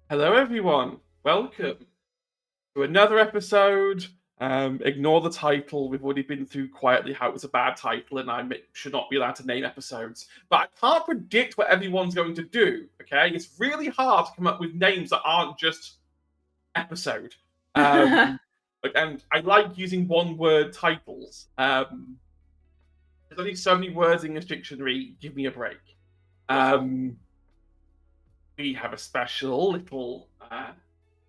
Hello, everyone. Welcome to another episode. Ignore the title. We've already been through quietly how it was a bad title, and should not be allowed to name episodes. But I can't predict what everyone's going to do. Okay, it's really hard to come up with names that aren't just episode. And I like using one-word titles. There's only so many words in this dictionary. Give me a break. We have a special little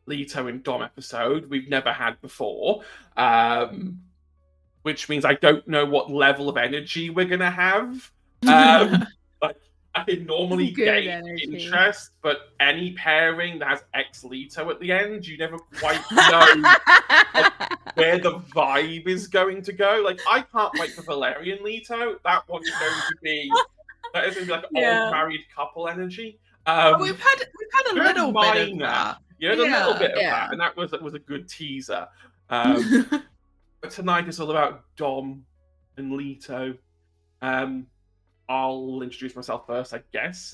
Leto and Dom episode we've never had before, which means I don't know what level of energy we're going to have. Like, I can normally gauge interest, but any pairing that has ex Leto at the end, you never quite know where the vibe is going to go. Like, I can't wait for Valerian Leto. That one's going to be like old married couple energy. We've had a little bit of that. You had a little bit of that, and that was a good teaser. But tonight is all about Dom and Leto. I'll introduce myself first, I guess.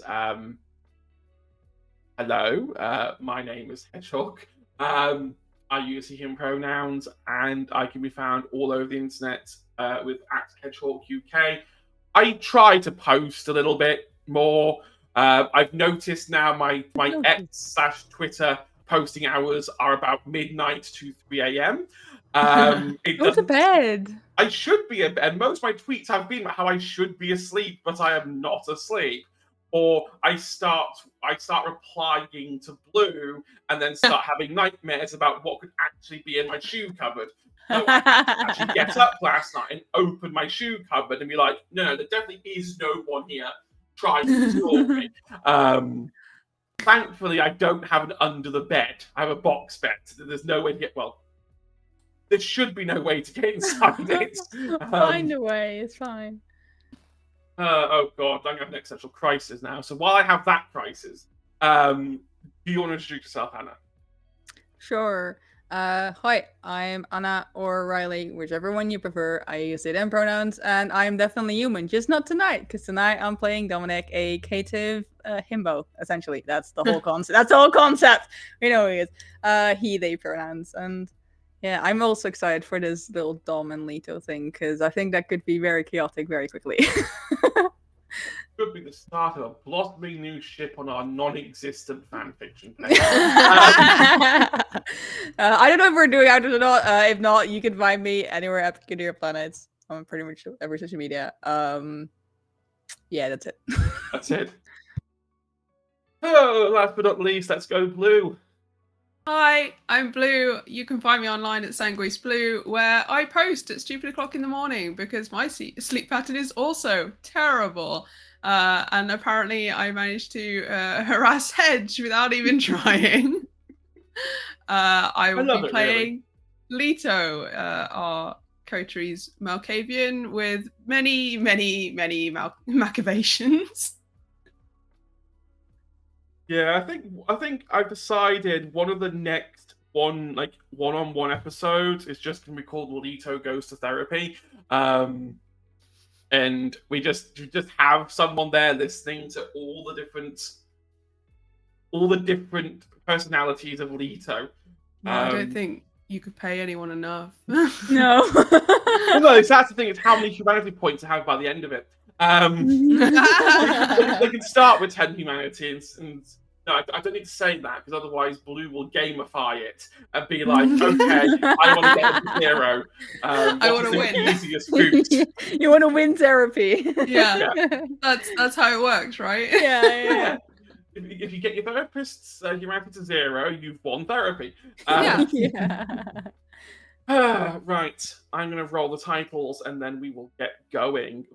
Hello, my name is Hedgehog. I use he, him pronouns, and I can be found all over the internet with @HedgehogUK. I try to post a little bit more. I've noticed now my X/Twitter posting hours are about midnight to 3 a.m. Go to bed. I should be, and most of my tweets have been about how I should be asleep, but I am not asleep. Or I start replying to Blue, and then start having nightmares about what could actually be in my shoe cupboard. So I actually get up last night and open my shoe cupboard and be like, no, there definitely is no one here trying to stalk me. Thankfully, I don't have an under the bed. I have a box bed. There's no way to get, there should be no way to get inside it. Find a way, it's fine. Oh god, I'm having an existential crisis now. So while I have that crisis, do you want to introduce yourself, Anna? Sure. Hi, I'm Anna or Riley, whichever one you prefer. I use they them pronouns, and I'm definitely human, just not tonight, because tonight I'm playing Dominic, a cative himbo, essentially. That's the whole concept. That's the whole concept. We know who he is. He, they pronouns, and yeah, I'm also excited for this little Dom and Leto thing, because I think that could be very chaotic very quickly. Could be the start of a blossoming new ship on our non-existent fanfiction. I don't know if we're doing it or not. If not, you can find me anywhere at Coterie Planets on pretty much every social media. Yeah, that's it. That's it. Oh, last but not least, let's go Blue. Hi, I'm Blue. You can find me online at Sanguis Blue, where I post at stupid o'clock in the morning because my sleep pattern is also terrible. And apparently I managed to harass Hedge without even trying. I will be playing Leto, our coterie's Malkavian, with many, many, many machinations. Yeah, I think I've decided one of the next one-on-one episodes is just gonna be called Leto Goes to Therapy. And we just have someone there listening to all the different personalities of Leto. I don't think you could pay anyone enough. No. No, that's the thing. It's how many humanity points to have by the end of it. They can start with 10 humanity, and no, I don't need to say that, because otherwise Blue will gamify it and be like, okay, I want to get to 0. I want to win. Easiest route. You want to win therapy. Yeah. That's how it works, right? Yeah. If you get your therapist's humanity to 0, you've won therapy. Yeah. Right, I'm going to roll the titles, and then we will get going.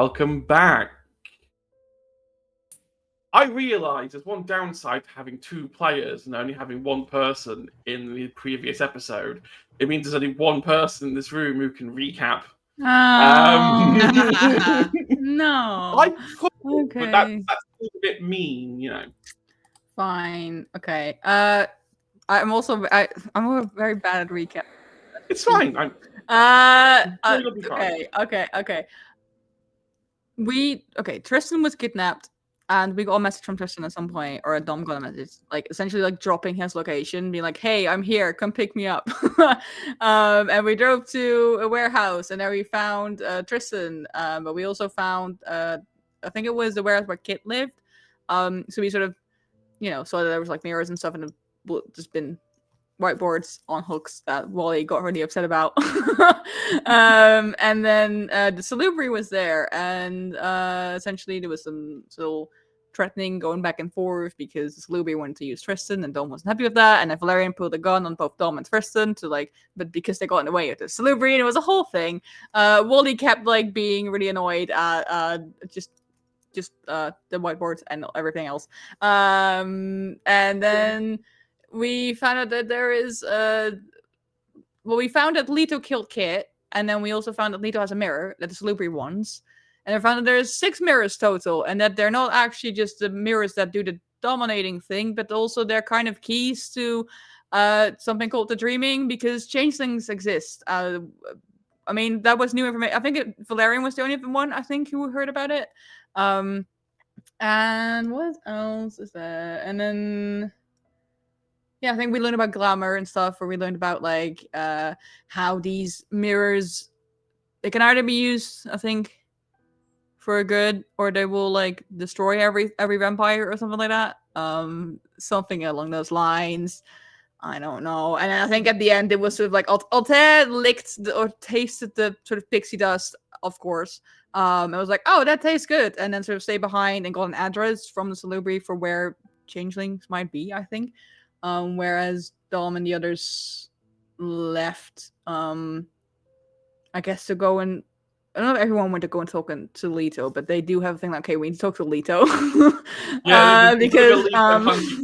welcome back. I realise there's one downside to having 2 players and only having 1 person in the previous episode. It means there's only 1 person in this room who can recap. No. I could, Okay. but that's a bit mean, you know. Fine. Okay. I'm very bad at recap. It's fine. Okay. Tristan was kidnapped, and we got a message from Tristan at some point, or Dom got a message, like essentially like dropping his location, being like, "Hey, I'm here. Come pick me up." And we drove to a warehouse, and there we found Tristan. But we also found, I think it was the warehouse where Kit lived. So we sort of, saw that there was like mirrors and stuff, and just been whiteboards on hooks that Wally got really upset about. And then the Salubri was there, and essentially there was some still threatening going back and forth because the Salubri wanted to use Tristan and Dom wasn't happy with that, and then Valerian pulled a gun on both Dom and Tristan but because they got in the way of the Salubri, and it was a whole thing. Wally kept like being really annoyed at just the whiteboards and everything else. And then we found out that there is we found that Leto killed Kit, and then we also found that Leto has a mirror that the Salubri wants, and we found that there's 6 mirrors total, and that they're not actually just the mirrors that do the dominating thing, but also they're kind of keys to something called the dreaming, because changelings exist. I mean, that was new information. I think Valerian was the only one I think who heard about it. And what else is there? And then I think we learned about glamour and stuff, or we learned about like how these mirrors, they can either be used, I think, for good, or they will like destroy every vampire or something like that. Something along those lines. I don't know. And I think at the end it was sort of like Altair licked or tasted the sort of pixie dust, of course. It was like, oh, that tastes good, and then sort of stayed behind and got an address from the Salubri for where changelings might be, I think. Whereas Dom and the others left, I guess, to go and I don't know if everyone went to go and talk to Leto, but they do have a thing like, okay, we need to talk to Leto. Because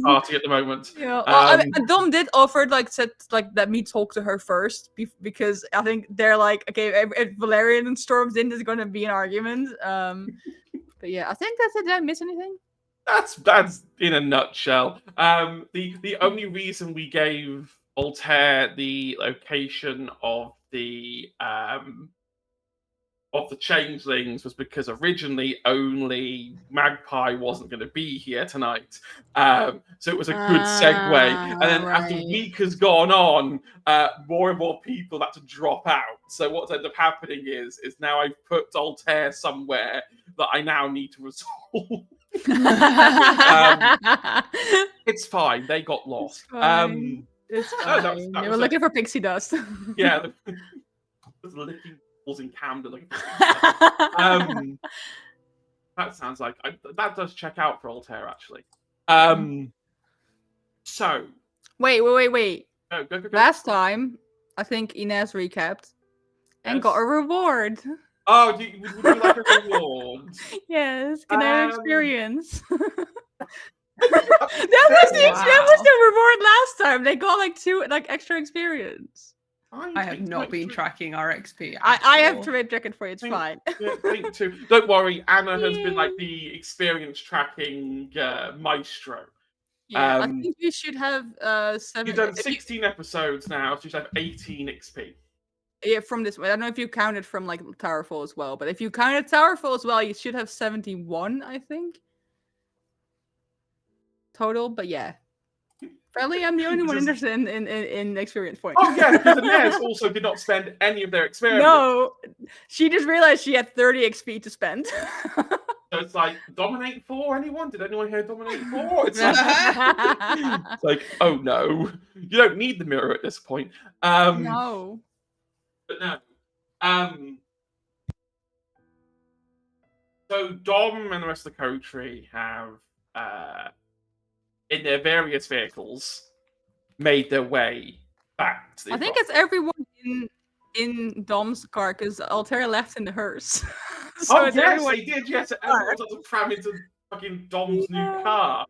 party at the moment. Yeah, well, I mean, Dom did offer said that me talk to her first because I think they're like, okay, if Valerian storms in, there's going to be an argument. But yeah, I think that's it. Did I miss anything? That's in a nutshell. The only reason we gave Altair the location of the changelings was because originally only Magpie wasn't going to be here tonight. So it was a good segue. And then as the week has gone on, more and more people had to drop out. So what's ended up happening is now I've put Altair somewhere that I now need to resolve. It's fine. They got lost. It's fine. They were looking for pixie dust. Yeah. Was licking balls in Camden. That sounds like that does check out for Altair, actually. So wait. Go. Last time, I think Inez recapped and got a reward. Oh, would you like a reward? Yes, can I have experience? that was the reward last time. They got 2 extra experience. I have not been tracking our XP. I have to check it for you. It's fine. Think too. Don't worry, Anna has been the experience tracking maestro. Yeah, I think you should have 7. You've done 16 episodes now, so you should have 18 XP. Yeah, from this one. I don't know if you counted from Towerfall as well, but if you counted Towerfall as well, you should have 71, I think. Total, but yeah. Apparently, I'm the only one interested in experience points. Oh yeah, because Inez also did not spend any of their experience. No, she just realized she had 30 XP to spend. So it's Dominate 4, anyone? Did anyone hear Dominate 4? It's like, oh no. You don't need the mirror at this point. No. But no. So Dom and the rest of the coterie have, in their various vehicles, made their way back to the I think it's everyone in Dom's car, because Altair left in the hearse. Oh it's yes, everyone- they did. Yes, everyone started to cram into fucking Dom's new car.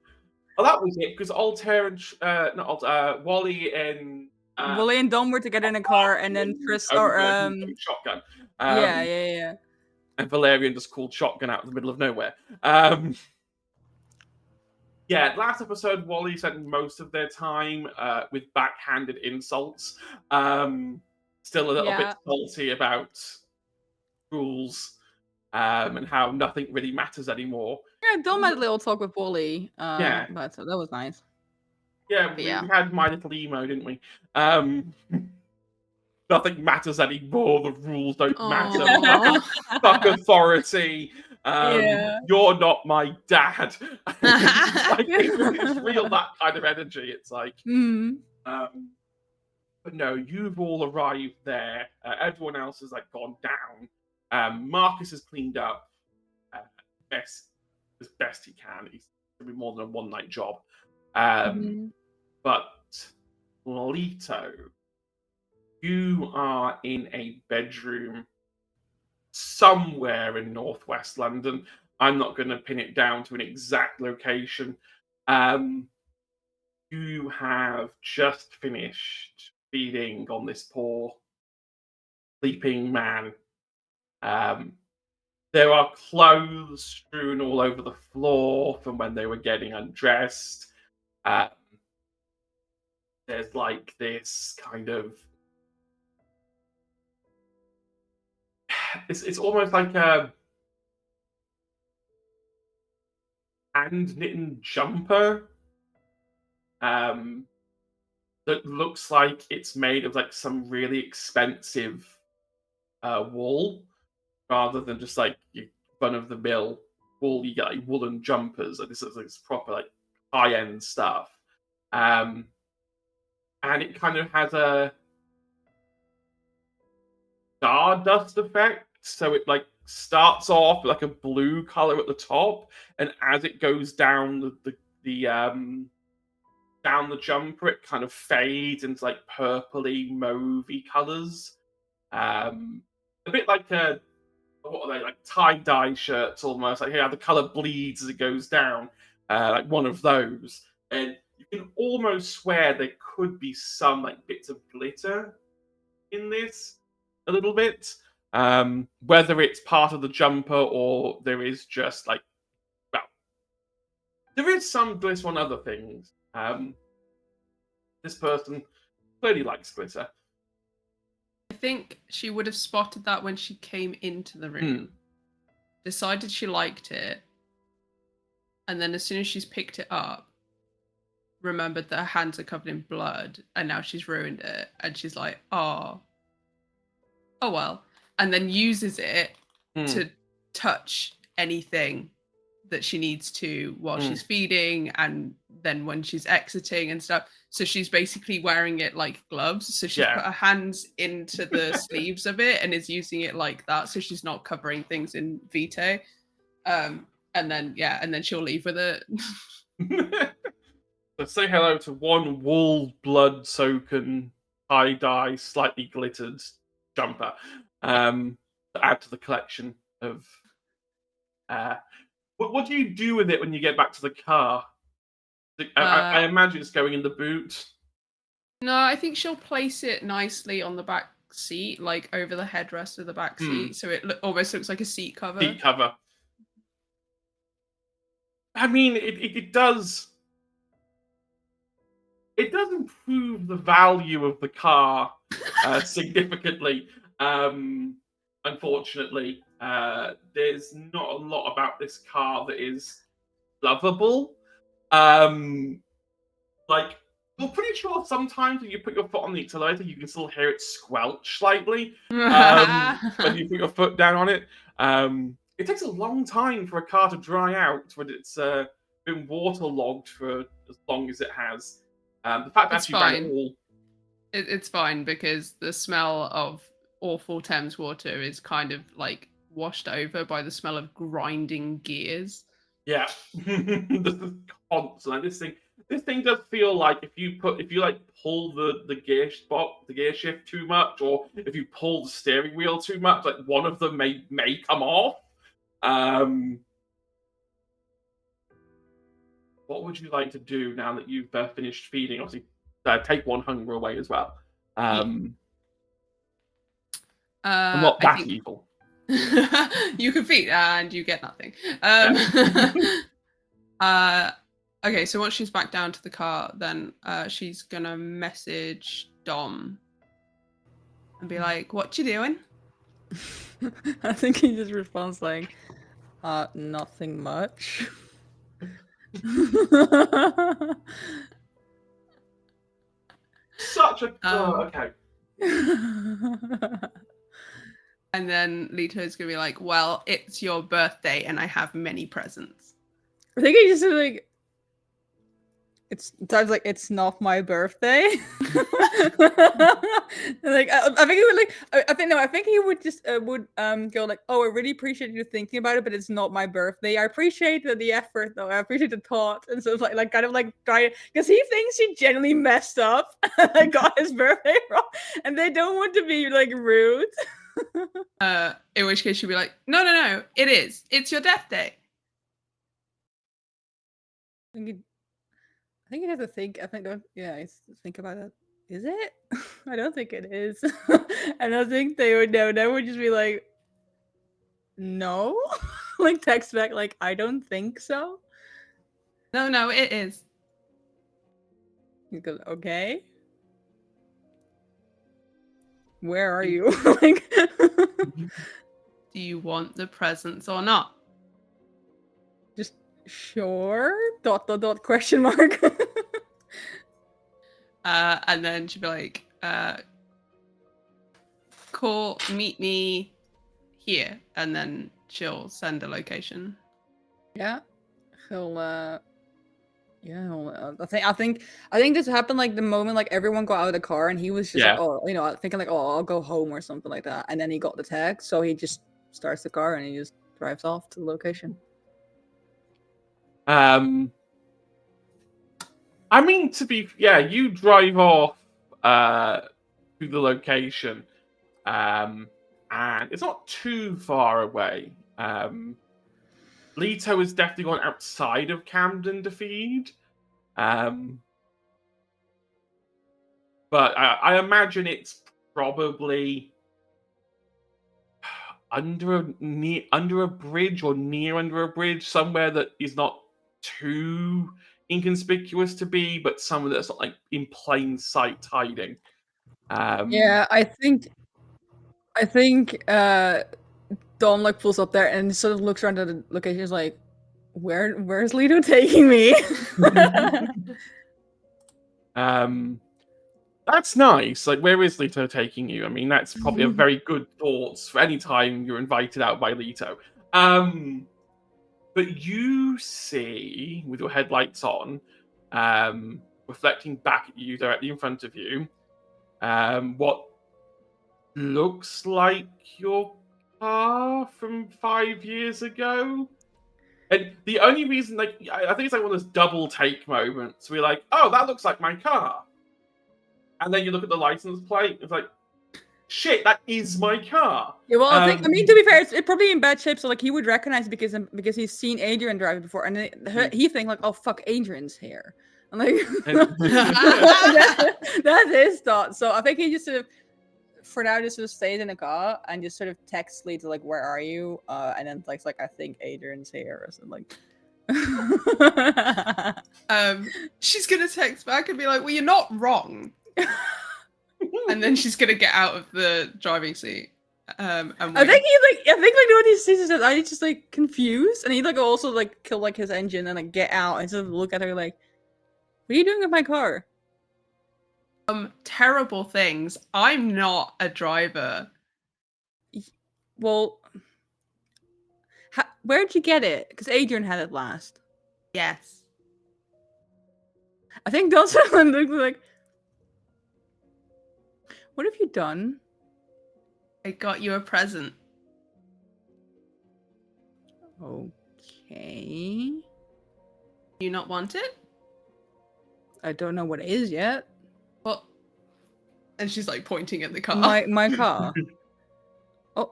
Oh, that was it because Altair and not Altair, Wally and Wooly and Dom were together in a car, and then Tris or shotgun. yeah. And Valerian just called shotgun out of the middle of nowhere. Yeah, last episode, Wally spent most of their time with backhanded insults. Still a little bit salty about rules and how nothing really matters anymore. Yeah, Dom had a little talk with Wooly. Yeah. But that was nice. Yeah, we had My Little Emo, didn't we? Nothing matters anymore. The rules don't matter. Fuck authority. You're not my dad. It's real that kind of energy. It's like, but no, you've all arrived there. Everyone else has like gone down. Marcus has cleaned up as best he can. He's gonna be more than a one-night job. But Leto, you are in a bedroom somewhere in northwest London. I'm not going to pin it down to an exact location. You have just finished feeding on this poor sleeping man. There are clothes strewn all over the floor from when they were getting undressed. There's like this kind of it's almost like a hand knitting jumper that looks like it's made of like some really expensive wool rather than just like your run of the mill wool. You get like woolen jumpers. Like this is like proper like high end stuff. And it kind of has a stardust effect. So it like starts off like a blue color at the top, and as it goes down down the jumper, it kind of fades into like purpley, mauvey colors. A bit like what are they, like tie-dye shirts almost. Like the color bleeds as it goes down, like one of those. And you can almost swear there could be some like bits of glitter in this a little bit. Whether it's part of the jumper or there is just like, well, there is some glitter on other things. This person clearly likes glitter. I think she would have spotted that when she came into the room, decided she liked it, and then as soon as she's picked it up, remembered that her hands are covered in blood, and now she's ruined it, and she's like, oh well, and then uses it to touch anything that she needs to while she's feeding, and then when she's exiting and stuff. So she's basically wearing it like gloves. So she's put her hands into the sleeves of it and is using it like that. So she's not covering things in Vitae. And then she'll leave with it. So say hello to one wool blood soaken tie-dye slightly glittered jumper to add to the collection of what do you do with it when you get back to the car? I imagine it's going in the boot. No, I think she'll place it nicely on the back seat, like over the headrest of the back seat, so it almost looks like a seat cover. Seat cover. I mean, it does. It does improve the value of the car significantly. Unfortunately, there's not a lot about this car that is lovable. Like, I'm pretty sure sometimes when you put your foot on the accelerator, you can still hear it squelch slightly when you put your foot down on it. It takes a long time for a car to dry out when it's been waterlogged for as long as it has. The fact that you ran all... It's fine because the smell of awful Thames water is kind of like washed over by the smell of grinding gears. Yeah, this is constant. This thing does feel like if you like pull the gear shift too much, or if you pull the steering wheel too much, like one of them may come off. What would you like to do now that you've finished feeding? Obviously, take one hunger away as well. I'm not I that think evil. you can feed and you get nothing. Okay, so once she's back down to the car, then she's gonna message Dom and be like, "What you doing?" I think he just responds like, nothing much. Such a okay. And then Leto's gonna be like, "Well, it's your birthday, and I have many presents." I think he just like, it's not my birthday. Like I think he would like I think he would just would go like, oh, I really appreciate you thinking about it, but it's not my birthday. I appreciate the effort though. I appreciate the thought, and so it's like kind of like try, because he thinks he genuinely messed up and got his birthday wrong, and they don't want to be like rude. In which case she'd be like, no, it is. It's your death day. I think you'd have to think. I think, think about it. Is it? I don't think it is. I don't think they would know. They would just be like, no. Like text back, like, I don't think so. No, it is. He goes, okay. Where are you? Like, do you want the presents or not? Just sure. ... question mark. And then she'd be like, cool, meet me here, and then she'll send a location. Yeah. He'll I think this happened like the moment like everyone got out of the car and he was just like, oh, thinking like, oh, I'll go home or something like that. And then he got the text, so he just starts the car and he just drives off to the location. I mean, you drive off to the location, and it's not too far away. Leto has definitely gone outside of Camden to feed, but I imagine it's probably under a bridge or near under a bridge, somewhere that is not too inconspicuous to be, but somewhere that's not like in plain sight hiding. Yeah, I think Dom like pulls up there and sort of looks around at the location. Is like, where's Leto taking me? That's nice. Like, where is Leto taking you? I mean, that's probably a very good thought for any time you're invited out by Leto. But you see, with your headlights on, reflecting back at you directly in front of you, what looks like your car from 5 years ago. And the only reason, like, I think it's like one of those double take moments where you're like, oh, that looks like my car. And then you look at the license plate, it's like, shit, that is my car. Yeah, well, I mean, to be fair, it's probably in bad shape, so like he would recognize because he's seen Adrian drive it before, and he think like, oh fuck, Adrian's here. And like that's his thought. So I think he just sort of, for now, just sort of stays in the car and just sort of texts Lita like, "Where are you?" And then like, I think Adrian's here or something. She's gonna text back and be like, "Well, you're not wrong." And then she's gonna get out of the driving seat. I think what he sees is that I just like confused, and he like also like kill like his engine and like get out and sort of look at her like, "What are you doing with my car?" Terrible things. I'm not a driver. Well, where'd you get it? Because Adrian had it last. Yes. I think Don looked like, what have you done? I got you a present. Okay. You not want it? I don't know what it is yet. Well, and she's like pointing at the car. My car. Oh,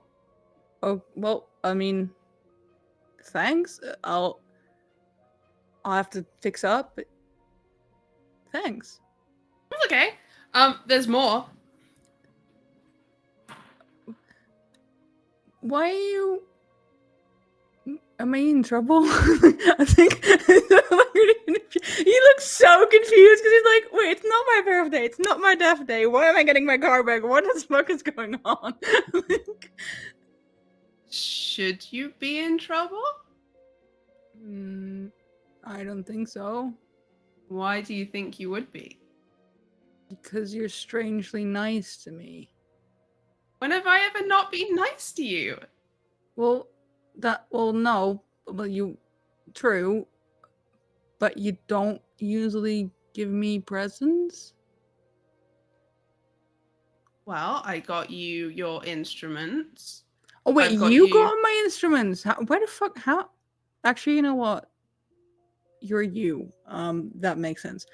well, I mean, Thanks. I'll have to fix up. But thanks. It's okay. There's more. Why are you? Am I in trouble? I think he looks so confused because he's like, "Wait, it's not my birthday. It's not my death day. Why am I getting my car back? What the fuck is going on?" Should you be in trouble? I don't think so. Why do you think you would be? Because you're strangely nice to me. When have I ever not been nice to you? Well, no. Well, true. But you don't usually give me presents? Well, I got you your instruments. Oh, wait, I've got you you- got my instruments? Where the fuck? How? Actually, you know what? You're you. That makes sense.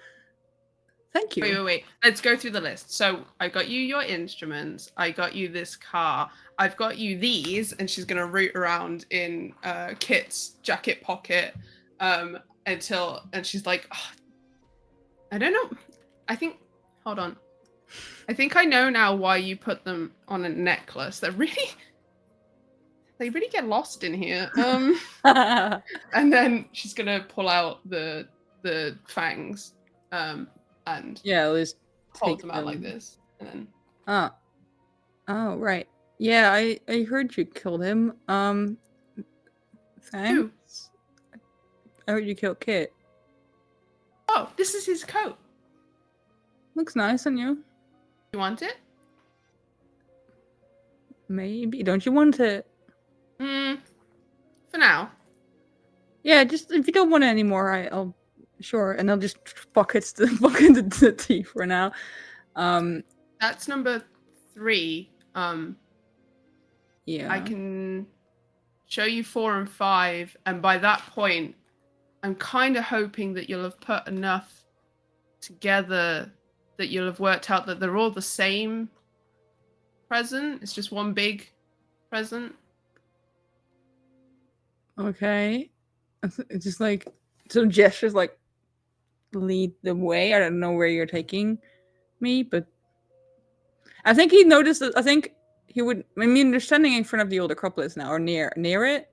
Thank you. Wait. Let's go through the list. So I got you your instruments. I got you this car. I've got you these, and she's gonna root around in Kit's jacket pocket and she's like, oh, I don't know. Hold on. I think I know now why you put them on a necklace. They really get lost in here. And then she's gonna pull out the fangs. And yeah, let's hold them out like this, and then oh right, yeah, I heard you killed him. Thanks. I heard you killed Kit. oh, this is his coat. Looks nice on you. You want it? Maybe. Don't you want it? For now. Yeah, just if you don't want it anymore, I'll sure, and I'll just bucket the tea for now. That's number 3. Yeah. I can show you 4 and 5, and by that point, I'm kind of hoping that you'll have put enough together that you'll have worked out that they're all the same present. It's just one big present. Okay. It's just like some gestures like lead the way. I don't know where you're taking me, but I think he noticed that. I think he would. I mean, they're standing in front of the old Acropolis now, or near it.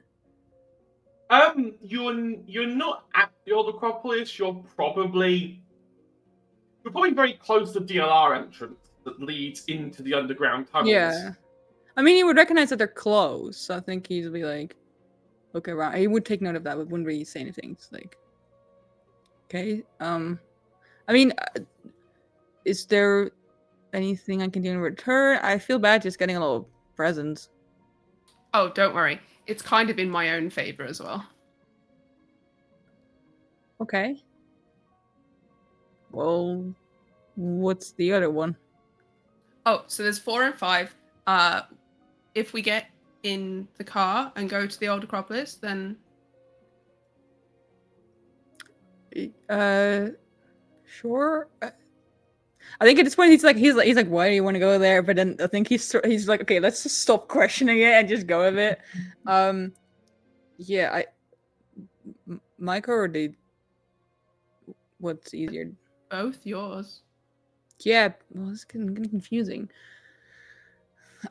You're not at the old Acropolis. You're probably very close to the DLR entrance that leads into the underground tunnels. Yeah. I mean, he would recognize that they're close. So I think he'd be like, look around. He would take note of that, but wouldn't really say anything. It's like, okay. I mean, is there anything I can do in return? I feel bad just getting a little presents. Oh, don't worry. It's kind of in my own favor as well. Okay. Well, what's the other one? Oh, so there's 4 and 5. If we get in the car and go to the old Acropolis, then Sure. I think at this point he's like, why do you want to go there? But then I think he's like, okay, let's just stop questioning it and just go with it. Yeah, Micah or the what's easier? both yours. Yeah, well, it's getting confusing.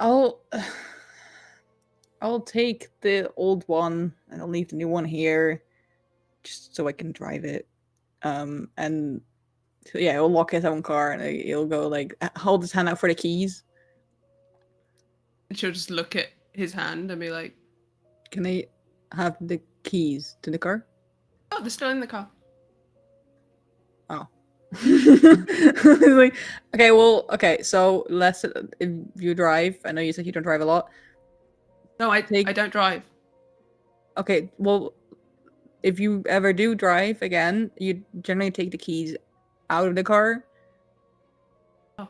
I'll take the old one and I'll leave the new one here, just so I can drive it. And so, yeah, he'll lock his own car and he'll go like hold his hand out for the keys. And she'll just look at his hand and be like, Can I have the keys to the car? oh, they're still in the car. Oh. Like, okay, so if you drive, I know you said you don't drive a lot. No, I don't drive. Okay, well, if you ever do drive again, you generally take the keys out of the car. Oh.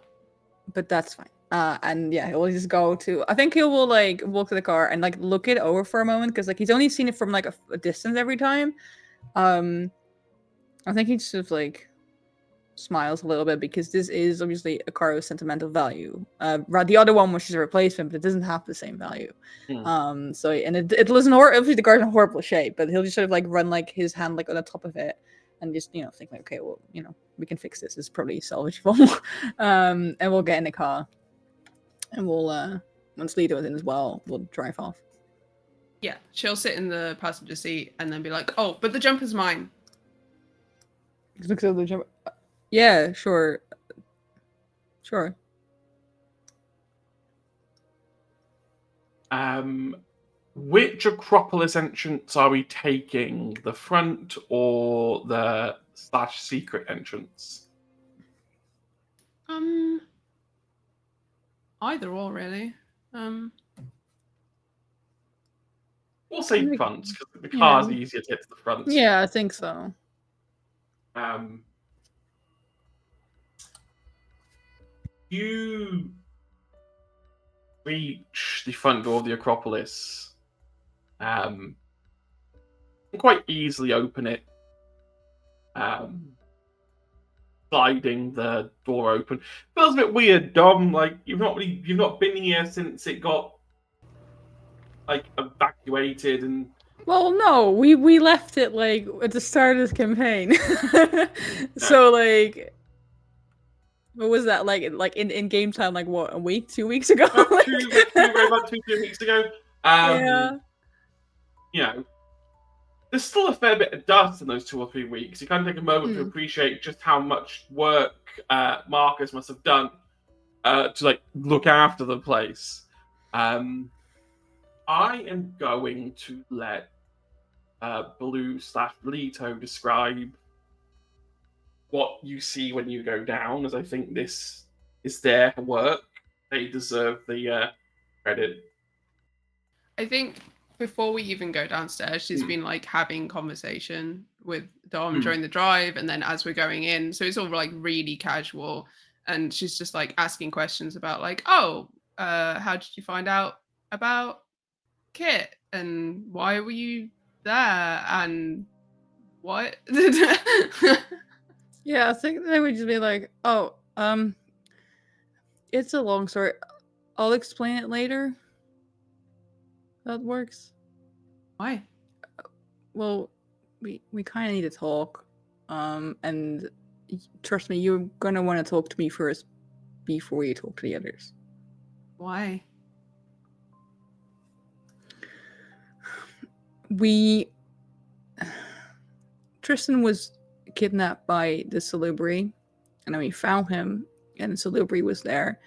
But that's fine. And yeah, he'll just go to. I think he will like walk to the car and like look it over for a moment because like he's only seen it from like a distance every time. I think he's just like, smiles a little bit because this is obviously a car with sentimental value. The other one was just a replacement, but it doesn't have the same value. So and it was obviously the car's in horrible shape, but he'll just sort of like run like his hand like on the top of it and just think like, okay, well, we can fix this. It's probably salvageable. And we'll get in the car and we'll once Leto is in as well, we'll drive off. Yeah, she'll sit in the passenger seat and then be like, "Oh, but the jumper's mine." The jumper. Yeah, sure. Which Acropolis entrance are we taking? The front or the /secret entrance? Either or, really. We'll say front because the car's easier to get to the front. Yeah, I think so. You reach the front door of the Acropolis. You quite easily open it. Sliding the door open. Feels a bit weird, Dom. Like you've not been here since it got like evacuated and. Well, no, we left it like at the start of this campaign. So like, what was that like in game time? Like what, a week, 2 weeks ago? About 2 weeks ago. Yeah. There's still a fair bit of dust in those 2 or 3 weeks. You kind of take a moment to appreciate just how much work Marcus must have done to like look after the place. I am going to let Blue/Leto describe what you see when you go down, as I think this is their work. They deserve the credit. I think before we even go downstairs, she's been like having conversation with Dom during the drive, and then as we're going in, so it's all like really casual, and she's just like asking questions about like, how did you find out about Kit, and why were you there, and what? Yeah, I think they would just be like, it's a long story. I'll explain it later. That works. Why? Well, we kind of need to talk. And trust me, you're gonna want to talk to me first before you talk to the others. Why? Tristan was kidnapped by the Salubri, and then we found him, and the Salubri was there,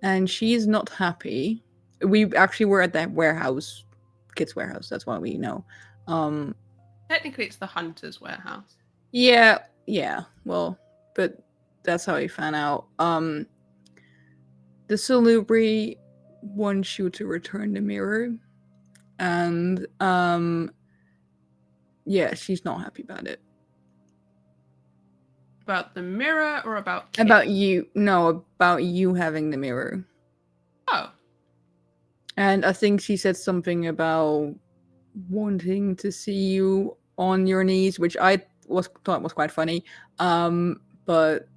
and she's not happy. We actually were at that warehouse, Kit's warehouse. That's why we know. Technically, it's the Hunter's warehouse. Yeah. Well, but that's how we found out. The Salubri wants you to return the mirror, and yeah, she's not happy about it. About the mirror or about Kit? About you. No, about you having the mirror. Oh. And I think she said something about wanting to see you on your knees, which I thought was quite funny. But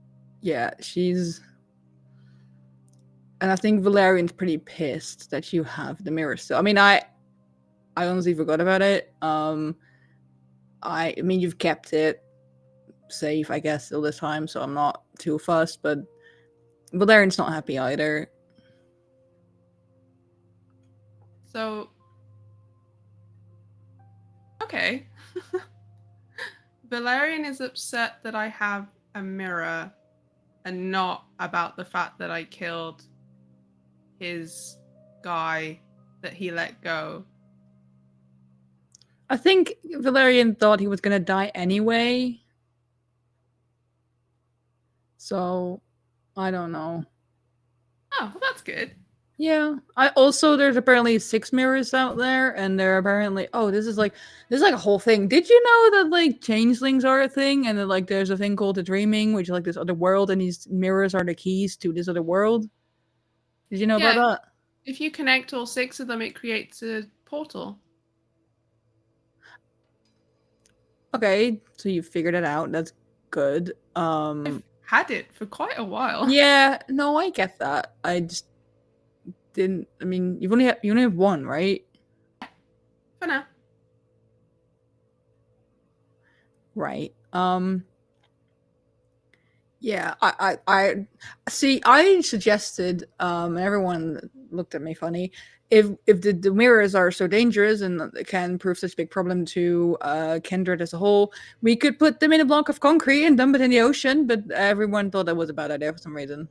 yeah, she's... And I think Valerian's pretty pissed that you have the mirror still. I mean, I honestly forgot about it. I mean, you've kept it safe, I guess, all this time, so I'm not too fussed, but Valerian's not happy either. So, okay. Valerian is upset that I have a mirror and not about the fact that I killed his guy that he let go. I think Valerian thought he was gonna die anyway. So, I don't know. Oh, well, that's good. Yeah. There's apparently 6 mirrors out there, and they're apparently this is like a whole thing. Did you know that like changelings are a thing, and that like there's a thing called the dreaming, which is like this other world, and these mirrors are the keys to this other world? Did you know about that? If you connect all 6 of them, it creates a portal. Okay, so you figured it out. That's good. had it for quite a while. Yeah, no, I get that. I just didn't. I mean, you only have one, right? For now. Right. Yeah, I see. I suggested, and everyone looked at me funny. If the mirrors are so dangerous and can prove such a big problem to Kindred as a whole, we could put them in a block of concrete and dump it in the ocean. But everyone thought that was a bad idea for some reason.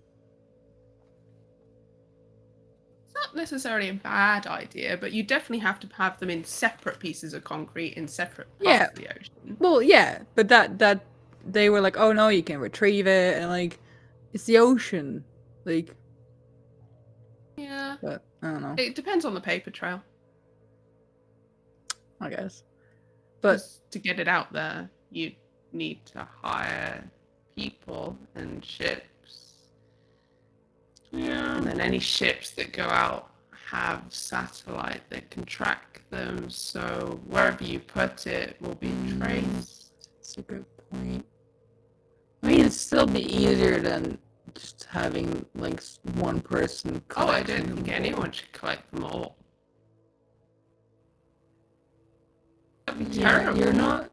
It's not necessarily a bad idea, but you definitely have to have them in separate pieces of concrete in separate parts of the ocean. Well, yeah, but that they were like, oh no, you can retrieve it, and like, it's the ocean, like. Yeah. But I don't know. It depends on the paper trail. I guess. But to get it out there, you need to hire people and ships. yeah, And then any ships that go out have satellite that can track them, so wherever you put it will be traced. that's a good point. I mean, it'd still be easier than just having like one person. Oh, I collecting don't think them all. anyone should collect them all. That'd be Yeah, terrible. you're not.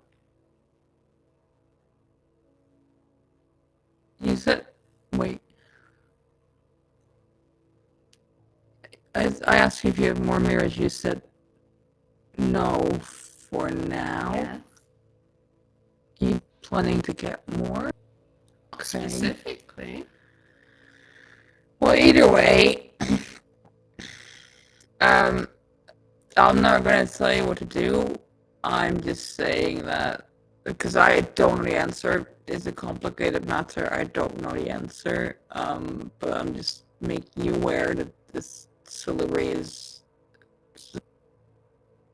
You said, wait. I asked you if you have more mirrors. You said no for now. Yes. You planning to get more? Specifically. Well, either way, I'm not gonna tell you what to do. I'm just saying that because I don't know the answer. It's a complicated matter. I don't know the answer. But I'm just making you aware that this Salubri is.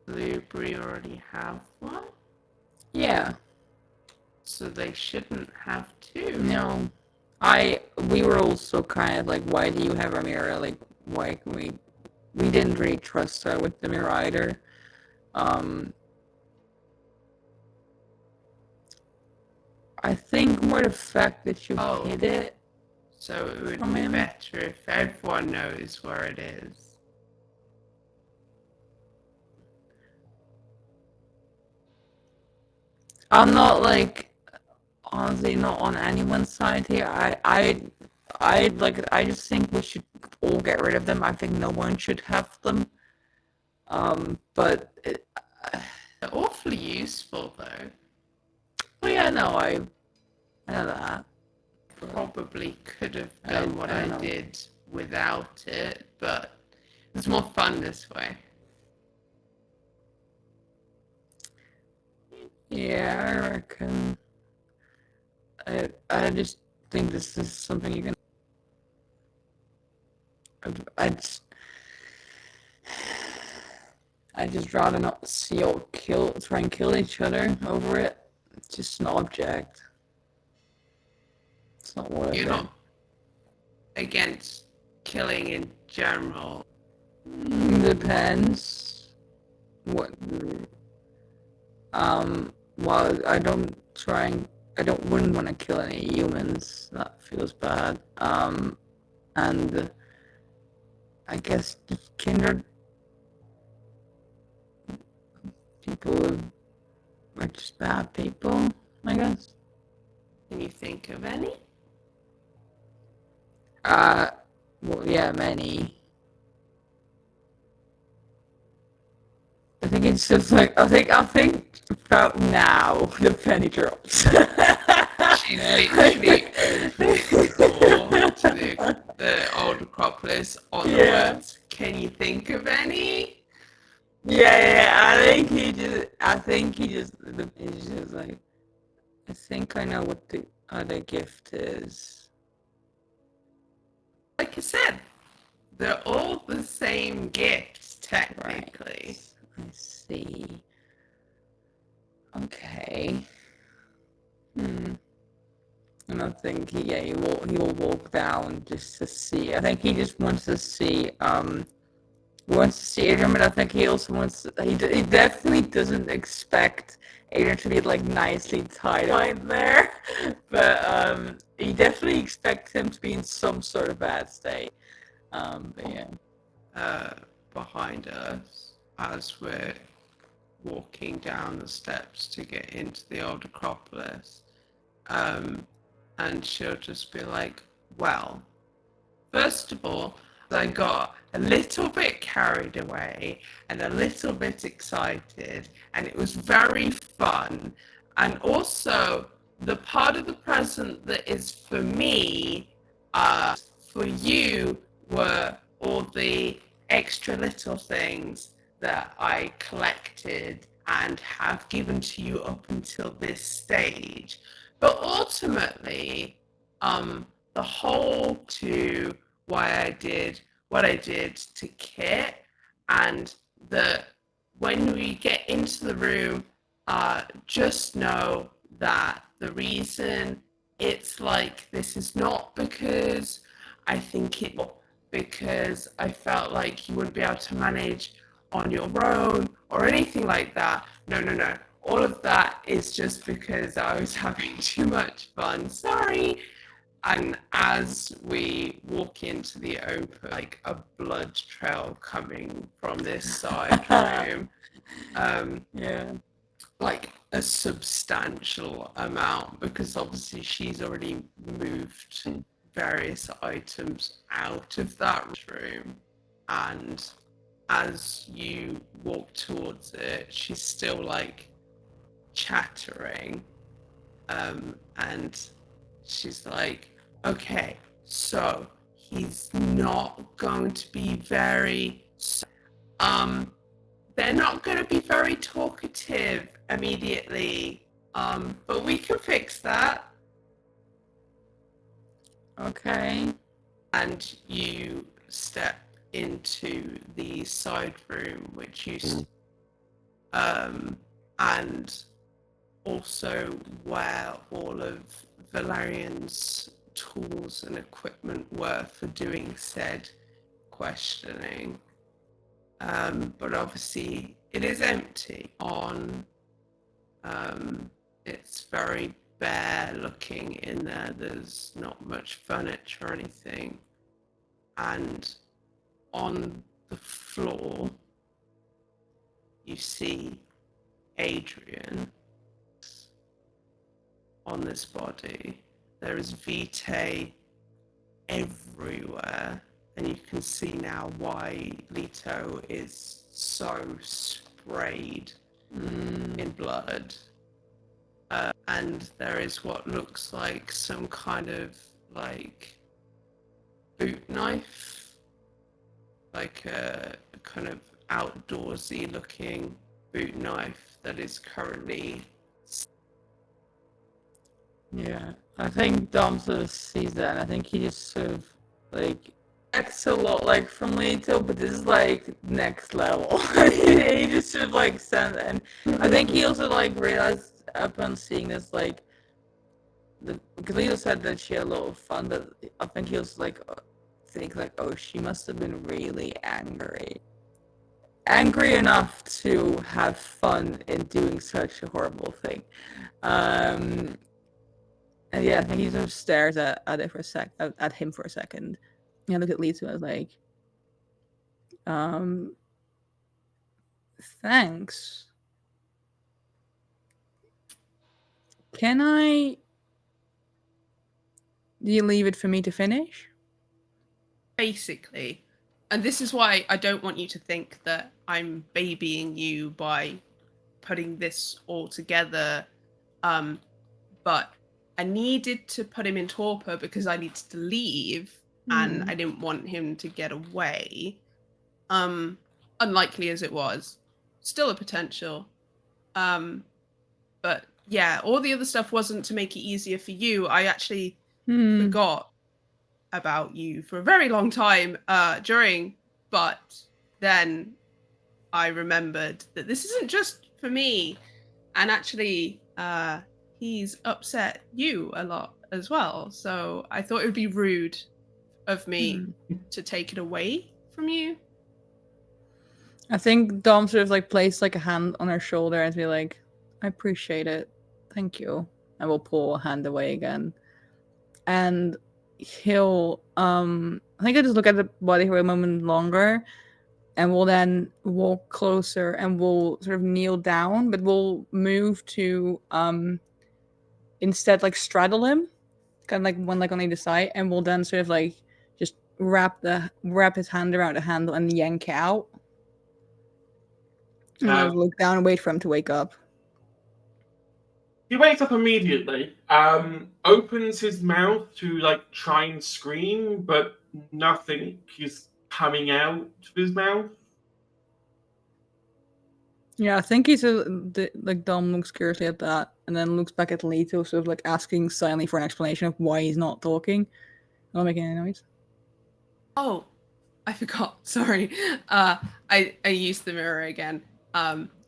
Salubri already have one, Yeah. so they shouldn't have two. No. We were also kind of like, why do you have a mirror? Like, why can we didn't really trust her with the mirror either. I think more the fact that you hid it. So it would be better if everyone knows where it is. I'm not like honestly not on anyone's side here. I just think we should all get rid of them. I think no one should have them. But They're awfully useful though. well, yeah, no, I know that. Probably could have done what I know. did without it, but it's more fun this way. Yeah, I reckon. I just think this is something you can. I just rather not see you try and kill each other over it. It's just an object. It's not worth You're it. not against killing in general. Depends. What? Well, wouldn't want to kill any humans. That feels bad. And I guess just kindred people are just bad people, I guess. Can you think of any? Well, yeah, many. I think it's just like I think about now the penny drops. She literally opened the door to the old Acropolis on the words. Can you think of any? Yeah, I think he just he's just like, I think I know what the other gift is. Like I said, they're all the same gifts, technically. Right. I see. Okay. And I think he will walk down just to see. I think he just wants to see wants to see Adrian, but I think he also wants. He definitely doesn't expect Adrian to be like nicely tied up there, but he definitely expects him to be in some sort of bad state. But yeah. Behind us, as we're walking down the steps to get into the old Acropolis, and she'll just be like, well, first of all, I got a little bit carried away and a little bit excited, and it was very fun. And also, the part of the present that is for me, for you, were all the extra little things that I collected and have given to you up until this stage. But ultimately, the whole to why I did what I did to Kit, and that when we get into the room, just know that the reason it's like this is not because I think it, because I felt like you wouldn't be able to manage on your own or anything like that. No. All of that is just because I was having too much fun. Sorry. And as we walk into the open, like a blood trail coming from this side room, Yeah. like a substantial amount, because obviously she's already moved various items out of that room. And as you walk towards it, she's still like chattering, and she's like, okay, so he's not going to be very they're not going to be very talkative immediately, but we can fix that. Okay. And you step into the side room, which you and also where all of Valerian's tools and equipment were for doing said questioning. But obviously it is empty on, it's very bare looking in there. There's not much furniture or anything. And on the floor, you see Adrian on this body. There is vitae everywhere, and you can see now why Leto is so sprayed in blood. And there is what looks like some kind of like boot knife, like a kind of outdoorsy looking boot knife that is currently. Yeah, I think Dom sort of sees that, and I think he just sort of like acts a lot like from Leto, but this is like next level. He just sort of like stands, and I think he also like realized upon seeing this like because Leto said that she had a lot of fun. That I think he was like think like, oh, she must have been really angry enough to have fun in doing such a horrible thing. And yeah, I think he sort of stares at it for at him for a second. And I look at Leto and I was like, thanks. Do you leave it for me to finish? Basically. And this is why I don't want you to think that I'm babying you by putting this all together. But I needed to put him in torpor because I needed to leave, and I didn't want him to get away. Unlikely as it was, still a potential. But yeah, all the other stuff wasn't to make it easier for you. I actually forgot about you for a very long time during, but then I remembered that this isn't just for me, and actually he's upset you a lot as well, so I thought it would be rude of me to take it away from you. I think Dom sort of like placed like a hand on her shoulder and be like, I appreciate it. Thank you. And we'll pull a hand away again. And he'll I think I just look at the body for a moment longer, and we'll then walk closer and we'll sort of kneel down, but we'll move to instead like straddle him, kind of like one leg on either side, and we'll then sort of like just wrap his hand around the handle and yank it out. And I'll look down and wait for him to wake up. He wakes up immediately, opens his mouth to like try and scream, but nothing is coming out of his mouth. Yeah, I think he's like Dom looks curiously at that, and then looks back at Leto, sort of like asking silently for an explanation of why he's not talking, not making any noise. Oh, I forgot. Sorry. I used the mirror again.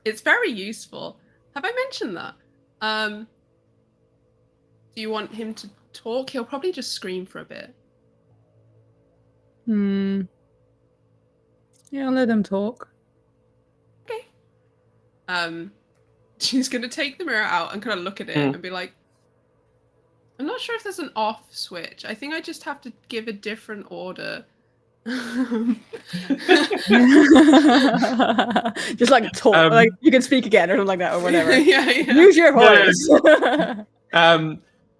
It's very useful. Have I mentioned that? Do you want him to talk? He'll probably just scream for a bit. Yeah, I'll let him talk. Okay. She's gonna take the mirror out and kind of look at it and be like, I'm not sure if there's an off switch. I think I just have to give a different order. Just like talk, like you can speak again or something like that or whatever. Yeah. Use your voice.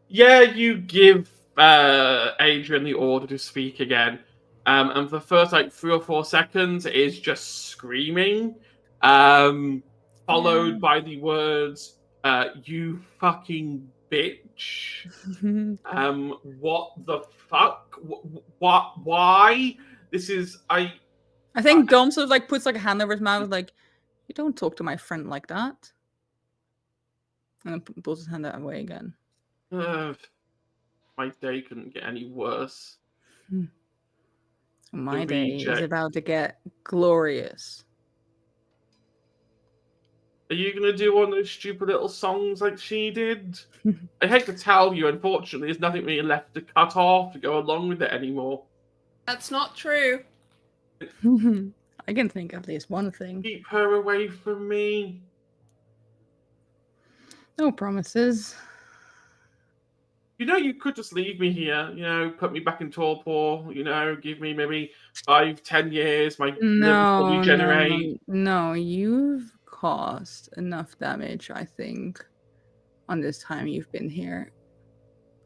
Yeah, you give Adrian the order to speak again. And for the first like 3 or 4 seconds, it is just screaming, followed by the words, "You fucking bitch." What the fuck? What? Why? This is I think Dom sort of like puts like a hand over his mouth, like, you don't talk to my friend like that, and then pulls his hand away again. My day couldn't get any worse. My day is about to get glorious. Are you going to do one of those stupid little songs like she did? I hate to tell you, unfortunately, there's nothing really left to cut off to go along with it anymore. That's not true. I can think of at least one thing. Keep her away from me. No promises. You know, you could just leave me here, you know, put me back in torpor, you know, give me maybe 5-10 years, my liver will regenerate. No, you've caused enough damage, I think, on this time you've been here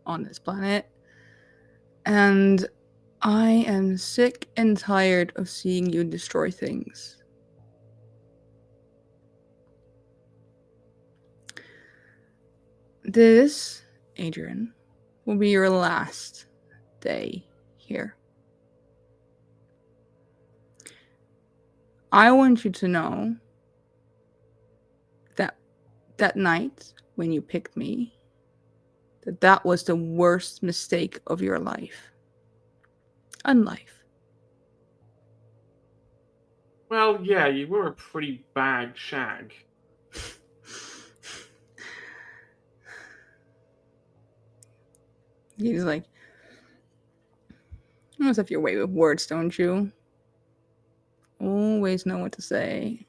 on this planet. And I am sick and tired of seeing you destroy things. This, Adrian, will be your last day here. I want you to know that that night when you picked me, that was the worst mistake of your life. Unlife. Well, yeah, you were a pretty bad shag. He's like, you always have your way with words, don't you? Always know what to say.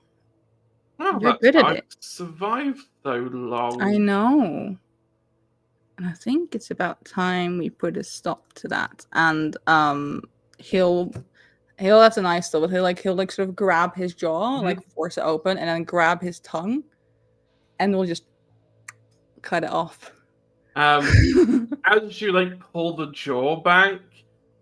Well, you're good at it. Survived so long. I know. And I think it's about time we put a stop to that. And he'll have the knife still, but he'll sort of grab his jaw, like force it open, and then grab his tongue, and we'll just cut it off. As you like pull the jaw back,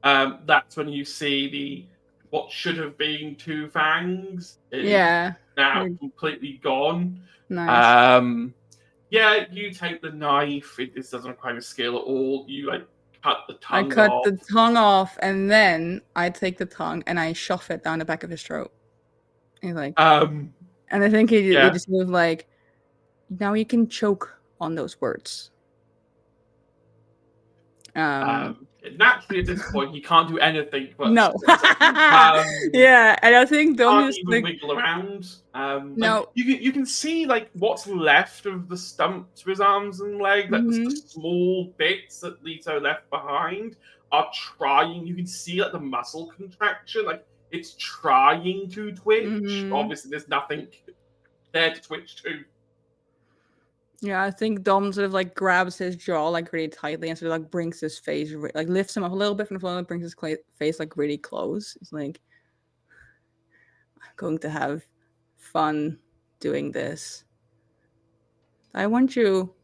that's when you see what should have been 2 fangs. Now completely gone. Nice. Yeah, you take the knife. This doesn't require skill at all. You like cut the tongue off. I cut the tongue off, and then I take the tongue and I shove it down the back of his throat. He's like, and I think he just was like, now you can choke on those words. Naturally, at this point, he can't do anything. But no. Yeah, and I think Dom can't even wiggle around. No, like, you can see like what's left of the stump to his arms and legs, like the small bits that Leto left behind are trying. You can see like the muscle contraction, like it's trying to twitch. Mhm. Obviously, there's nothing there to twitch to. Yeah, I think Dom sort of like grabs his jaw like really tightly and sort of like brings his face, like lifts him up a little bit from the floor and brings his face like really close. He's like, I'm going to have fun doing this. I want you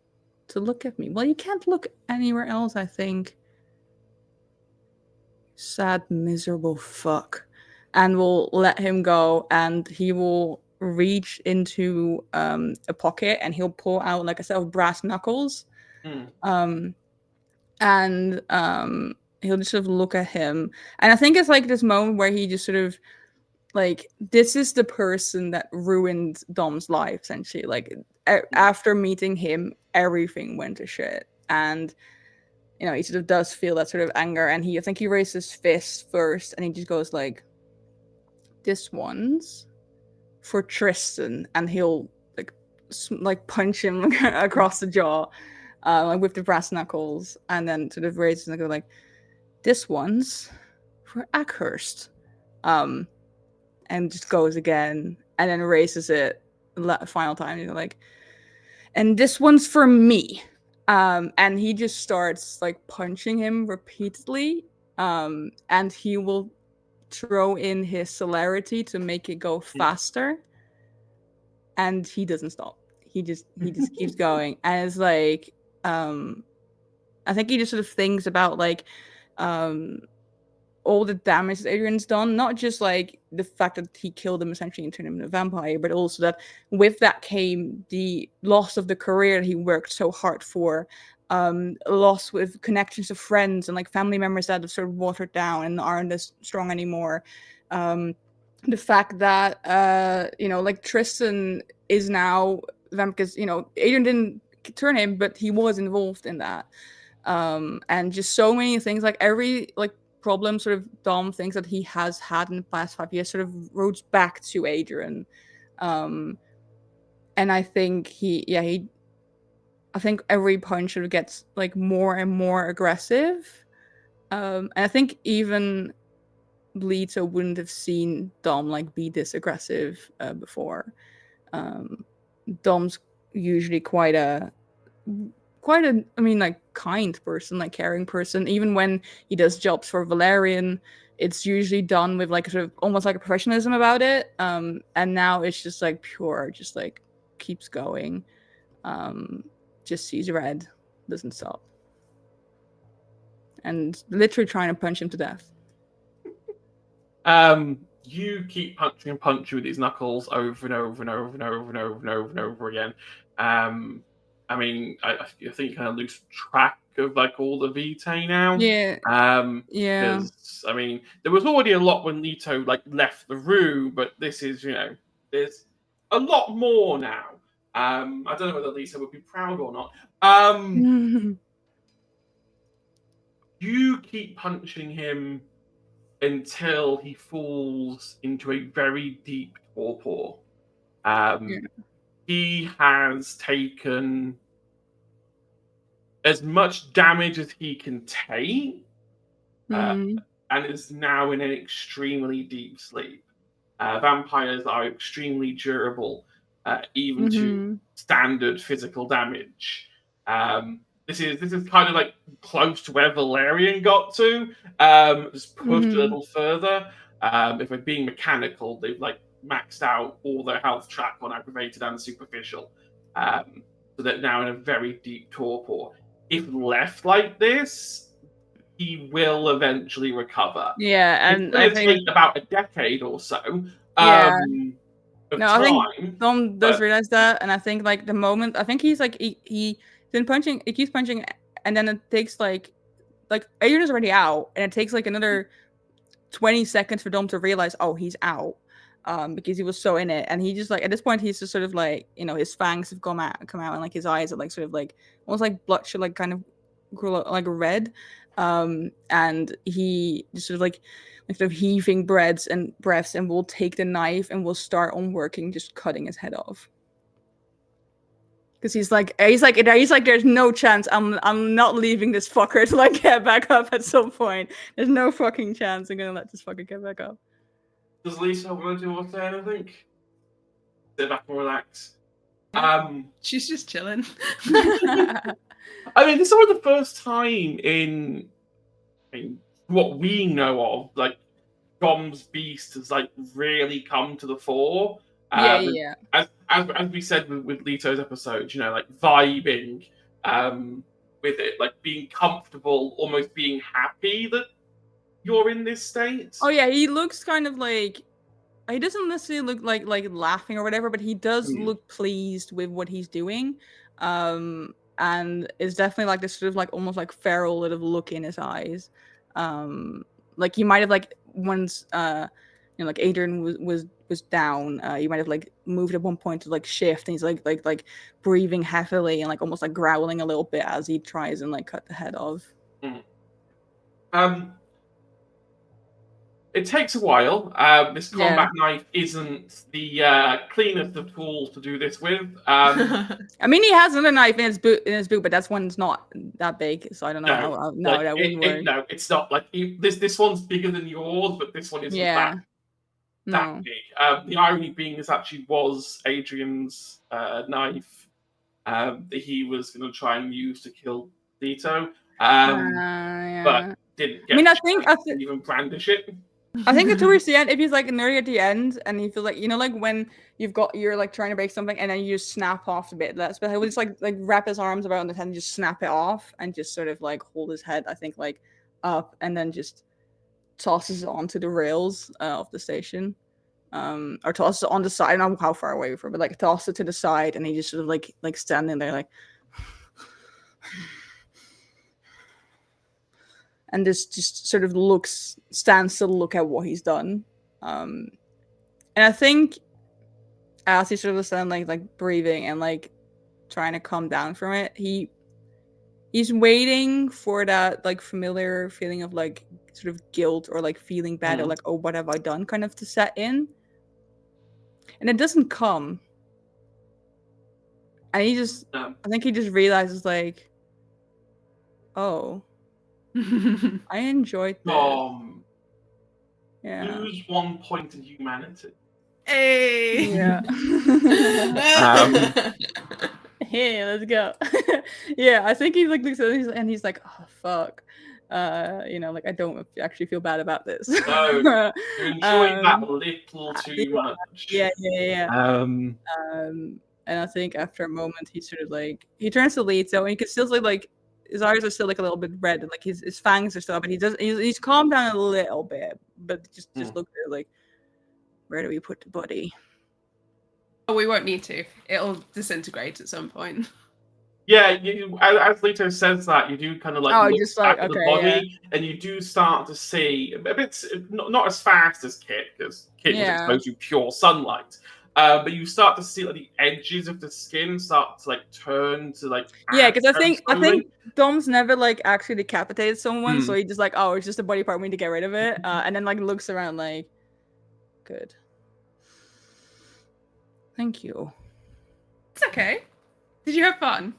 to look at me. Well, you can't look anywhere else, I think. Sad, miserable fuck. And we'll let him go, and he will reach into a pocket and he'll pull out like a set of brass knuckles. And he'll just sort of look at him. And I think it's like this moment where he just sort of like, this is the person that ruined Dom's life, essentially. Like, after meeting him, everything went to shit. And, you know, he sort of does feel that sort of anger. And I think he raises his fist first, and he just goes like, this one's for Tristan. And he'll like punch him across the jaw, like with the brass knuckles, and then sort of raises and go like, this one's for Ackhurst. And just goes again, and then raises it final time. You know, like, and this one's for me. And he just starts like punching him repeatedly. And he will throw in his celerity to make it go faster. And he doesn't stop. He just keeps going. And it's like, I think he just sort of thinks about like, all the damage that Adrian's done, not just like the fact that he killed him essentially and turned him into a vampire, but also that with that came the loss of the career that he worked so hard for, loss with connections of friends and like family members that have sort of watered down and aren't as strong anymore. The fact that, you know, like Tristan is now because, you know, Adrian didn't turn him, but he was involved in that. And just so many things, like every like problem sort of Dom thinks that he has had in the past 5 years sort of roots back to Adrian. And I think I think every punch sort of gets like more and more aggressive. And I think even Leto wouldn't have seen Dom like be this aggressive before. Dom's usually quite a I mean, like, kind person, like caring person. Even when he does jobs for Valerian, it's usually done with like sort of almost like a professionalism about it. And now it's just like pure, just like keeps going. Just sees red, doesn't stop. And literally trying to punch him to death. You keep punching and punching with these knuckles over and over and over and over and over and over and over again. I mean, I think you kind of lose track of like all the vitae now. Yeah. Yeah. Because I mean, there was already a lot when Leto like left the room, but this is, you know, there's a lot more now. I don't know whether Leto would be proud or not. You keep punching him until he falls into a very deep torpor. He has taken as much damage as he can take, and is now in an extremely deep sleep. Vampires are extremely durable, even to standard physical damage. This is kind of like close to where Valerian got to. Just pushed a little further. If we're being mechanical, they've like maxed out all their health track on aggravated and superficial. So that now in a very deep torpor. If left like this, he will eventually recover. Yeah, and I think take about a decade or so. I think Dom does realize that, and I think like the moment I think he's like he's been punching, he keeps punching, and then it takes like Adrian is already out, and it takes like another 20 seconds for Dom to realize, oh, he's out. Because he was so in it, and he just like at this point he's just sort of like, you know, his fangs have come out and like his eyes are like sort of like almost like bloodshot, like kind of like red, and he just sort of like sort of heaving breaths and will take the knife and will start on working, just cutting his head off. Because he's like there's no chance I'm not leaving this fucker to like get back up at some point. There's no fucking chance I'm gonna let this fucker get back up. Does Lisa want to do or say anything? Sit back and relax. She's just chilling. I mean, this is the first time in what we know of, like, Dom's beast has like really come to the fore. Yeah. As we said with Leto's episode, like vibing with it, like being comfortable, almost being happy that you're in this state. Oh yeah, he looks kind of like he doesn't necessarily look like laughing or whatever, but he does look pleased with what he's doing. And it's definitely like this sort of like almost like feral little look in his eyes. Like he might have like once like Adrian was down, he might have like moved at one point to like shift, and he's like breathing heavily and like almost like growling a little bit as he tries and like cut the head off. It takes a while. This combat knife isn't the cleanest of tools to do this with. I mean, he has another knife in his boot, but that's one's not that big, so I don't know. No, that wouldn't work. No, it's not like this one's bigger than yours, but this one isn't that big. The irony being this actually was Adrian's knife that he was going to try and use to kill Leto, but didn't get. I think even brandish it. I think towards the end, if he's like nerdy at the end, and he feels like like when you're like trying to break something, and then you just snap off a bit. That's but he would just like wrap his arms around the head and just snap it off, and just sort of like hold his head, I think, like up, and then just tosses it onto the rails of the station, or tosses it on the side. I don't know how far away from, but like toss it to the side, and he just sort of like standing there like. And this just sort of stands to look at what he's done. And I think as he sort of stands like breathing and like trying to calm down from it, he's waiting for that like familiar feeling of like sort of guilt or like feeling bad or like, oh, what have I done kind of to set in. And it doesn't come. And I think he just realizes like, oh, I enjoyed this. Lose 1 point in humanity. Hey. Yeah. Hey, let's go. Yeah, I think he like looks at it and he's like, oh fuck. Like I don't actually feel bad about this. No, you're enjoying that a little too much. Yeah. And I think after a moment he sort of like he turns to Leto and you can still see like his eyes are still like a little bit red, and like his fangs are still up, but he's calmed down a little bit, but just look at it like, where do we put the body? Oh, we won't need to. It'll disintegrate at some point. Yeah, as Leto says that, you do kind of like look just back like, at the body, and you do start to see a bit, not as fast as Kit, because Kit was exposed to pure sunlight. But you start to see like the edges of the skin start to like turn to like because I think Dom's never like actually decapitated someone, so he just like, oh, it's just a body part, we need to get rid of it, and then like looks around like, good, thank you. It's okay. Did you have fun?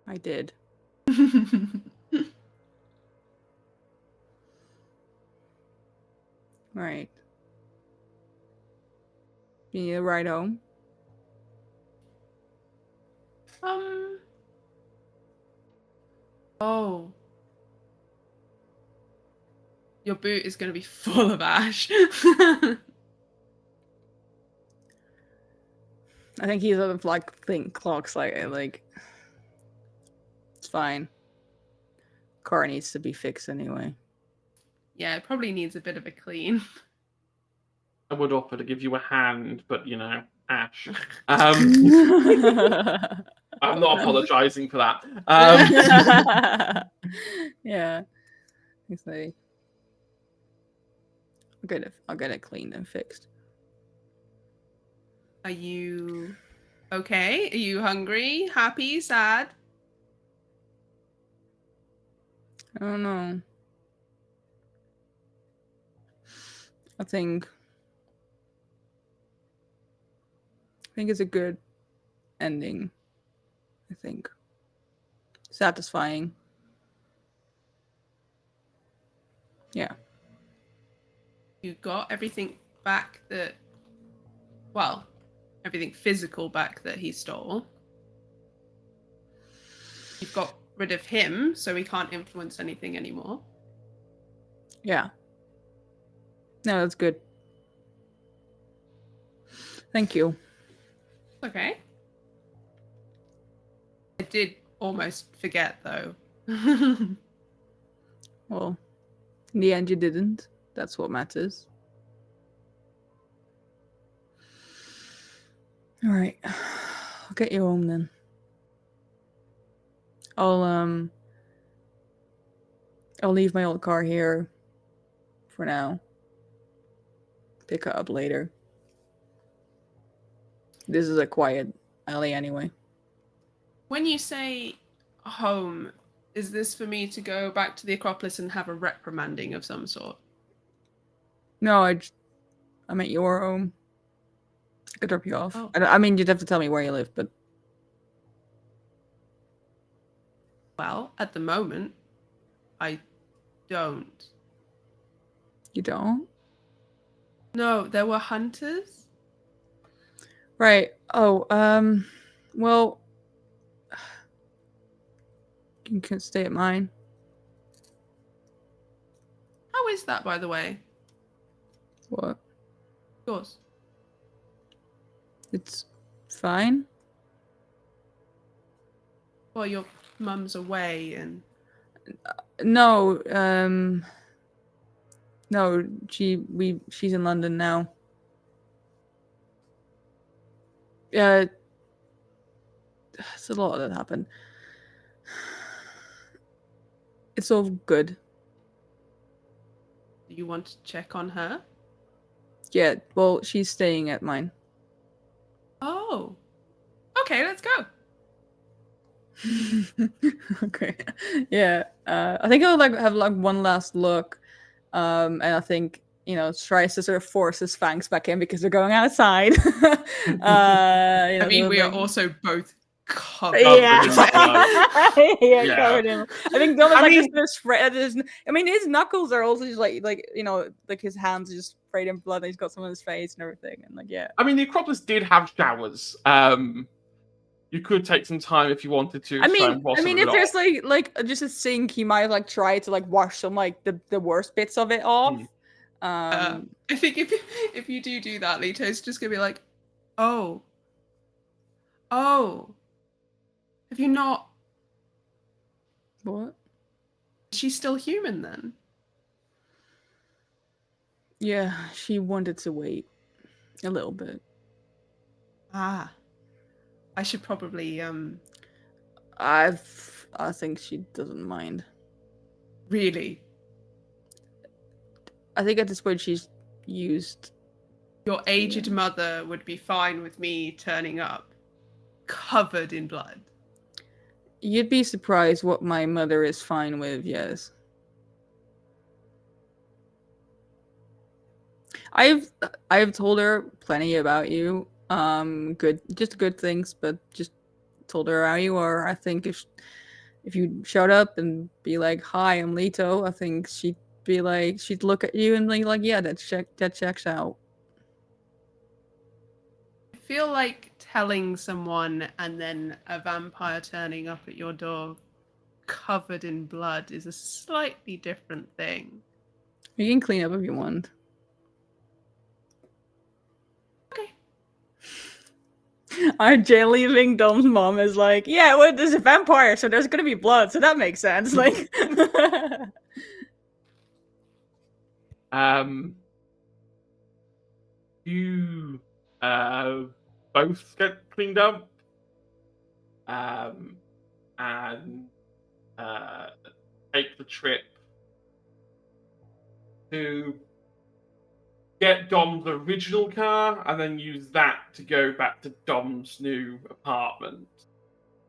I did. Right. You need a ride home? Oh. Your boot is going to be full of ash. I think he's sort of like clocks like it's fine. Car needs to be fixed anyway. Yeah, it probably needs a bit of a clean. I would offer to give you a hand, but ash. I'm not apologizing for that. Yeah. I'll get it cleaned and fixed. Are you okay? Are you hungry? Happy? Sad? I don't know. I think it's a good ending. I think satisfying. Yeah. You got everything back everything physical back that he stole. You've got rid of him, so he can't influence anything anymore. Yeah. No, that's good. Thank you. Okay. I did almost forget, though. Well, in the end, you didn't. That's what matters. All right. I'll get you home then. I'll leave my old car here for now. Pick it up later. This is a quiet alley anyway. When you say home, is this for me to go back to the Acropolis and have a reprimanding of some sort? No, I'm at your home. I could drop you off. Oh. I mean, you'd have to tell me where you live, but... Well, at the moment, I don't. You don't? No, there were hunters. Right. Oh, well... You can stay at mine. How is that, by the way? What? Yours. It's fine. Well, your mum's away and... No, no, she's in London now. It's a lot that happened. It's all good. Do you want to check on her? Yeah, well, she's staying at mine. Oh. Okay, let's go. Okay. Yeah. I think I'll have one last look. And I think, tries to sort of force his fangs back in because they're going outside. I mean, we are also both covered. Yeah. Yeah. Covered in. I think Domin's just spread. I mean, his knuckles are also just like his hands are just sprayed in blood. And he's got some on his face and everything, and yeah. I mean, the Acropolis did have showers. You could take some time if you wanted to. I mean, if there's like just a sink, he might try to wash some the worst bits of it off. I think if you do that, Leto's just gonna be like, oh, have you not? What? She's still human then? Yeah, she wanted to wait a little bit. Ah, I should probably I think she doesn't mind. Really? I think at this point she's used. Your aged mother would be fine with me turning up covered in blood. You'd be surprised what my mother is fine with, yes. I've told her plenty about you. Good things, but just told her how you are. I think if you showed up and be like, "Hi, I'm Leto," I think she'd look at you and be like, "Yeah, that checks out." I feel like telling someone and then a vampire turning up at your door covered in blood is a slightly different thing. You can clean up if you want. Okay. Our jail leaving Dom's mom is like, yeah, well, there's a vampire, so there's gonna be blood, so that makes sense. Like, you both get cleaned up, and take the trip to get Dom's original car, and then use that to go back to Dom's new apartment.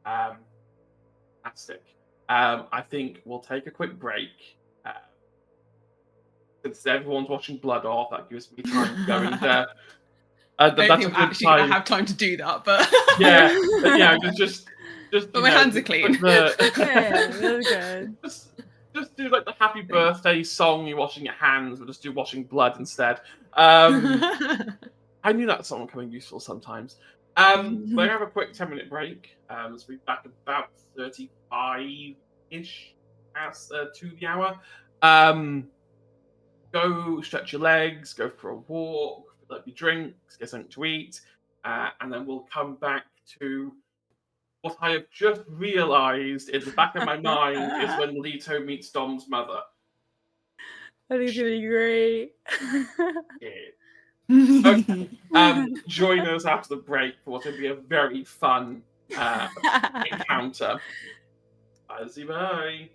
Fantastic. I think we'll take a quick break. Since everyone's watching Blood Off, that gives me time to go and I don't think I'm actually gonna have time to do that, but yeah, just. But my hands are clean. yeah, really good. just do like the happy birthday song. You're washing your hands. We'll just do washing blood instead. I knew that song would come useful sometimes. We're gonna have a quick 10-minute break. So we'll be back about 35-ish as to the hour. Go stretch your legs, go for a walk, fill up your drinks, get something to eat, and then we'll come back to what I have just realised in the back of my mind is when Leto meets Dom's mother. That is gonna be great. Yeah. Okay. Join us after the break for what will be a very fun encounter. Bye.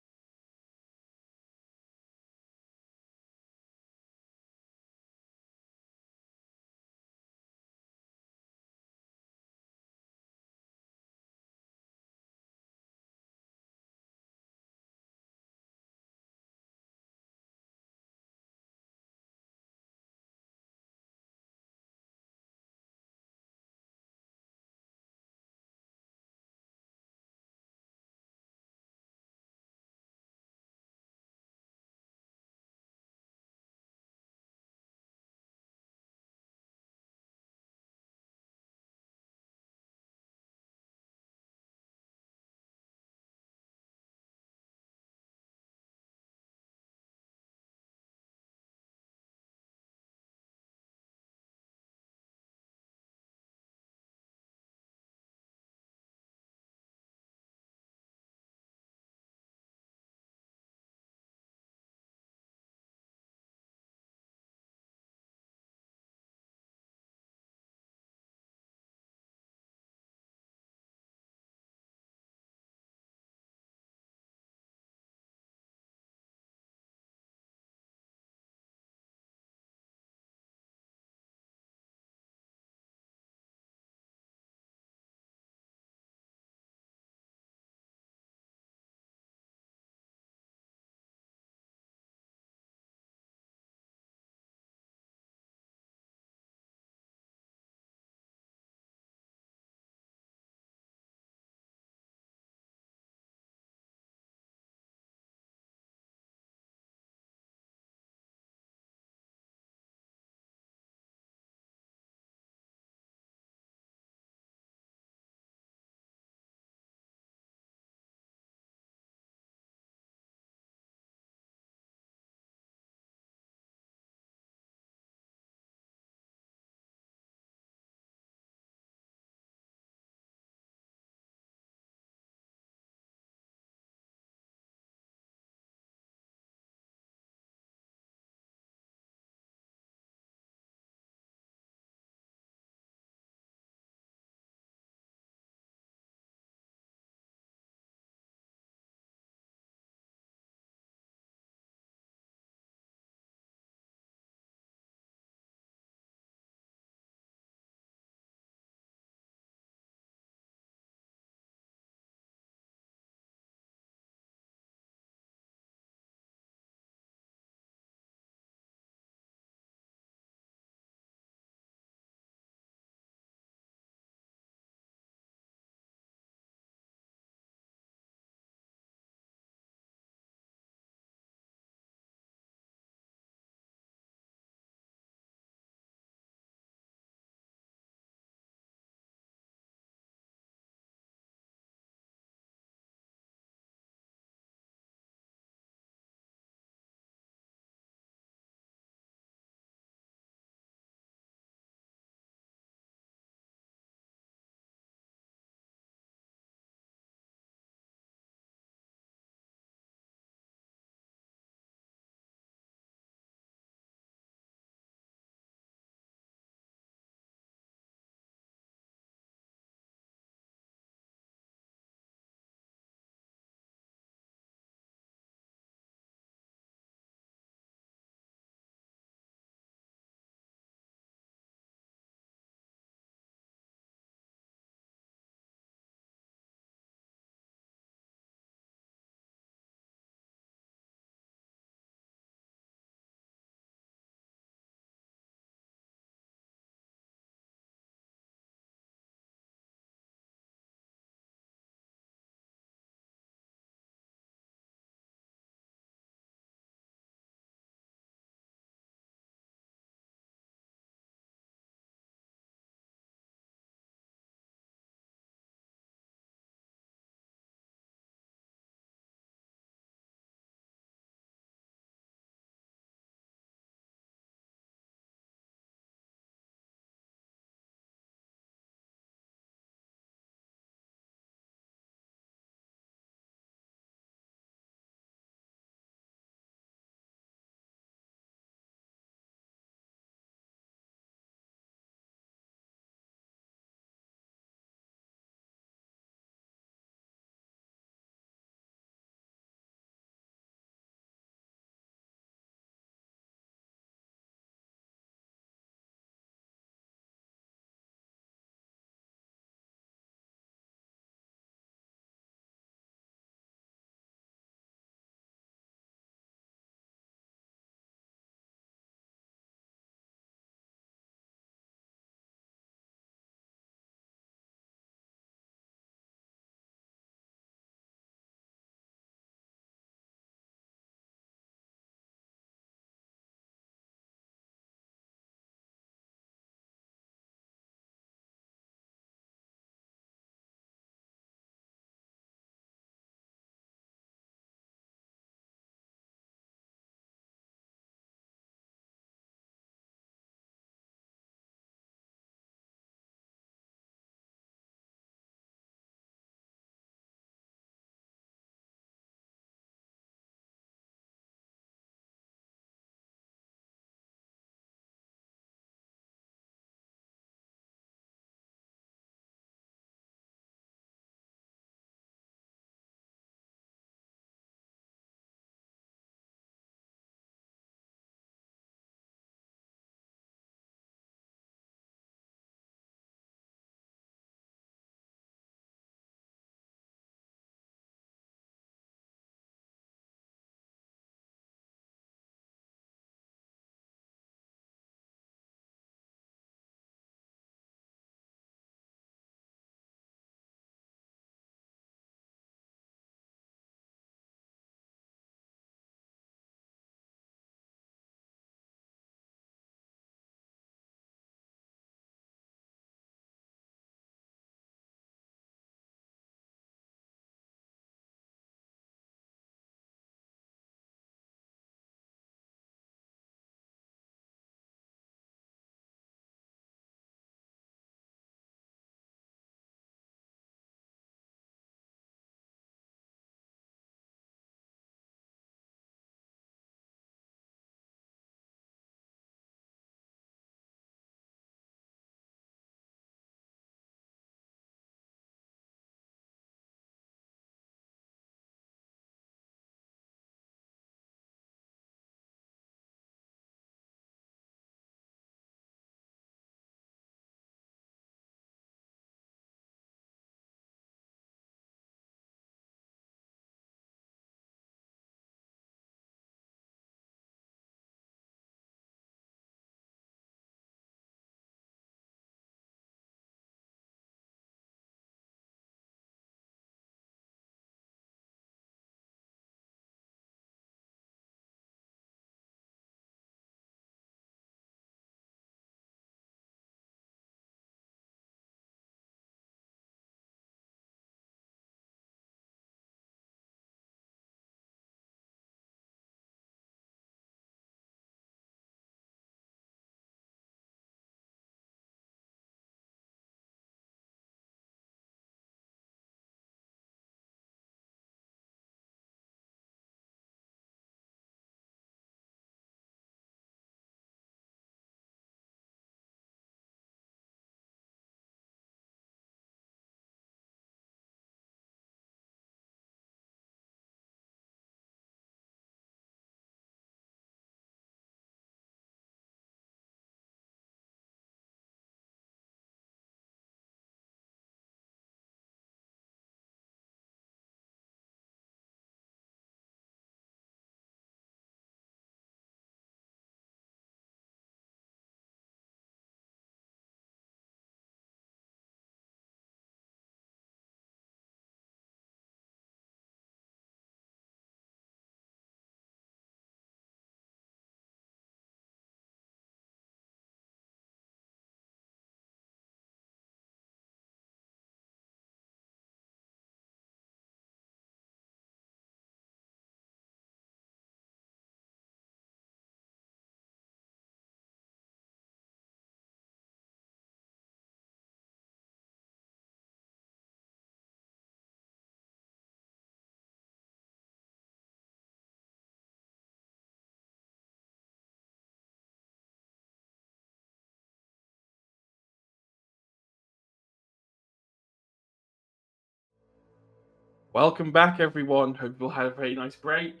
Welcome back, everyone. Hope you'll have a very nice break.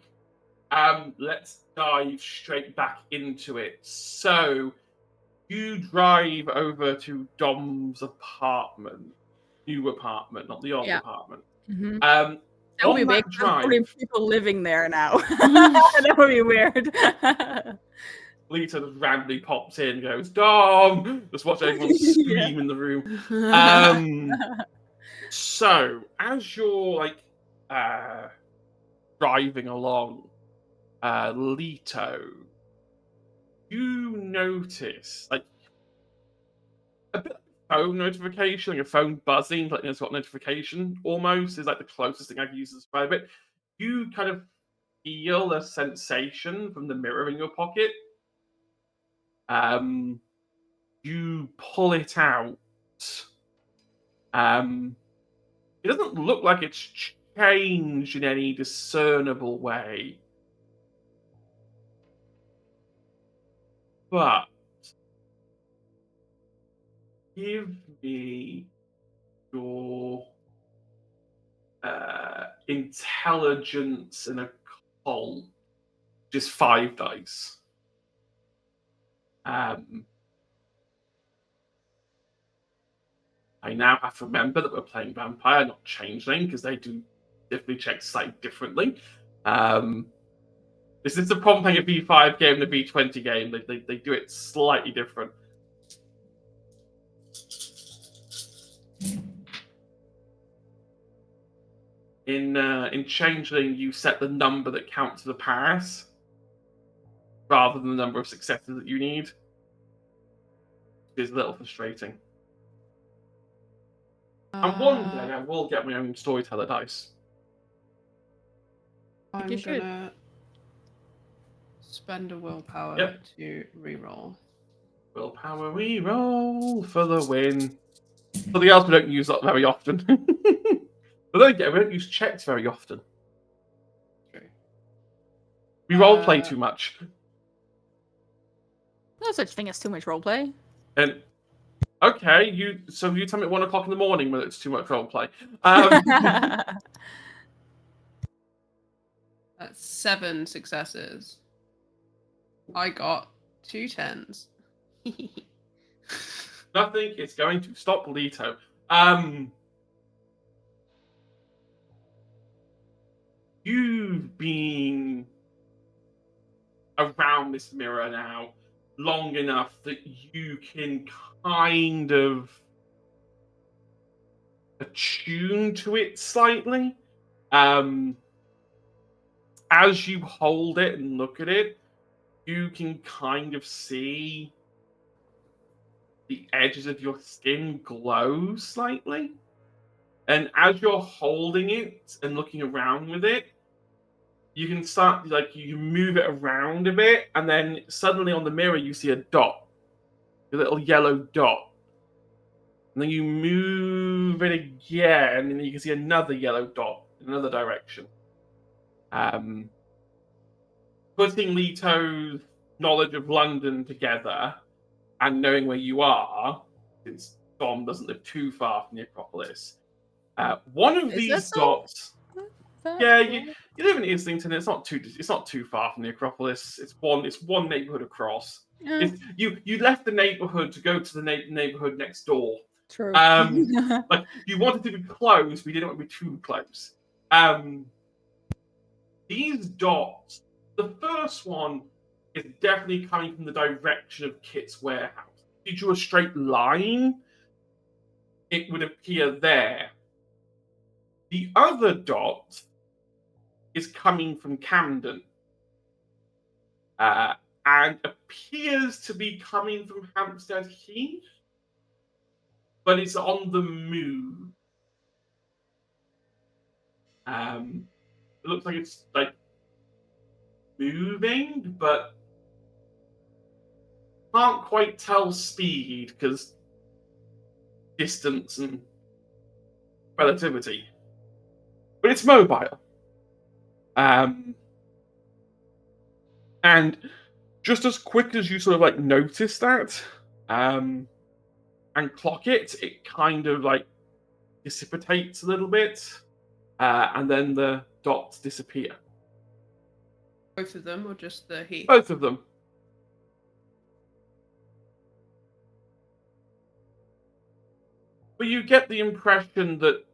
Let's dive straight back into it. So, you drive over to Dom's apartment. New apartment, not the old Yeah. apartment. Mm-hmm. That would be on big. that There's probably drive, people living there now. That would be weird. Leto just randomly pops in and goes, Dom! Just watch everyone scream in the room. So, as you're driving along, Leto, you notice a bit of phone notification, like a phone buzzing, like it's got notification almost, is like the closest thing I can use to describe it. You kind of feel a sensation from the mirror in your pocket. You pull it out. It doesn't look like it's changed in any discernible way. But give me your intelligence and occult, just 5 dice. I now have to remember that we're playing Vampire, not Changeling, because they do definitely check slightly differently. This is the problem playing a V5 game and a V20 game. They do it slightly different. In Changeling, you set the number that counts as a pass rather than the number of successes that you need. It's a little frustrating. And one day I will get my own storyteller dice. I'm You should. gonna spend a willpower Yep. to reroll. Willpower reroll for the win. Something else we don't use that very often. But then again, we don't use checks very often. True. We roleplay too much. No such thing as too much roleplay. And okay, you tell me at 1 o'clock in the morning whether it's too much roleplay. That's 7 successes. I got 2 10s. Nothing is going to stop Leto. You've been around this mirror now long enough that you can kind of attune to it slightly. As you hold it and look at it, you can kind of see the edges of your skin glow slightly. And as you're holding it and looking around with it, you can start, you move it around a bit, and then suddenly on the mirror you see a dot, a little yellow dot. And then you move it again, and then you can see another yellow dot in another direction. Putting Leto's knowledge of London together and knowing where you are, since Dom doesn't live too far from the Acropolis, one of these dots. Yeah, you live in Islington. It's not too far from the Acropolis. It's one neighborhood across. Yeah. You left the neighborhood to go to the neighborhood next door. True. You wanted to be close, but you didn't want to be too close. These dots, the first one is definitely coming from the direction of Kit's warehouse. If you drew a straight line, it would appear there. The other dot is coming from Camden and appears to be coming from Hampstead Heath, but it's on the move. It looks like it's moving, but can't quite tell speed because distance and relativity. But it's mobile. And just as quick as you sort of notice that and clock it, it kind of dissipates a little bit. and then the dots disappear. Both of them, or just the he? Both of them. But you get the impression that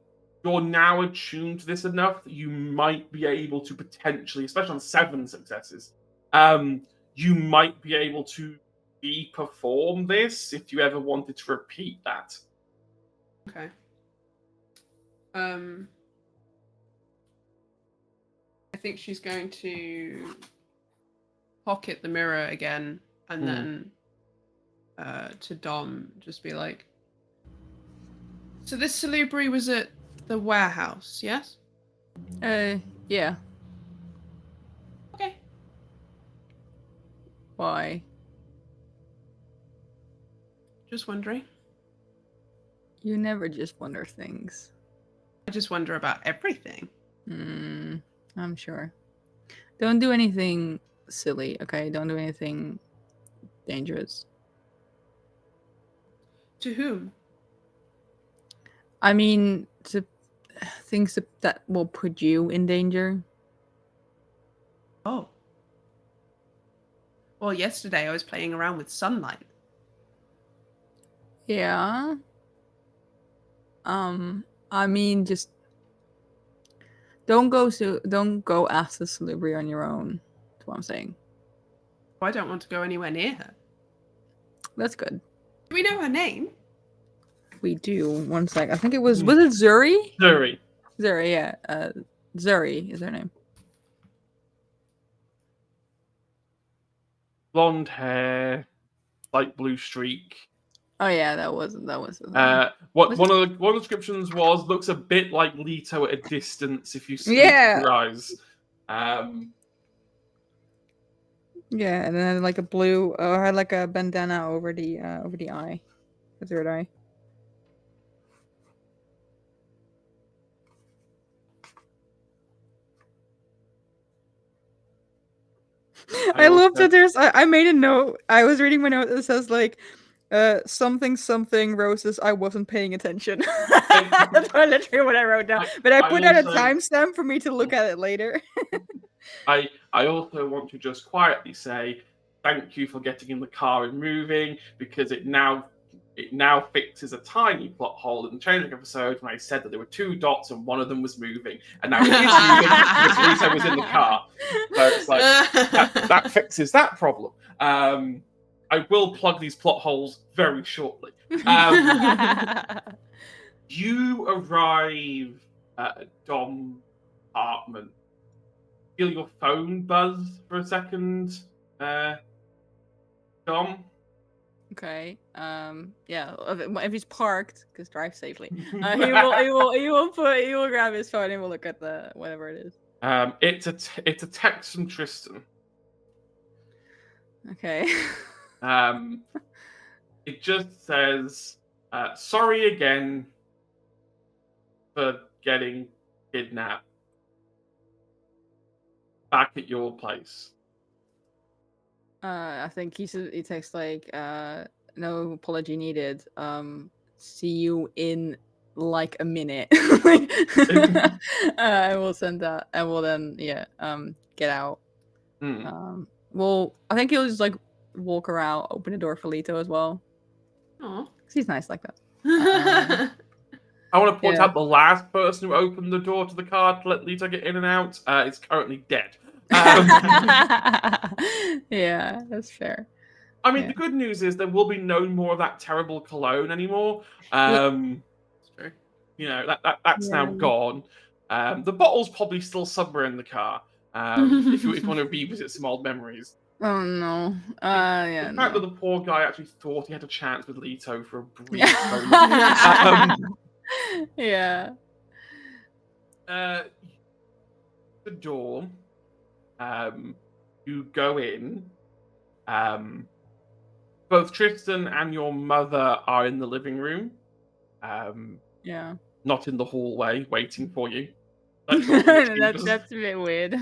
you're now attuned to this enough that you might be able to potentially, especially on 7 successes, you might be able to perform this if you ever wanted to repeat that. Okay. I think she's going to pocket the mirror again, and then to Dom, just be like, so this salubri was at the warehouse, yes? Yeah. Okay. Why? Just wondering. You never just wonder things. I just wonder about everything. I'm sure. Don't do anything silly, okay? Don't do anything dangerous. To whom? I mean, to things that will put you in danger. Oh. Well, yesterday I was playing around with sunlight. Yeah. I mean, just don't go after Salubri on your own. That's what I'm saying. I don't want to go anywhere near her. That's good. Do we know her name? We do. One sec. I think it was it Zuri? Zuri. Zuri, yeah. Zuri is her name. Blonde hair, light blue streak. Oh yeah, that was. One of the descriptions was looks a bit like Leto at a distance if you squint your eyes. Yeah, and then like a blue, had like a bandana over the eye, the third eye. I love that there's. I made a note. I was reading my note that says like, something roses. I wasn't paying attention. That's literally what I wrote down. But I put out a timestamp for me to look at it later. I also want to just quietly say thank you for getting in the car and moving, because it now fixes a tiny plot hole in the changing episode when I said that there were 2 dots and one of them was moving, and now it is moving because Leto was in the car. So it's like that fixes that problem. I will plug these plot holes very shortly. You arrive at Dom's apartment. Feel your phone buzz for a second, Dom. Okay. Yeah. If he's parked, because drive safely. He will grab his phone and we'll look at the whatever it is. It's a text from Tristan. Okay. It just says, "Sorry again for getting kidnapped. Back at your place." I think he texts like, no apology needed. See you in like a minute. I will send that, and we'll then get out. Well, I think he'll just like walk around, open the door for Leto as well. Oh, he's nice like that. I want to point out the last person who opened the door to the car to let Leto get in and out is currently dead. Yeah, that's fair. I mean, the good news is there will be no more of that terrible cologne anymore. That's true. You know, that's now gone. The bottle's probably still somewhere in the car. If you want to revisit some old memories. Oh no. The fact that the poor guy actually thought he had a chance with Leto for a brief moment. Yeah. The door. You go in. Both Tristan and your mother are in the living room. Not in the hallway, waiting for you. That's a bit weird.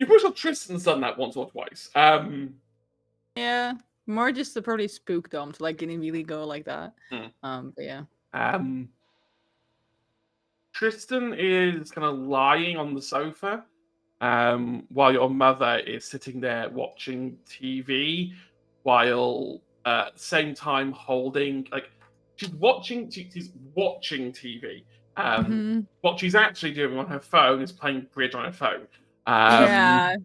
You pretty sure Tristan's done that once or twice. Yeah, more just to probably spook Dom to like immediately go like that. But yeah. Tristan is kind of lying on the sofa, while your mother is sitting there watching TV, while at the same time holding she's watching TV. Mhm. What she's actually doing on her phone is playing bridge on her phone. Yeah.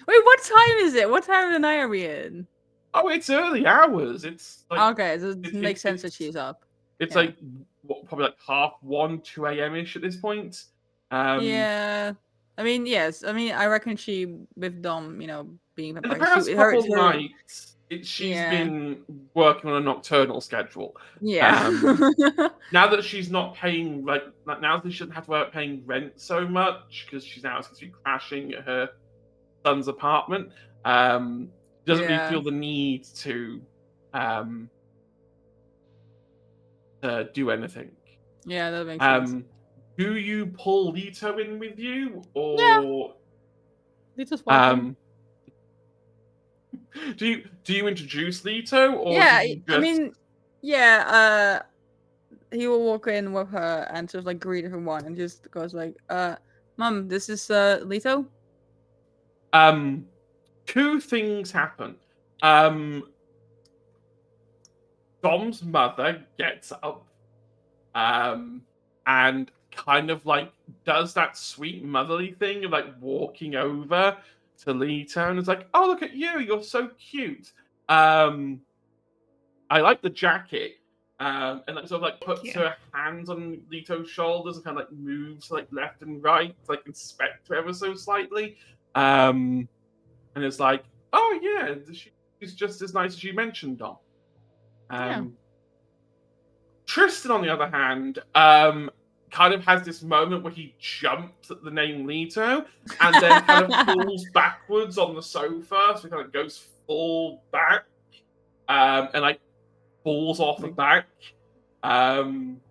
Wait, what time is it? What time of the night are we in? Oh, it's early hours. It's like Okay, so it makes sense that she's up. it's Yeah. like probably like 1:30, 2 a.m. ish at this point. Yeah. I mean, yes. I mean, I reckon she with Dom, being In the vampire. past couple of Her nights, she's yeah. been working on a nocturnal schedule. Yeah. Now that she's not paying now that she doesn't have to worry about paying rent so much because she's now going to be crashing at her son's apartment. Doesn't really Yeah. feel the need to do anything. Yeah, that makes sense. Do you pull Leto in with you, Yeah. or Leto's welcome. do you introduce Leto, or Yeah, do you I just... mean, yeah, he will walk in with her and sort of like greet everyone and just goes like, Mum, this is Leto? Two things happen. Dom's mother gets up, and kind of like does that sweet motherly thing of like walking over to Leto and is like, "Oh, look at you! You're so cute. I like the jacket." And like sort of like puts her hands on Leto's shoulders and kind of like moves like left and right to like inspect her ever so slightly. And it's like, "Oh yeah, she's just as nice as you mentioned, Dom." Yeah. Tristan, on the other hand, kind of has this moment where he jumps at the name Leto and then kind of falls backwards on the sofa, so he kind of goes full back, and like falls off the back, and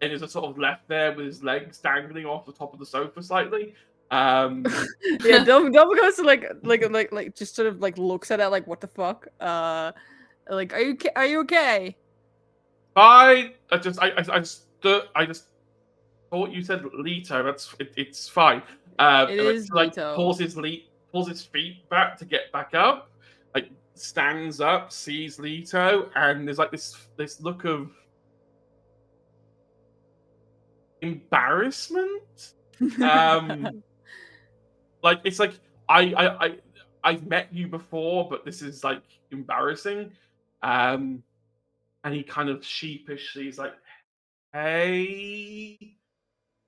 is sort of left there with his legs dangling off the top of the sofa slightly. Yeah, Dom goes to like just sort of like looks at it like, what the fuck? Like, are you okay? I just thought you said Leto. It's fine. It And, is Leto. pulls his feet back to get back up. Like stands up, sees Leto, and there's like this look of embarrassment. Like it's like I've met you before, but this is like embarrassing. And he kind of sheepishly is like, "Hey,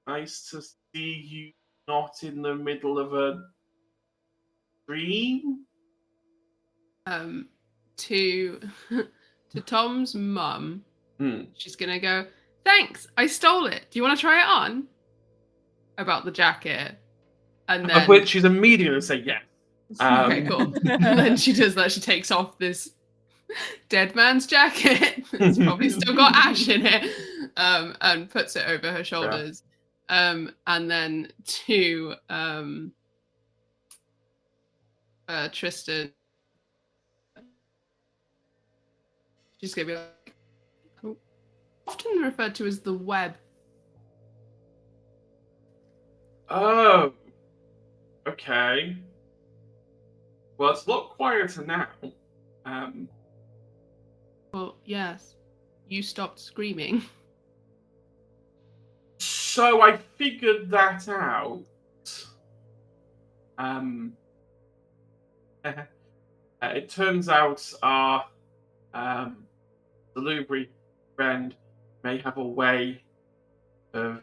nice to see you not in the middle of a dream." To Tom's mum, Hmm. she's gonna go, "Thanks, I stole it. Do you want to try it on?" About the jacket, and then Of which she's immediately going to say yes. okay, cool. And then she does that. She takes off this dead man's jacket. It's probably still got ash in it, and puts it over her shoulders. And then to Tristan, she's gonna be like, often referred to as the web. Oh, okay. Well, it's a lot quieter now. Well, yes, you stopped screaming. So I figured that out. It turns out our delivery friend may have a way of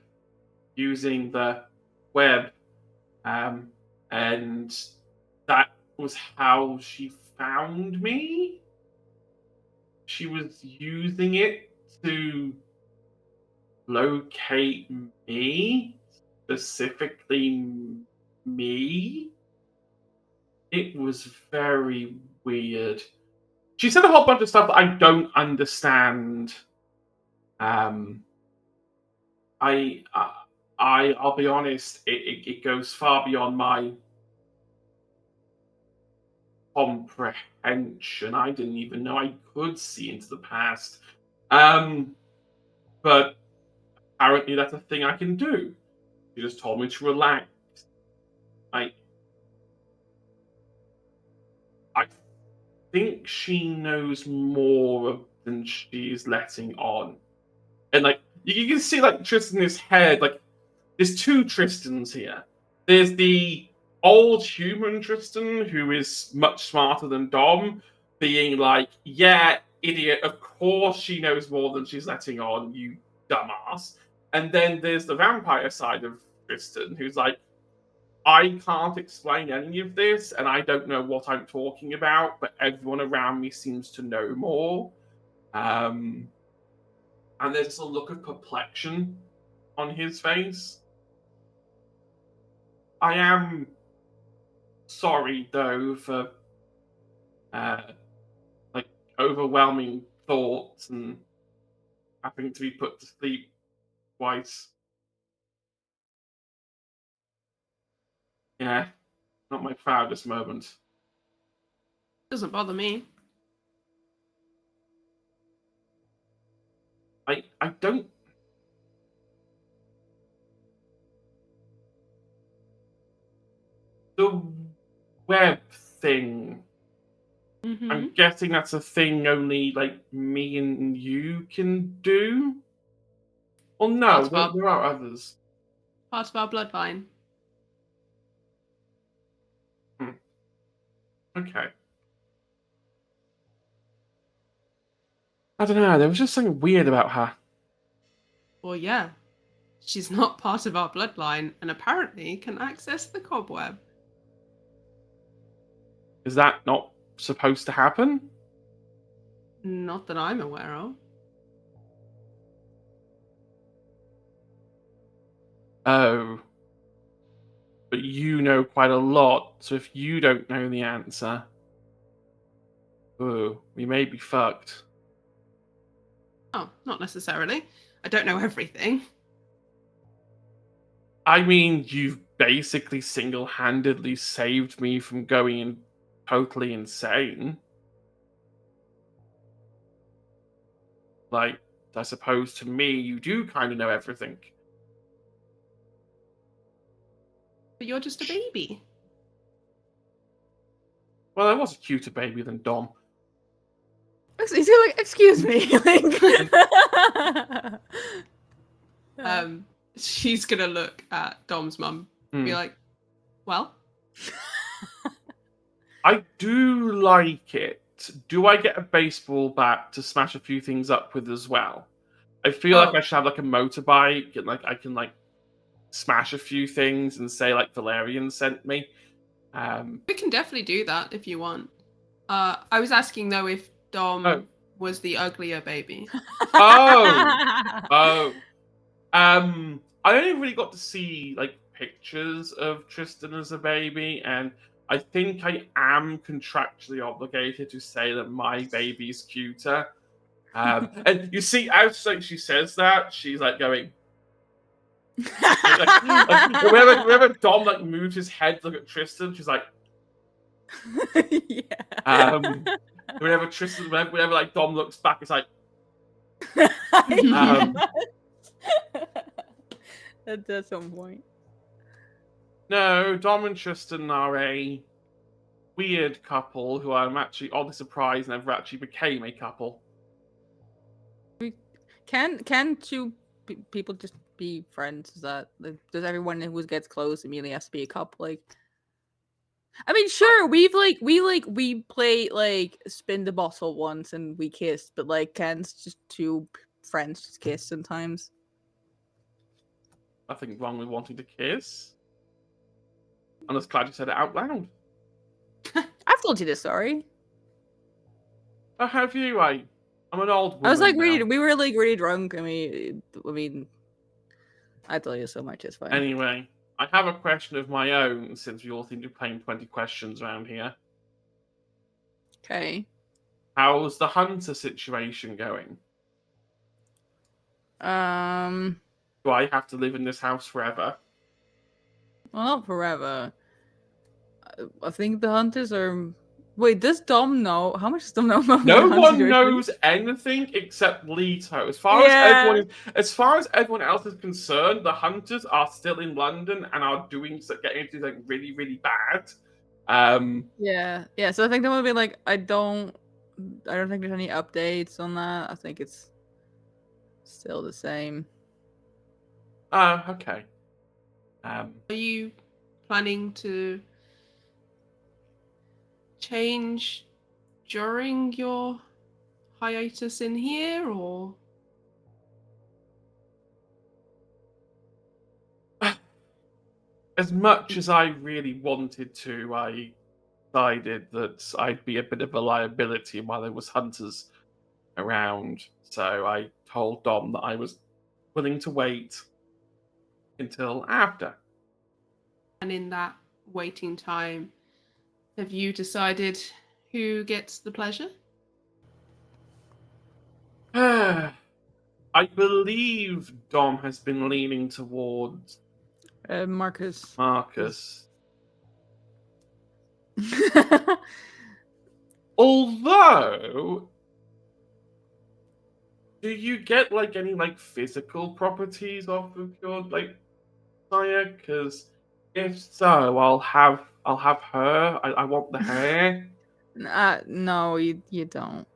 using the web, and that was how she found me. She was using it to locate me, specifically me. It was very weird. She said a whole bunch of stuff that I don't understand. I'll be honest, it goes far beyond my comprehension. I didn't even know I could see into the past. But apparently that's a thing I can do. She just told me to relax. I think she knows more than she's letting on. And like you can see like Tristan's head, like there's two Tristans here. There's the old human Tristan who is much smarter than Dom, being like, yeah, idiot, of course she knows more than she's letting on, you dumbass. And then there's the vampire side of Tristan who's like, I can't explain any of this, and I don't know what I'm talking about, but everyone around me seems to know more. And there's a look of perplexion on his face. I am sorry, though, for like overwhelming thoughts and having to be put to sleep twice. Yeah, not my proudest moment. Doesn't bother me. I don't. The web thing. Mm-hmm. I'm guessing that's a thing only like me and you can do. Well, no, there are others. Part of our bloodline. Okay. I don't know. There was just something weird about her. Well, yeah. She's not part of our bloodline and apparently can access the cobweb. Is that not supposed to happen? Not that I'm aware of. Oh. But you know quite a lot, so if you don't know the answer, oh, we may be fucked. Oh, not necessarily. I don't know everything. I mean, you've basically single-handedly saved me from going totally insane. Like, I suppose to me, you do kind of know everything. But you're just a baby. Well, I was a cuter baby than Dom. He's like, excuse me. She's gonna look at Dom's mum and be like, well? I do like it. Do I get a baseball bat to smash a few things up with as well? I feel like I should have like a motorbike and like I can like smash a few things and say like Valerian sent me. We can definitely do that if you want. I was asking though if Dom was the uglier baby. I only really got to see like pictures of Tristan as a baby, and I think I am contractually obligated to say that my baby's cuter. And you see, as like she says that, she's like going. Whenever Dom like moves his head to look at Tristan, she's like. Yeah. Whenever like Dom looks back, it's like. At some point. No, Dom and Tristan are a weird couple who I'm actually oddly surprised never actually became a couple. Can two people just be friends? Is that does everyone who gets close immediately has to be a couple? Like, I mean, sure, we played like spin the bottle once and we kissed, but like, can just two friends just kiss sometimes? Nothing wrong with wanting to kiss. I'm just glad you said it out loud. I've told you this story. Oh, have you? I'm an old woman. I was like, now. we were like really drunk. I mean, I told you so much. It's fine. Anyway, I have a question of my own since we all seem to be playing 20 questions around here. Okay. How's the hunter situation going? Do I have to live in this house forever? Well, not forever. I think the hunters are Wait, does Dom know? How much does Dom know about No my hunt one situation? knows anything except Leto. As far as everyone else is concerned, the hunters are still in London and are getting into like really, really bad. Yeah. So I think that would be like, I don't think there's any updates on that. I think it's still the same. Okay. Are you planning to change during your hiatus in here, or? As much as I really wanted to, I decided that I'd be a bit of a liability while there was hunters around. So I told Dom that I was willing to wait until after. And in that waiting time, have you decided who gets the pleasure? I believe Dom has been leaning towards Marcus. Marcus. Although, do you get like any like physical properties off of your like sire? Because if so, I'll have her. I want the hair. No, you don't.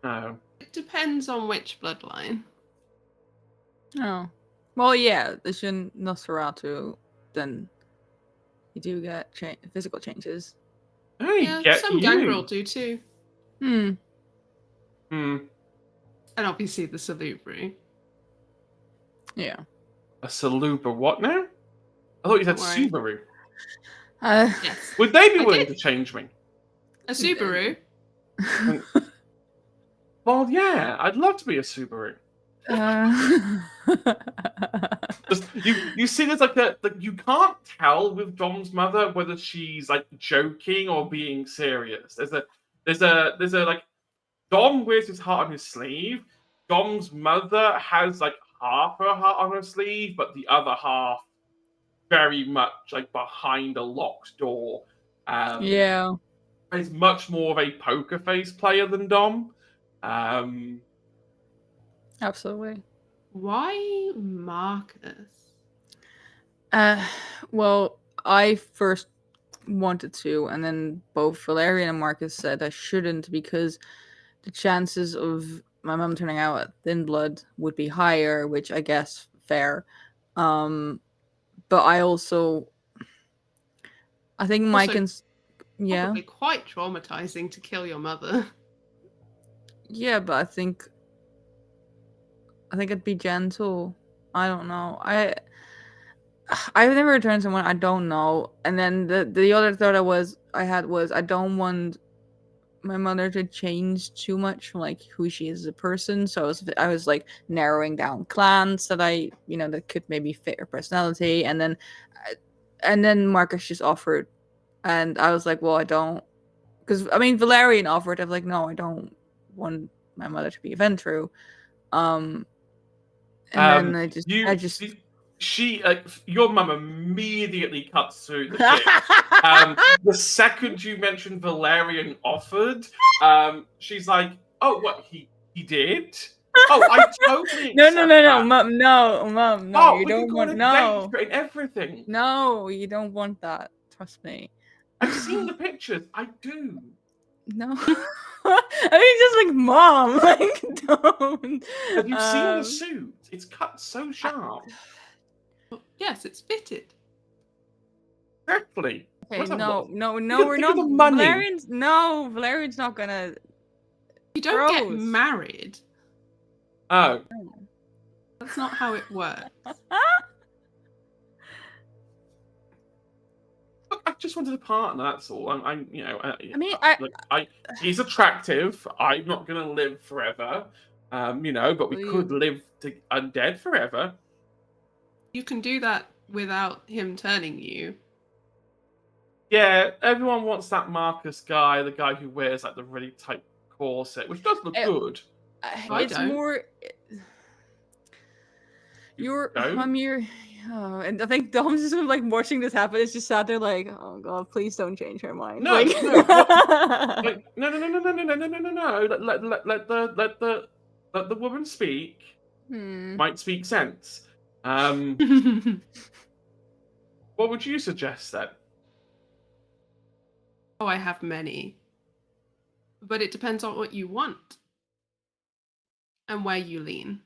No. It depends on which bloodline. Oh. Well, yeah, this in Nosferatu, then you do get physical changes. I get some you. gangrel do too. Hmm. And obviously the salubri. Yeah. A Saluba what now? I thought you said Don't Subaru. Yes. Would they be I willing did. to change me? A Subaru? Well, yeah, I'd love to be a Subaru. Just, you see, there's like you can't tell with Dom's mother whether she's like joking or being serious. There's a like Dom wears his heart on his sleeve. Dom's mother has like half her heart on her sleeve, but the other half very much like behind a locked door. Yeah. Is much more of a poker face player than Dom. Absolutely. Why Marcus? Well, I first wanted to, and then both Valerian and Marcus said I shouldn't because the chances of my mom turning out at thin blood would be higher, which I guess fair. But I think Mike and Probably quite traumatizing to kill your mother. Yeah, but I think it'd be gentle. I don't know. I've never returned someone I don't know. And then the other thought I had was I don't want my mother to change too much from like who she is as a person. So I was like narrowing down clans that that could maybe fit her personality. And then Marcus just offered, and I was like, well, I don't, because I mean Valerian offered. I'm like, no, I don't want my mother to be a Ventru. And then I just your mum immediately cuts through the shit. The second you mentioned Valerian offered, she's like, "Oh, what he did? Oh, I totally no, that. mom, no, you don't want and everything. No, you don't want that. Trust me. I've seen the pictures. I do. No. I mean, just like mom, like don't. Have you seen the suit? It's cut so sharp. Yes, it's fitted. Exactly. Okay, no, Think we're of not. the money. Valerian's not gonna. You don't get married. Oh. That's not how it works. Look, I just wanted a partner. That's all. He's attractive. I'm not gonna live forever. But we could live undead forever. You can do that without him turning you. Yeah, everyone wants that Marcus guy, the guy who wears like the really tight corset, which does look good. It's more. And I think Dom's just sort of like watching this happen. It's just sat there like, oh god, please don't change her mind. No, like, no, what? Like, no. Let the woman speak. Might speak sense. What would you suggest then? Oh, I have many. But it depends on what you want and where you lean.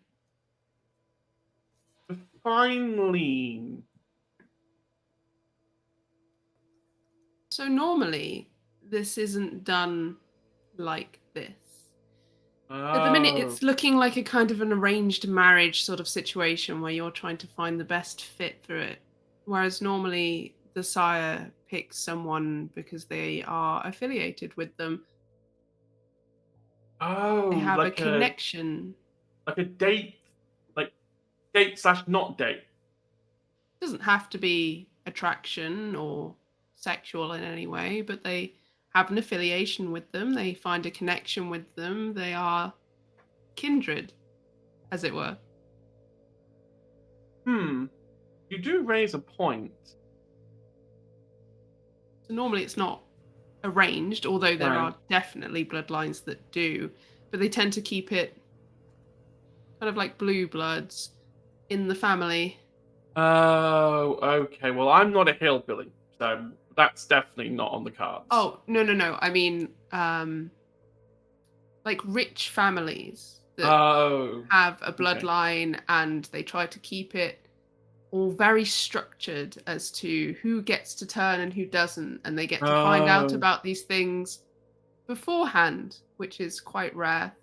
Define lean. So normally, this isn't done like this. At the minute, it's looking like a kind of an arranged marriage sort of situation where you're trying to find the best fit for it. Whereas normally, the sire picks someone because they are affiliated with them. Oh, They have like a connection. Like a date, like date/not date. It doesn't have to be attraction or sexual in any way, but they have an affiliation with them. They find a connection with them. They are kindred, as it were. You do raise a point. So normally it's not arranged, although there Right. are definitely bloodlines that do, but they tend to keep it kind of like blue bloods in the family. Oh, okay. Well, I'm not a hillbilly, so that's definitely not on the cards. Oh, no. I mean, like rich families that have a bloodline and they try to keep it all very structured as to who gets to turn and who doesn't, and they get to find out about these things beforehand, which is quite rare.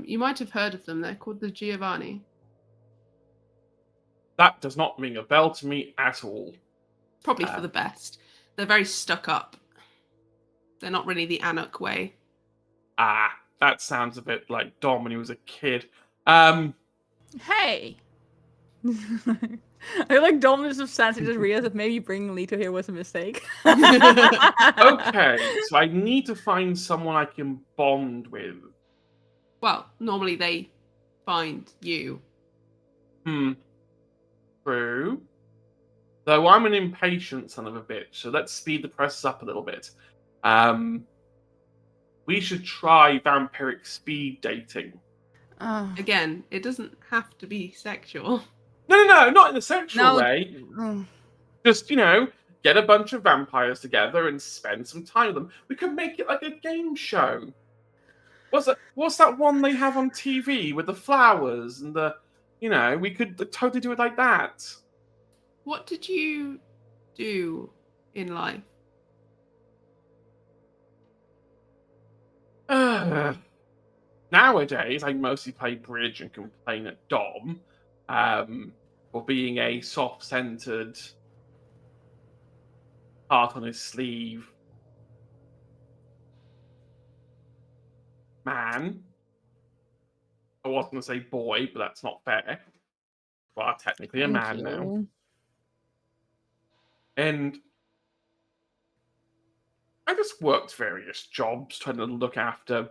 You might have heard of them. They're called the Giovanni. That does not ring a bell to me at all. Probably for the best. They're very stuck up. They're not really the Anuk way. That sounds a bit like Dom when he was a kid. Hey! I like Dom just substantially just realized that maybe bringing Leto here was a mistake. Okay, so I need to find someone I can bond with. Well, normally they find you. True. Though I'm an impatient son of a bitch, so let's speed the process up a little bit. We should try vampiric speed dating. Again, it doesn't have to be sexual. No, not in a sexual way. Just, get a bunch of vampires together and spend some time with them. We could make it like a game show. What's that one they have on TV with the flowers and the, we could totally do it like that. What did you do in life? Nowadays, I mostly play bridge and complain at Dom for being a soft-centered, heart on his sleeve man. I was going to say boy, but that's not fair. Well, technically a man now. And I just worked various jobs trying to look after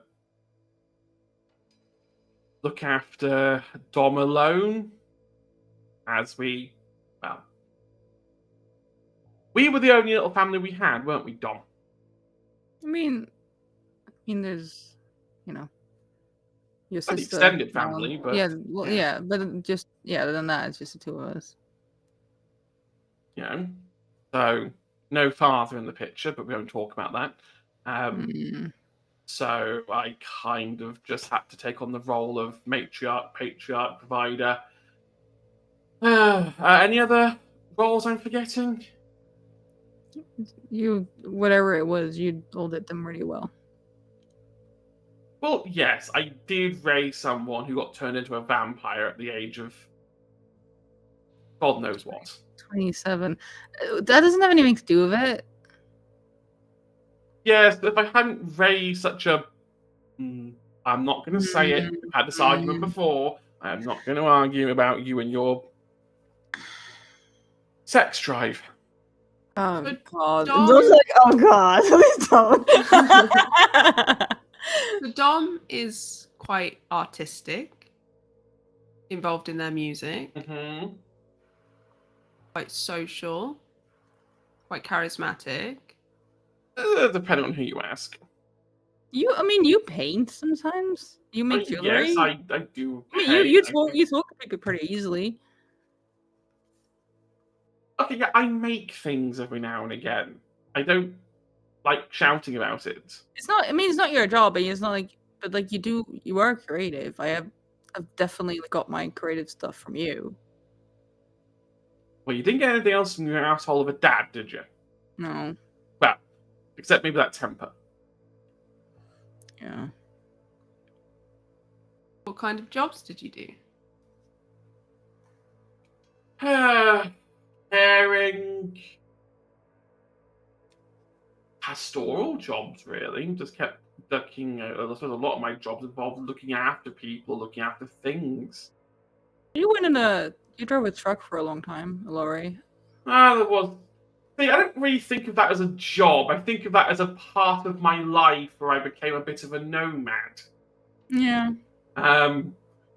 Dom alone. As we were the only little family we had, weren't we, Dom? I mean, there's, your sister, an extended family, but but just other than that, it's just the two of us. So no father in the picture, but we won't talk about that. So I kind of just had to take on the role of matriarch, patriarch, provider. Any other roles I'm forgetting? Whatever it was, you did them really well. Well, yes, I did raise someone who got turned into a vampire at the age of God knows what. 27. That doesn't have anything to do with it. Yes, but if I hadn't raised such a... I'm not going to say it. We've had this argument before. I am not going to argue about you and your sex drive. Oh, But God. Dom- Those like, oh, God. Please don't. The Dom is quite artistic involved in their music, Mm-hmm. quite social, quite charismatic. Depending on who you ask. You paint sometimes. You make jewelry. Yes, I do. I mean, paint, you I talk do. you talk to people pretty easily. Okay, yeah, I make things every now and again. I don't like shouting about it. It's not. I mean, it's not your job, and it's not like. But like, you are creative. I've definitely got my creative stuff from you. Well, you didn't get anything else from your asshole of a dad, did you? No. Well, except maybe that temper. Yeah. What kind of jobs did you do? Caring, pastoral jobs, really. Just kept ducking. I suppose a lot of my jobs involved looking after people, looking after things. You drove a truck for a long time, a lorry. There was. See, I don't really think of that as a job. I think of that as a part of my life where I became a bit of a nomad. Yeah. The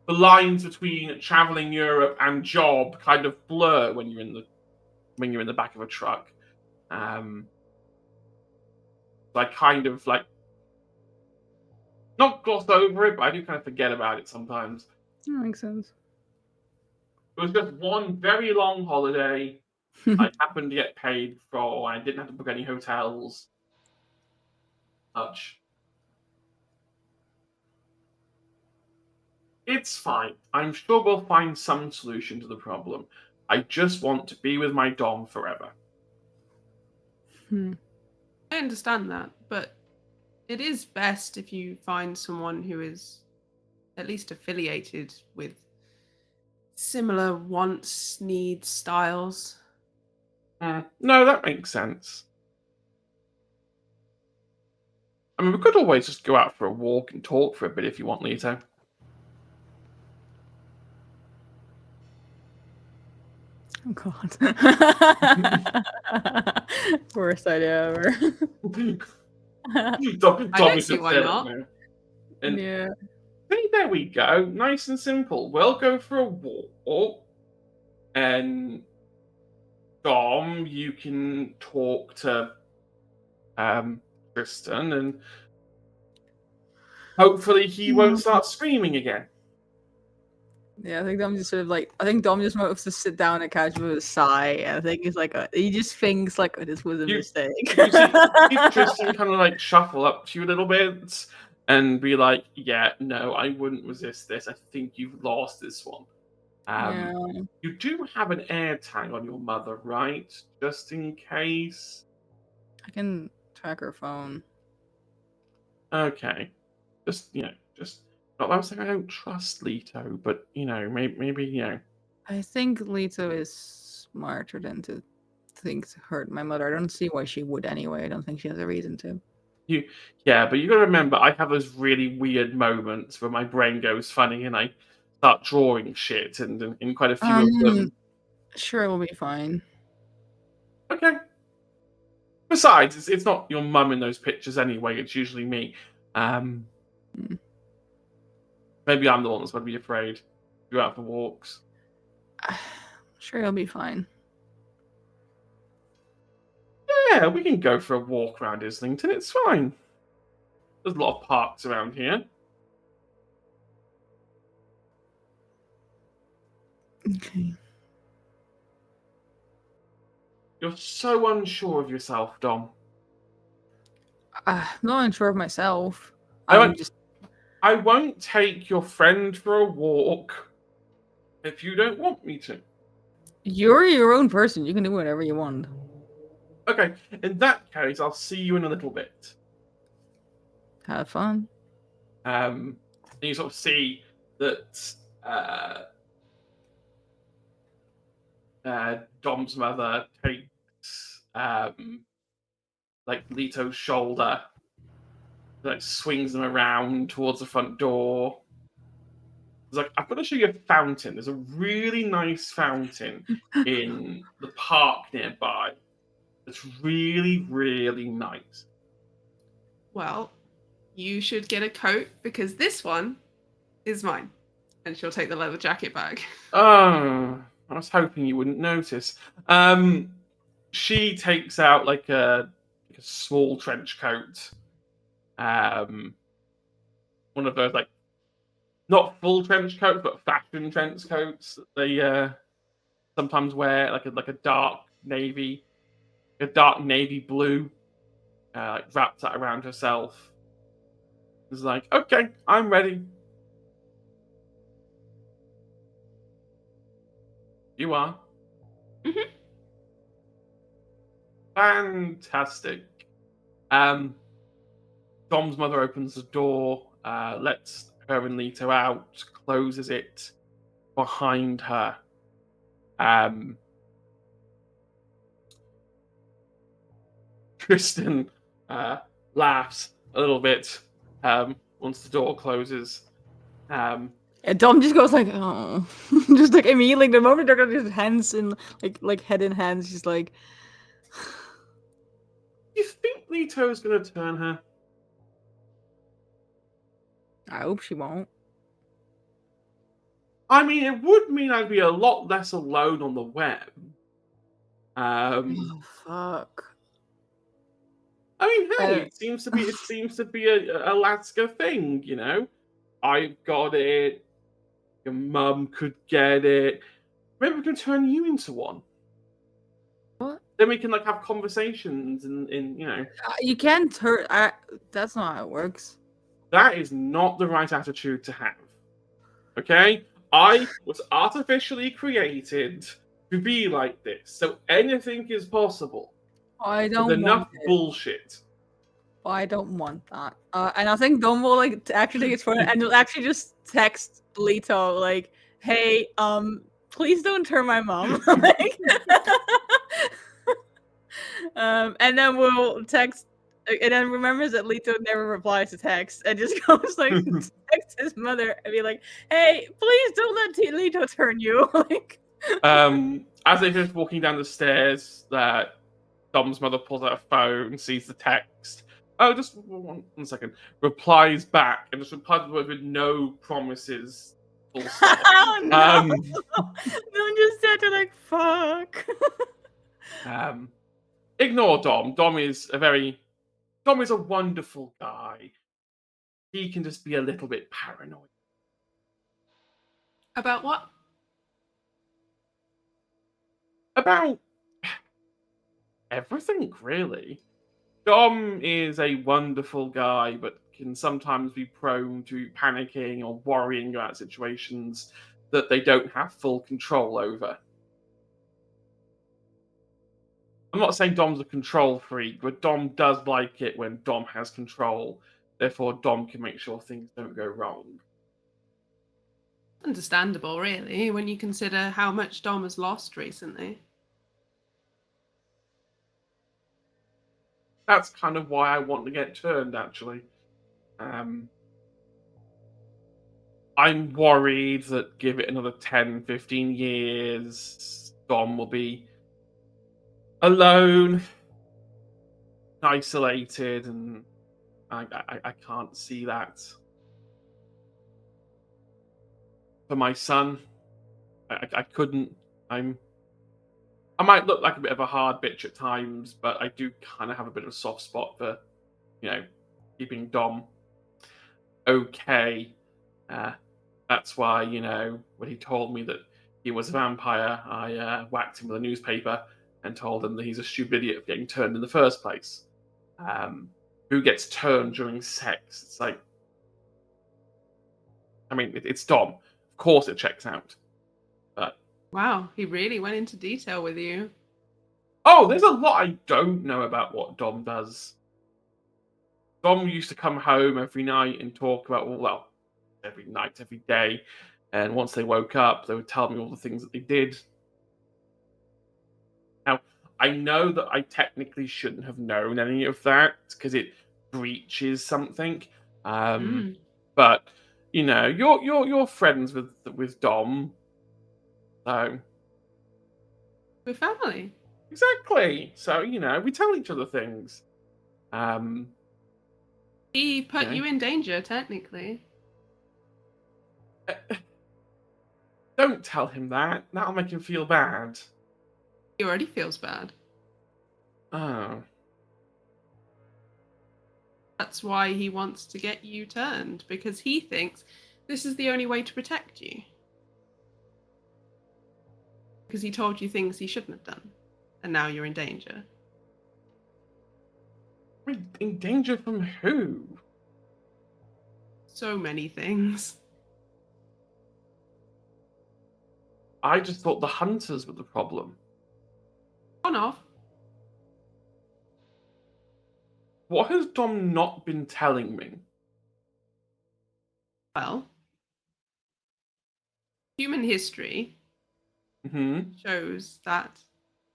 lines between traveling Europe and job kind of blur when you're in the back of a truck. I kind of like not gloss over it, but I do kind of forget about it sometimes. That makes sense. It was just one very long holiday. I happened to get paid for. I didn't have to book any hotels. Much. It's fine. I'm sure we'll find some solution to the problem. I just want to be with my Dom forever. I understand that, but it is best if you find someone who is at least affiliated with similar wants, needs, styles. No, that makes sense. I mean, we could always just go out for a walk and talk for a bit if you want, Leto. Oh God. Worst idea ever. I don't see why not. And Yeah. see, there we go. Nice and simple. We'll go for a walk. And Dom, you can talk to Tristan, and hopefully he won't start screaming again. Yeah, I think Dom just sort of like. I think Dom just wants to sit down on the couch with a sigh, and I think he's like, he just thinks like, this was a mistake. You see Tristan kind of like shuffle up to you a little bit and be like, "Yeah, no, I wouldn't resist this. I think you've lost this one." Yeah. You do have an air tag on your mother, right? Just in case. I can track her phone. Okay. Just not that I'm saying I don't trust Leto, but maybe. I think Leto is smarter than to think to hurt my mother. I don't see why she would anyway. I don't think she has a reason to. Yeah, but you gotta remember, I have those really weird moments where my brain goes funny and I start drawing shit, and in quite a few of them. Sure, it will be fine. Okay. Besides, it's not your mum in those pictures anyway. It's usually me. Maybe I'm the one that's going to be afraid. Go out for walks. Sure, it'll be fine. Yeah, we can go for a walk around Islington. It's fine. There's a lot of parks around here. Okay. You're so unsure of yourself, Dom. I'm not unsure of myself. I won't take your friend for a walk if you don't want me to. You're your own person. You can do whatever you want. Okay, in that case, I'll see you in a little bit. Have fun. And you sort of see that Dom's mother takes like Leto's shoulder, like swings them around towards the front door. It's like, I'm going to show you a fountain. There's a really nice fountain in the park nearby. It's really, really nice. Well, you should get a coat because this one is mine. And she'll take the leather jacket back. Oh, I was hoping you wouldn't notice. She takes out like a small trench coat. One of those like not full trench coats, but fashion trench coats that they sometimes wear, like a dark navy blue. Like wraps that around herself. It's like, okay, I'm ready. You are. Mhm. Fantastic. Dom's mother opens the door, lets her and Leto out, closes it behind her. Tristan laughs a little bit once the door closes. Dom just goes like, oh, just like immediately the moment they're gonna just hands in like head in hands, she's like, You think Leto's gonna turn her? I hope she won't. I mean, it would mean I'd be a lot less alone on the web. Oh, fuck. I mean, hey, it seems to be a Alaska thing, you know. I've got it. Your mum could get it. Maybe we can turn you into one. What? Then we can like have conversations and you know. You can't turn. That's not how it works. That is not the right attitude to have. Okay? I was artificially created to be like this, so anything is possible. I don't With enough want it. bullshit. I don't want that. And I think Dom will like actually take his phone and will actually just text Leto like, "Hey, please don't turn my mom." Like, and then we'll text, and then remembers that Leto never replies to text, and just goes like text his mother and be like, "Hey, please don't let Leto turn you." Like, as they finish walking down the stairs, that Dom's mother pulls out a phone, sees the text. Oh, just one second. Replies back, and just replies with no promises. Full stop. oh no! Dom just said to like, "Fuck." Ignore Dom. Dom is a wonderful guy. He can just be a little bit paranoid. About what? About everything, really. Dom is a wonderful guy, but can sometimes be prone to panicking or worrying about situations that they don't have full control over. I'm not saying Dom's a control freak, but Dom does like it when Dom has control. Therefore, Dom can make sure things don't go wrong. Understandable, really, when you consider how much Dom has lost recently. That's kind of why I want to get turned, actually. I'm worried that give it another 10, 15 years, Dom will be alone, isolated, and I can't see that. For my son, I couldn't. I might look like a bit of a hard bitch at times, but I do kind of have a bit of a soft spot for, you know, keeping Dom okay. That's why, you know, when he told me that he was a vampire, I whacked him with a newspaper and told him that he's a stupid idiot for getting turned in the first place. Who gets turned during sex? It's like, I mean, it's Dom. Of course it checks out. But Wow, he really went into detail with you. oh, there's a lot I don't know about what Dom does. Dom used to come home every night and talk about, well, every night, every day. And once they woke up, they would tell me all the things that they did. Now, I know that I technically shouldn't have known any of that because it breaches something. But you know, you're friends with Dom, so We're family. exactly. So you know, we tell each other things. He put Okay. you in danger, technically. Don't tell him that. That'll make him feel bad. He already feels bad. Oh. That's why he wants to get you turned, because he thinks this is the only way to protect you. Because he told you things he shouldn't have done, and now you're in danger. In danger from who? So many things. I just thought the hunters were the problem. On off. What has Dom not been telling me? Well, human history shows that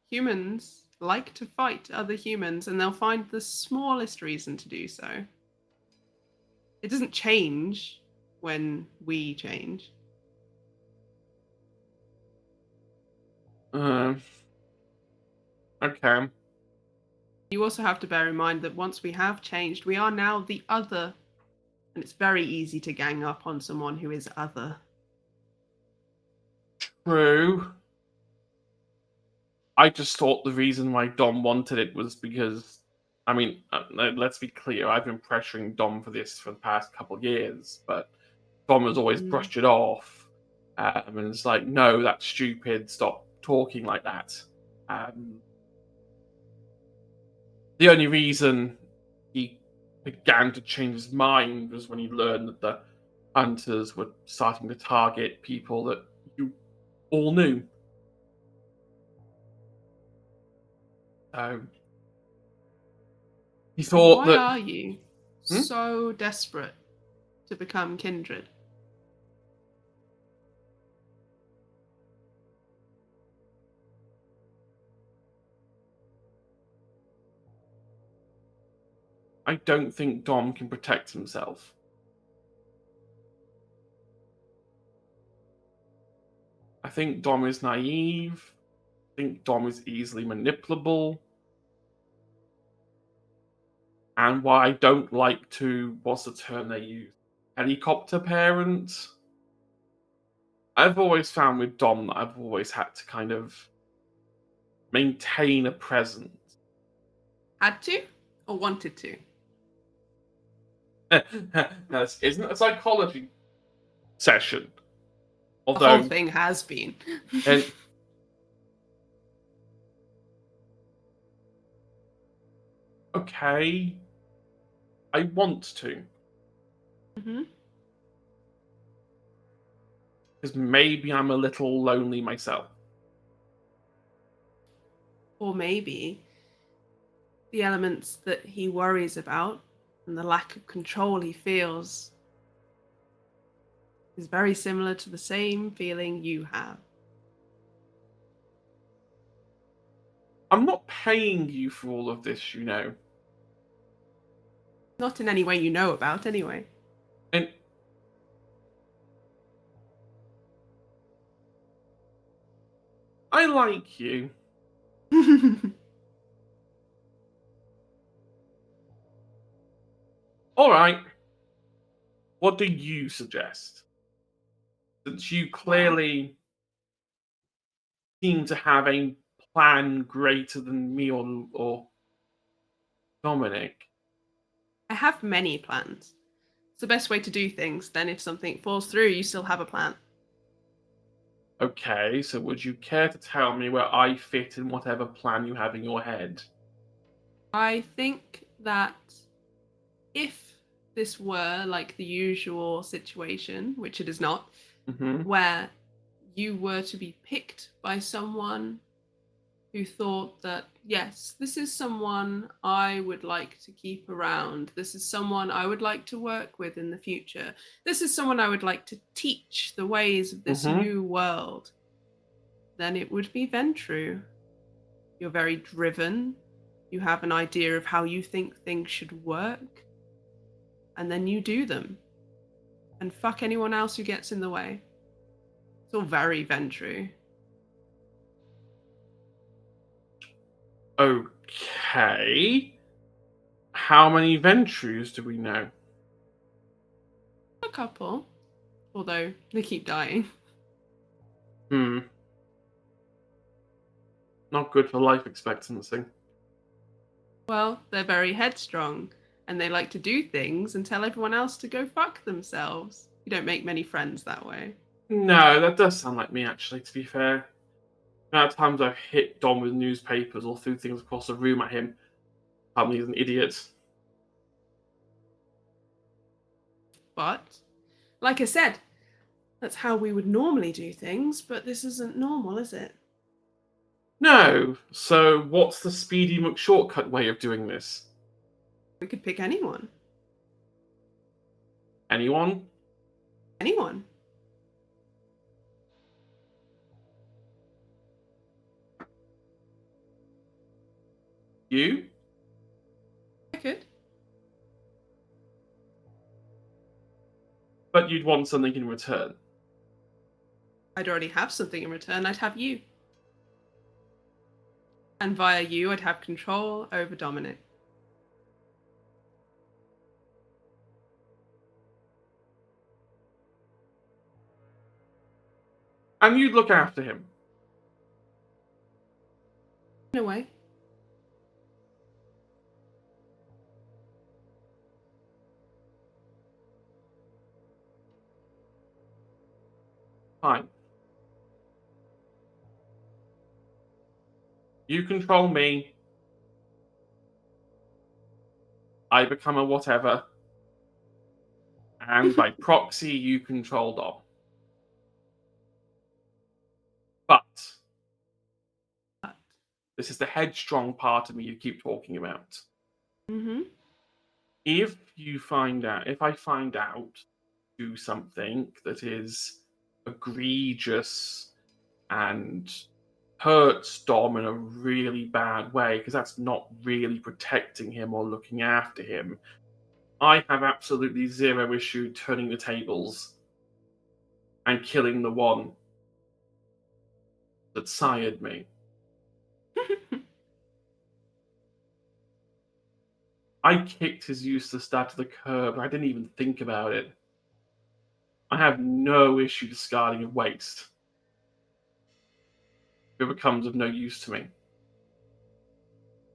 humans like to fight other humans, and they'll find the smallest reason to do so. It doesn't change when we change. Okay. You also have to bear in mind that once we have changed, we are now the other, and it's very easy to gang up on someone who is other. True. I just thought the reason why Dom wanted it was because, I mean, let's be clear, I've been pressuring Dom for this for the past couple of years, but Dom has always brushed it off. And it's like, no, that's stupid, stop talking like that. The only reason he began to change his mind was when he learned that the hunters were starting to target people that you all knew. He thought Why that. are you so desperate to become kindred? I don't think Dom can protect himself. I think Dom is naive. I think Dom is easily manipulable. And why I don't like to, what's the term they use? Helicopter parent. I've always found with Dom that I've always had to kind of maintain a presence. Had to or wanted to? This isn't a psychology session. Although, the whole thing has been. Okay, I want to. Because maybe I'm a little lonely myself. Or maybe the elements that he worries about and the lack of control he feels is very similar to the same feeling you have. I'm not paying you for all of this, you know. Not in any way you know about, anyway. And I like you. All right. What do you suggest? Since you clearly seem to have a plan greater than me or Dominic. I have many plans. It's the best way to do things. Then if something falls through, you still have a plan. Okay, so would you care to tell me where I fit in whatever plan you have in your head? I think that if this were like the usual situation, which it is not, where you were to be picked by someone who thought that, yes, this is someone I would like to keep around. This is someone I would like to work with in the future. This is someone I would like to teach the ways of this new world. Then it would be Ventru. You're very driven. You have an idea of how you think things should work. And then you do them. And fuck anyone else who gets in the way. It's all very Ventru. Okay. How many Ventrus do we know? A couple. Although they keep dying. Not good for life expectancy. Well, they're very headstrong, and they like to do things and tell everyone else to go fuck themselves. You don't make many friends that way. No, that does sound like me, actually, to be fair. The amount of times I've hit Dom with newspapers or threw things across the room at him. Tell me he's an idiot. But, like I said, that's how we would normally do things, but this isn't normal, is it? No. So what's the speedy McShortcut way of doing this? We could pick anyone. Anyone? Anyone. You? I could. But you'd want something in return. I'd already have something in return. I'd have you. And via you, I'd have control over Dominic. And you'd look after him. In a way. Fine. You control me. I become a whatever. And by proxy, you control Dom. But this is the headstrong part of me you keep talking about. Mm-hmm. If I find out do something that is egregious and hurts Dom in a really bad way, because that's not really protecting him or looking after him, I have absolutely zero issue turning the tables and killing the one that sired me. I kicked his useless dad to the curb. I didn't even think about it. I have no issue discarding of waste if it becomes of no use to me.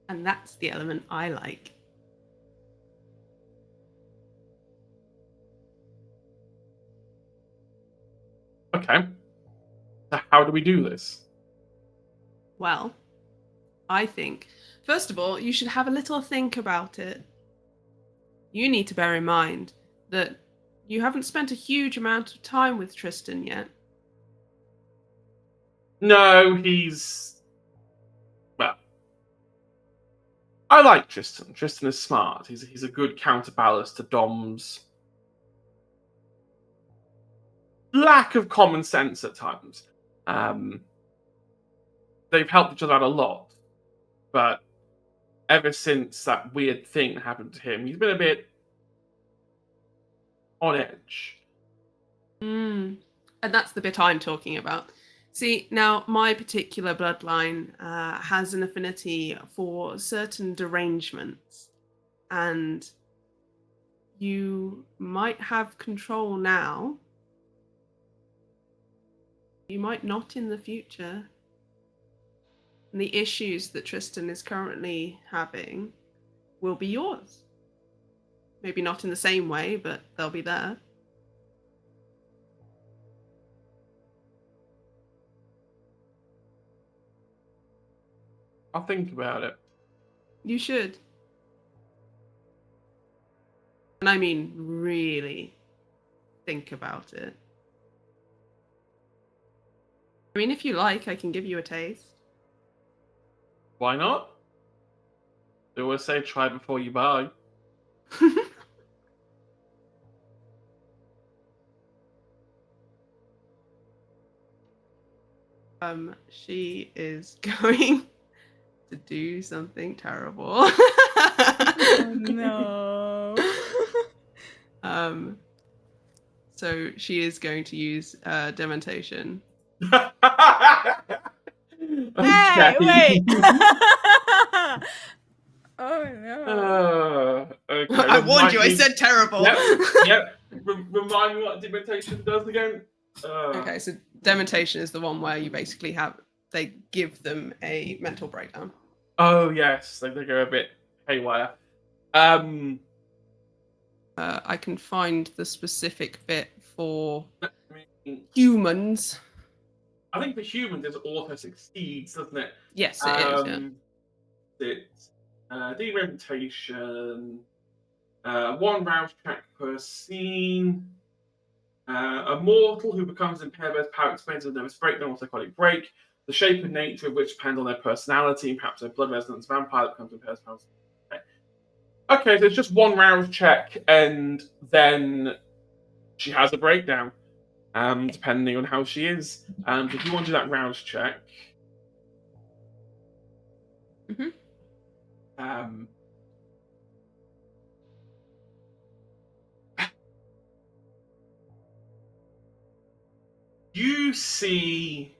And that's the element I like. Okay. So how do we do this? Well, I think, first of all, you should have a little think about it. You need to bear in mind that you haven't spent a huge amount of time with Tristan yet. No, well, I like Tristan. Tristan is smart. He's a good counterbalance to Dom's lack of common sense at times. They've helped each other out a lot, but ever since that weird thing happened to him, he's been a bit on edge. And that's the bit I'm talking about. See, now my particular bloodline has an affinity for certain derangements, and you might have control now. You might not in the future. And the issues that Tristan is currently having will be yours. Maybe not in the same way, but they'll be there. I'll think about it. You should. And I mean, really think about it. I mean, if you like, I can give you a taste. Why not? They always say try before you buy. She is going to do something terrible. Oh, no. So she is going to use dementation. Hey, Okay. wait. Oh no. Okay, I warned you, I remind me- said terrible. Yep. Remind me what dementation does again. Okay, so Dementation is the one where you basically they give them a mental breakdown. Oh yes, they go a bit haywire. I can find the specific bit for humans. I think for humans it auto succeeds, doesn't it? Yes, it is. Yeah. It's deorientation, 1 rouse check per scene. A mortal who becomes impaired by his power explains a nervous breakdown or psychotic break, the shape and nature of which depend on their personality, and perhaps their blood resonance vampire that becomes impaired. Okay, so it's just 1 rouse check, and then she has a breakdown, depending on how she is. If you want to do that rouse check, you see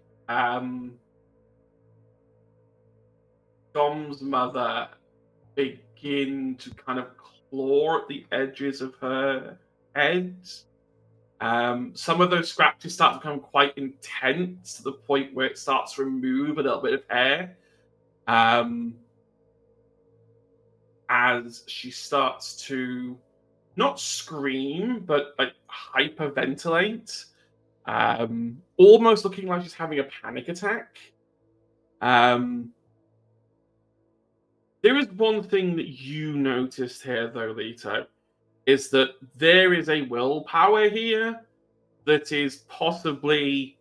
Dom's mother begin to kind of claw at the edges of her head. Some of those scratches start to become quite intense to the point where it starts to remove a little bit of hair. As she starts to not scream, but like hyperventilate, almost looking like she's having a panic attack. There is one thing that you noticed here, though, Leto, is that there is a willpower here that is possibly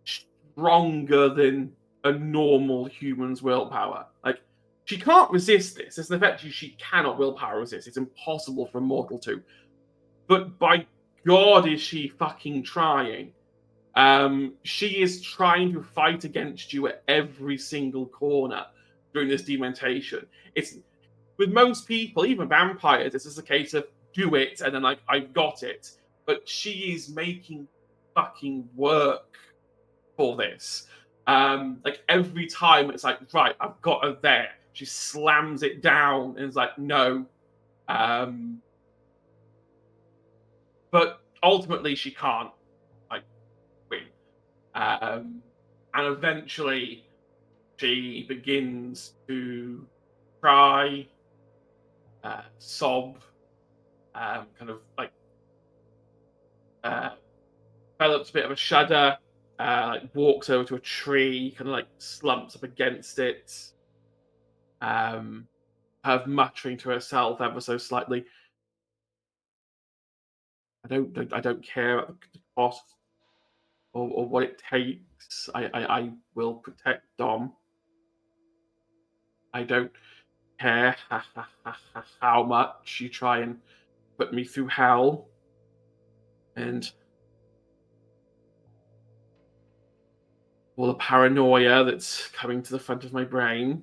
stronger than a normal human's willpower. Like, she can't resist this. It's an effect she cannot willpower resist. It's impossible for a mortal to. But by God, is she fucking trying. She is trying to fight against you at every single corner during this dementation. It's with most people, even vampires, it's just a case of do it and then like I've got it. But she is making fucking work for this. Like every time it's like, right, I've got her there. She slams it down and is like, no. But ultimately she can't like win. And eventually she begins to cry, sob, kind of like develops a bit of a shudder, like walks over to a tree, kind of like slumps up against it, kind of muttering to herself ever so slightly. I don't care about the cost or what it takes. I will protect Dom. I don't care how much you try and put me through hell. And all the paranoia that's coming to the front of my brain.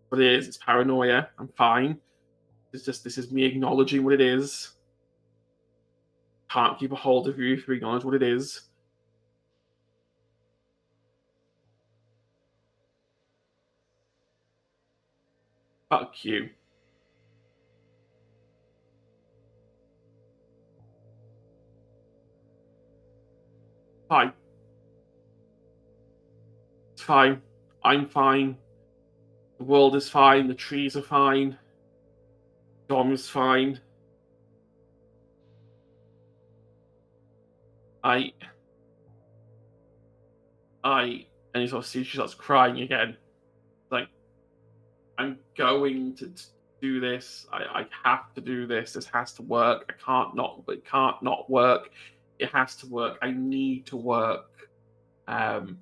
What it is, it's paranoia. I'm fine. This is me acknowledging what it is. Can't keep a hold of you if you acknowledge what it is. Fuck you. Fine. It's fine. I'm fine. The world is fine. The trees are fine. Dom is fine. And you sort of see she starts crying again. Like, I'm going to do this. I have to do this. This has to work. It can't not work. It has to work. I need to work. And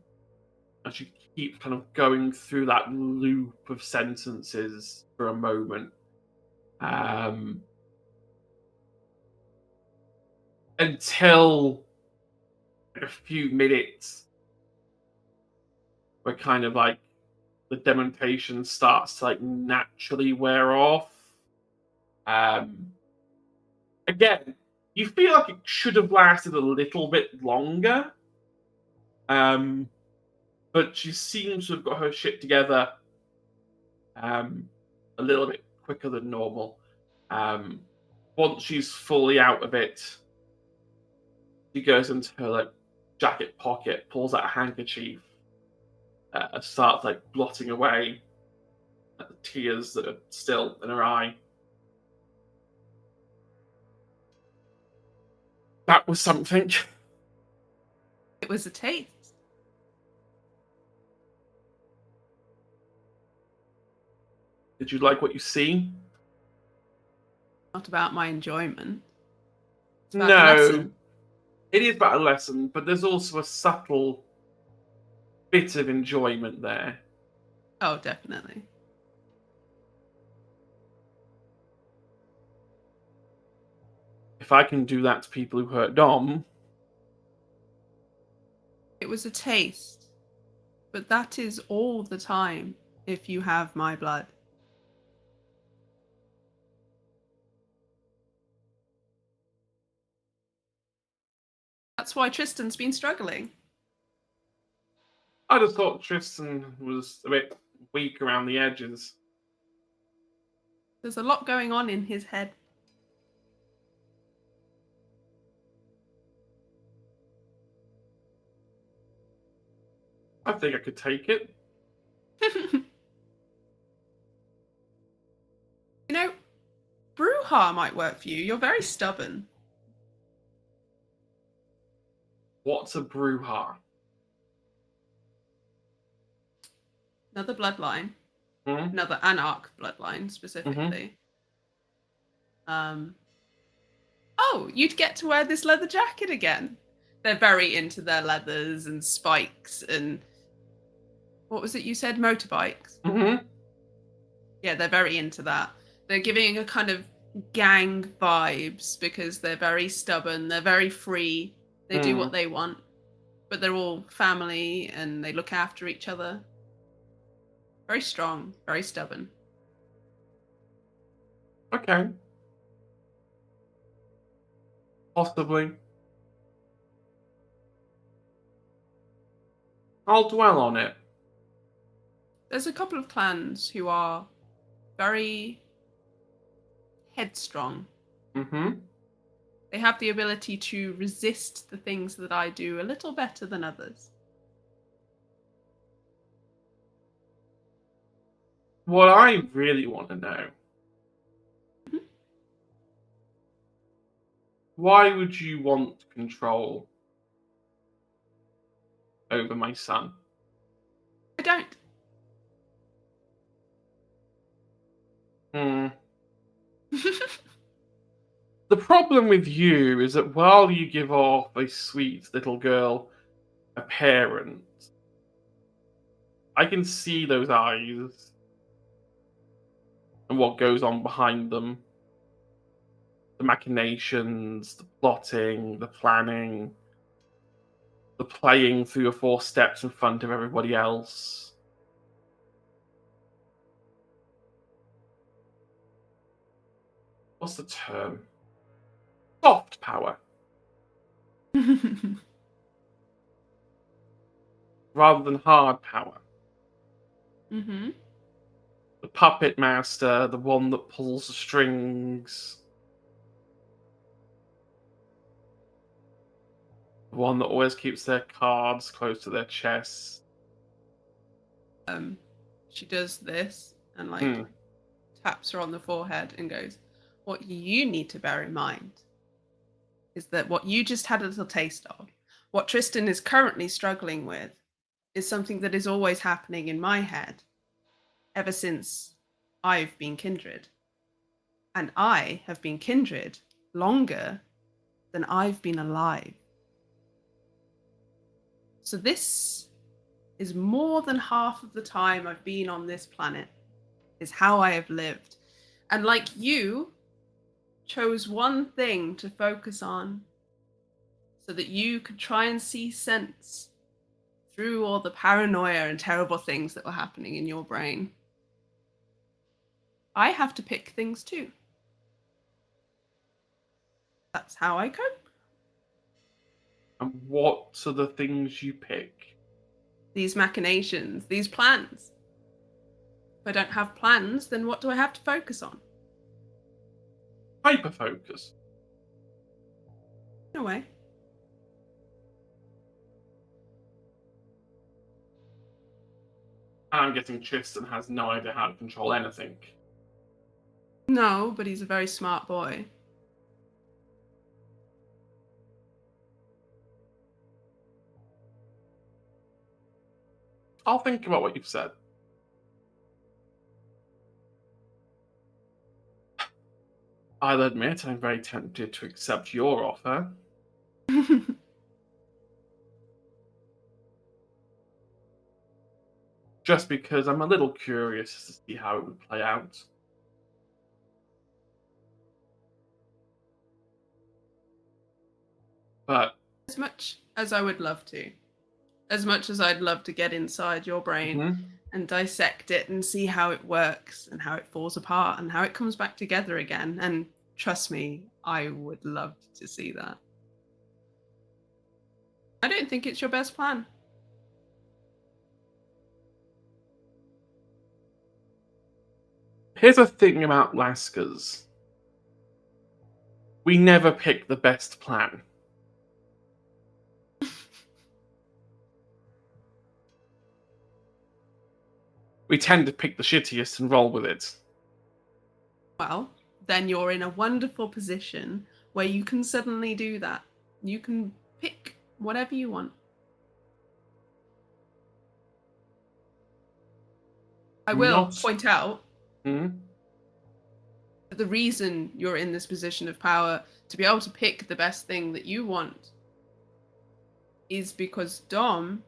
she keeps kind of going through that loop of sentences for a moment. Until a few minutes where kind of like the demonstration starts to like naturally wear off. Again, you feel like it should have lasted a little bit longer. But she seems to have got her shit together a little bit quicker than normal. Once she's fully out of it, she goes into her like jacket pocket, pulls out a handkerchief, starts like blotting away at the tears that are still in her eye. That was something. It was a taste. Did you like what you see? Not about my enjoyment. It's about the No, lesson. it is about a lesson, but there's also a subtle bit of enjoyment there. Oh, definitely. If I can do that to people who hurt Dom, It was a taste. But that is all the time if you have my blood. That's why Tristan's been struggling. I just thought Tristan was a bit weak around the edges. There's a lot going on in his head. I think I could take it. You know, Bruja might work for you. You're very stubborn. What's a Bruja? Another bloodline. Hmm? Another Anarch bloodline, specifically. Oh, you'd get to wear this leather jacket again. They're very into their leathers and spikes and... What was it you said? Motorbikes? Mm-hmm. Yeah, they're very into that. They're giving a kind of gang vibes because they're very stubborn, they're very free, they do what they want, but they're all family and they look after each other. Very strong, very stubborn. Okay. Possibly. I'll dwell on it. There's a couple of clans who are very headstrong. Mm-hmm. They have the ability to resist the things that I do a little better than others. What I really want to know, why would you want control over my son? I don't. The problem with you is that while you give off a sweet little girl a parent, I can see those eyes and what goes on behind them. The machinations, the plotting, the planning, the playing 3 or 4 steps in front of everybody else. What's the term? Soft power. Rather than hard power. Mm-hmm. The puppet master, the one that pulls the strings. The one that always keeps their cards close to their chest. She does this and taps her on the forehead and goes, what you need to bear in mind is that what you just had a little taste of, what Tristan is currently struggling with, is something that is always happening in my head ever since I've been kindred. And I have been kindred longer than I've been alive. So this is more than half of the time I've been on this planet, is how I have lived. And like you, chose one thing to focus on so that you could try and see sense through all the paranoia and terrible things that were happening in your brain. I have to pick things too. That's how I cope. And what are the things you pick? These machinations, these plans. If I don't have plans, then what do I have to focus on? Hyper-focus. In a way. And I'm guessing Tristan has no idea how to control anything. No, but he's a very smart boy. I'll think about what you've said. I'll admit I'm very tempted to accept your offer. Just because I'm a little curious to see how it would play out. But As much as I would love to, as much as I'd love to get inside your brain and dissect it and see how it works and how it falls apart and how it comes back together again, and trust me, I would love to see that. I don't think it's your best plan. Here's a thing about Laskas. We never pick the best plan. We tend to pick the shittiest and roll with it. Well, then you're in a wonderful position where you can suddenly do that. You can pick whatever you want. I will point out Hmm? that the reason you're in this position of power to be able to pick the best thing that you want is because Dom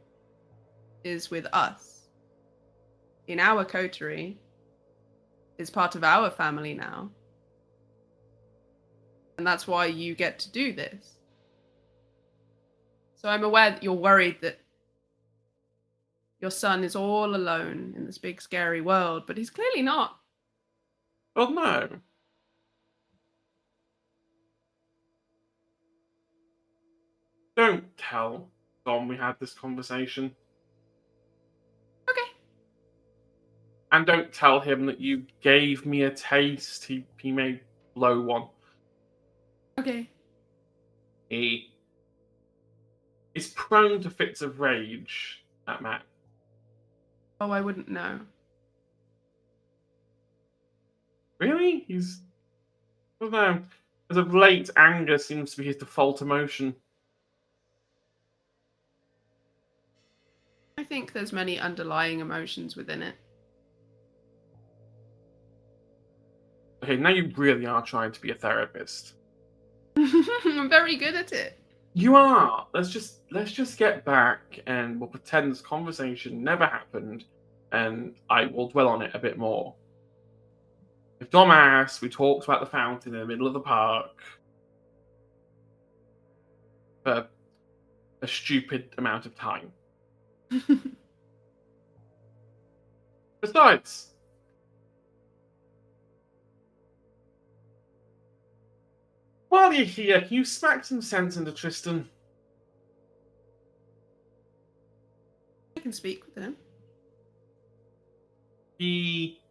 is with us. In our coterie, is part of our family now. And that's why you get to do this. So I'm aware that you're worried that your son is all alone in this big scary world, but he's clearly not. Well, no. Don't tell Dom we had this conversation. Okay. And don't tell him that you gave me a taste. He may blow one. Okay. He is prone to fits of rage, that man. Oh, I wouldn't know. Really? I don't know. As of late, anger seems to be his default emotion. I think there's many underlying emotions within it. Okay, now you really are trying to be a therapist. I'm very good at it. You are. Let's just get back and we'll pretend this conversation never happened, and I will dwell on it a bit more. If Dom asks, we talked about the fountain in the middle of the park for a stupid amount of time. Besides, while you're here, can you smack some sense into Tristan? I can speak with him. He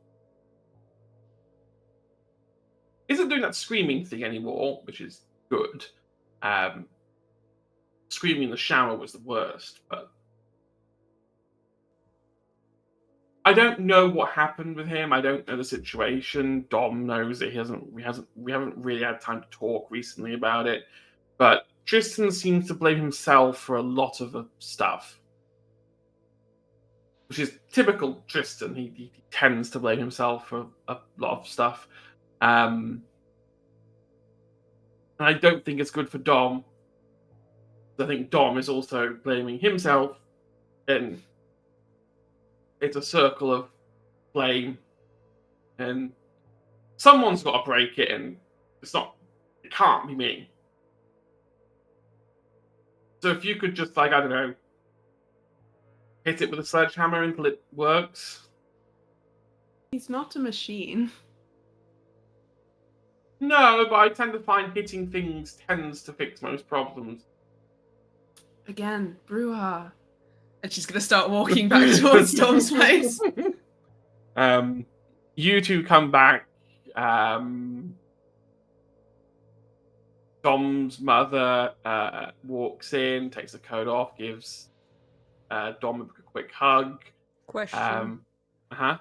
isn't doing that screaming thing anymore, which is good. Screaming in the shower was the worst, but I don't know what happened with him. I don't know the situation. Dom knows it. We haven't really had time to talk recently about it. But Tristan seems to blame himself for a lot of the stuff, which is typical Tristan. He tends to blame himself for a lot of stuff. And I don't think it's good for Dom. I think Dom is also blaming himself, and it's a circle of blame, and someone's got to break it, and it can't be me. So if you could just, I don't know, hit it with a sledgehammer until it works. He's not a machine. No, but I tend to find hitting things tends to fix most problems. Again, brouhaha. And she's going to start walking back towards Dom's place. You two come back. Dom's mother walks in, takes the coat off, gives Dom a quick hug. Question. Uh-huh.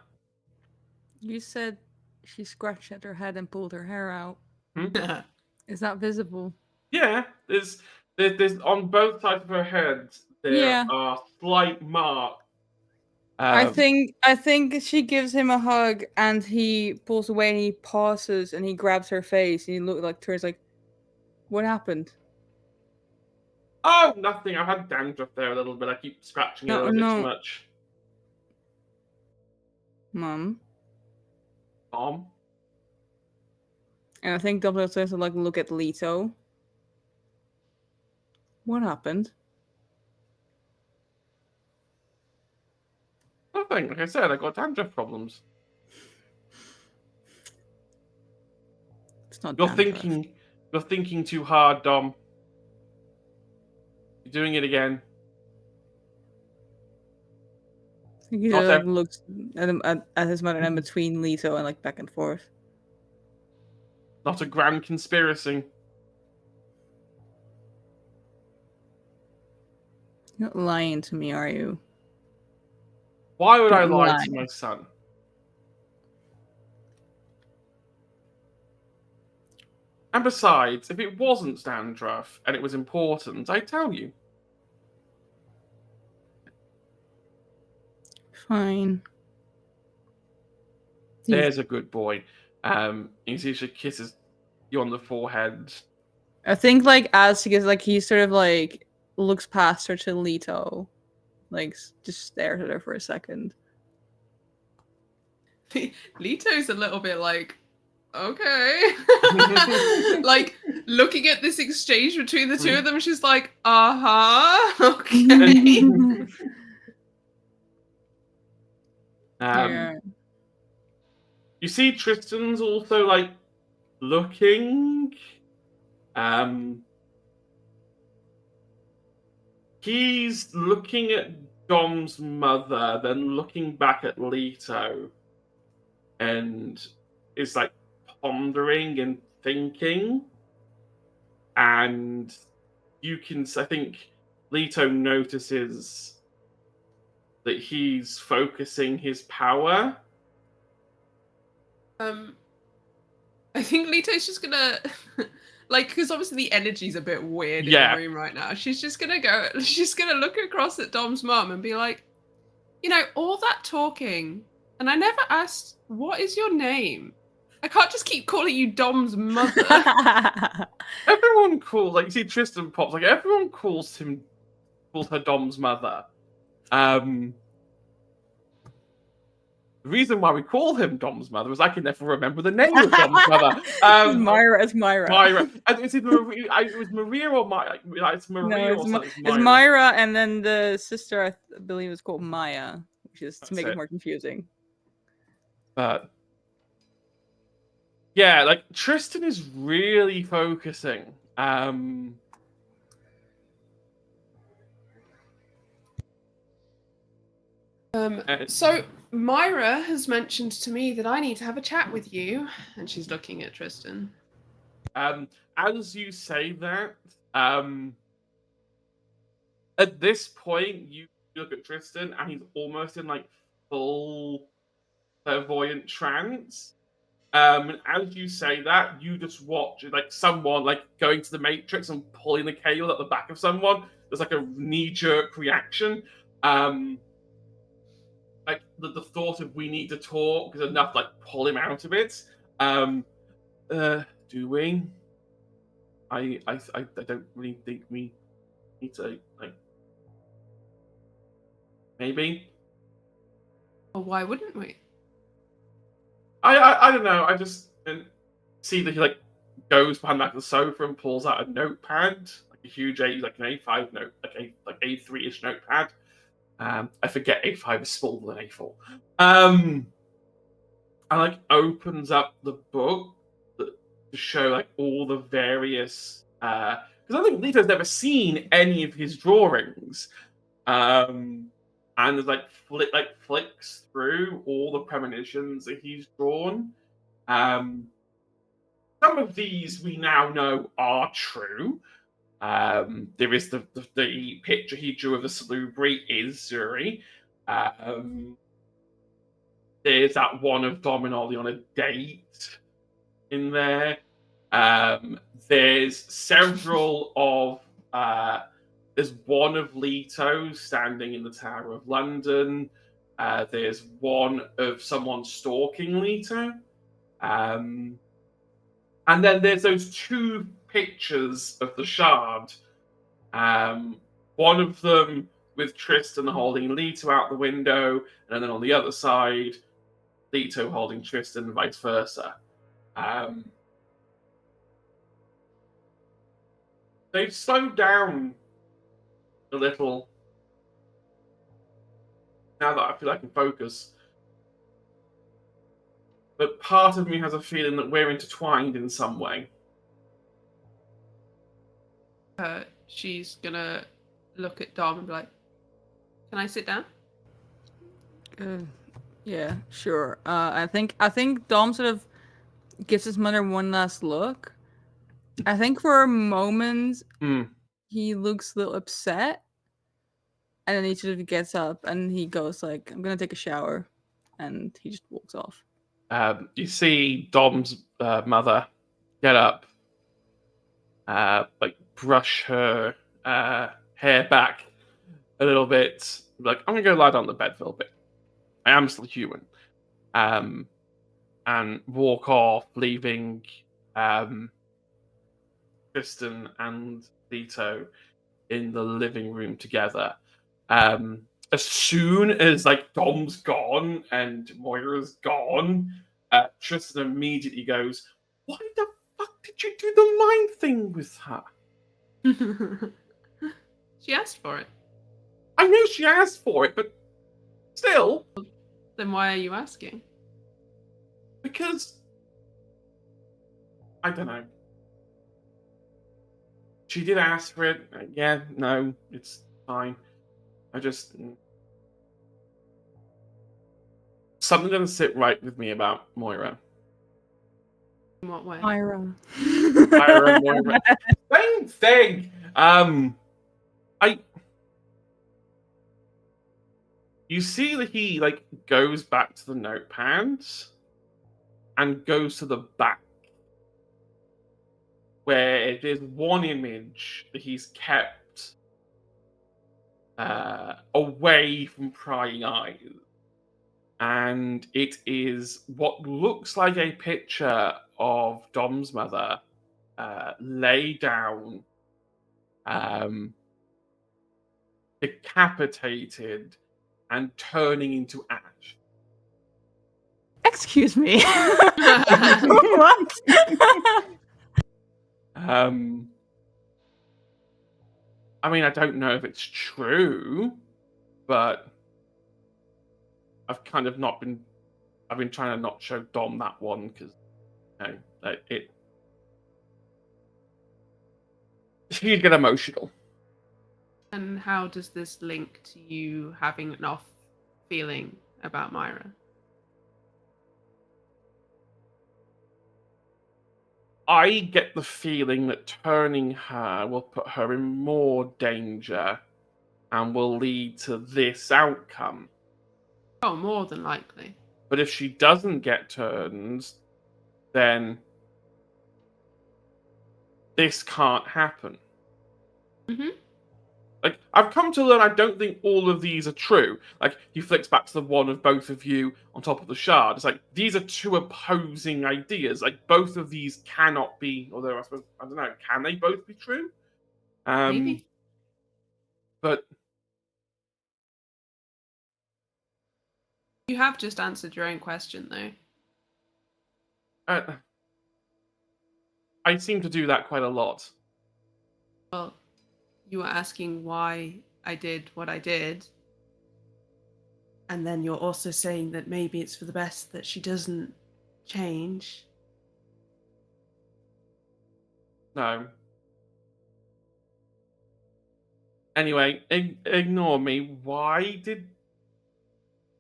You said she scratched at her head and pulled her hair out. Hmm? Is that visible? Yeah, there's on both sides of her head there Yeah. are slight marks. I think she gives him a hug and he pulls away and he pauses and he grabs her face and he turns like, what happened? Oh, nothing. I've had dandruff there a little bit. I keep scratching it a little bit too much. Mom. Mom? And I think Dominic says to look at Leto. What happened? Nothing. Like I said, I got dandruff problems. It's not You're dandruff. thinking too hard, Dom. You're doing it again. He looks at his mother and between Leto and back and forth. Not a grand conspiracy. You're not lying to me, are you? Why would I Don't lie lie. to my son? And besides, if it wasn't dandruff and it was important, I'd tell you. Fine. There's a good boy. You see she kisses you on the forehead. I think as he gets he sort of looks past her to Leto. Just stares at her for a second. Leto's a little bit okay. Looking at this exchange between the two of them, she's like, okay. Yeah. You see Tristan's also looking. He's looking at Dom's mother, then looking back at Leto, and is pondering and thinking. And I think Leto notices that he's focusing his power. I think Leto's just gonna because obviously the energy's a bit weird in the room right now. She's gonna look across at Dom's mum and be like, all that talking, and I never asked, what is your name? I can't just keep calling you Dom's mother. Everyone calls, you see Tristan pops, everyone calls her Dom's mother. The reason why we call him Dom's mother is I can never remember the name of Dom's mother. It's Myra. Myra. It was Maria or Myra. It's Maria or something. It's Myra, and then the sister I believe is called Maya, which is to make it more confusing. But yeah, Tristan is really focusing. So Myra has mentioned to me that I need to have a chat with you, and she's looking at Tristan. As you say that, at this point you look at Tristan and he's almost in full clairvoyant trance. And as you say that, you just watch someone going to the Matrix and pulling the cable at the back of someone. There's a knee-jerk reaction. The thought of we need to talk is enough to pull him out of it. Do we? I don't really think we need to maybe. Well, why wouldn't we? I don't know. I just see that he goes behind the sofa and pulls out a notepad, a huge an A5 note, A3-ish notepad. I forget A5 is smaller than A4. And opens up the book to show all the various because I think Leto's never seen any of his drawings. And flicks through all the premonitions that he's drawn. Some of these we now know are true. There is the picture he drew of the Salubri is Zuri. there's that one of Dom and Ollie on a date in there. There's several of there's one of Leto standing in the Tower of London. There's one of someone stalking Leto. And then there's those two pictures of the Shard. One of them with Tristan holding Leto out the window, and then on the other side, Leto holding Tristan, and vice versa. They've slowed down a little now that I feel I can focus. But part of me has a feeling that we're intertwined in some way. She's gonna look at Dom and be like, "Can I sit down?" Yeah, sure. I think Dom sort of gives his mother one last look. I think for a moment he looks a little upset, and then he sort of gets up and he goes like, "I'm gonna take a shower," and he just walks off. You see Dom's mother get up, like brush her hair back a little bit. Like, I'm gonna go lie down on the bed for a little bit. I am still human. And walk off, leaving Tristan and Leto in the living room together. As soon as like Dom's gone and Moira's gone, Tristan immediately goes, "Why the fuck did you do the mind thing with her?" She asked for it. I know she asked for it, but still. Then why are you asking? Because I don't know. She did ask for it. Yeah, no, it's fine. I just something doesn't sit right with me about Moira. In what way? Myra. Moira. Same thing. You see that he like goes back to the notepads and goes to the back where there's one image that he's kept away from prying eyes. And it is what looks like a picture of Dom's mother lay down, decapitated and turning into ash. Excuse me. What? I mean, I don't know if it's true, but I've kind of not been. I've been trying to not show Dom that one because, you know, it. He'd get emotional. And how does this link to you having an off feeling about Myra? I get the feeling that turning her will put her in more danger and will lead to this outcome. Oh, more than likely. But if she doesn't get turned, then this can't happen. Mm-hmm. Like, I've come to learn I don't think all of these are true. Like, he flicks back to the one of both of you on top of the shard. It's like, these are two opposing ideas. Like, both of these cannot be, although I suppose, I don't know, can they both be true? Maybe. But You have just answered your own question, though. I seem to do that quite a lot. Well, you were asking why I did what I did. And then you're also saying that maybe it's for the best that she doesn't change. No. Anyway, ignore me. Why did you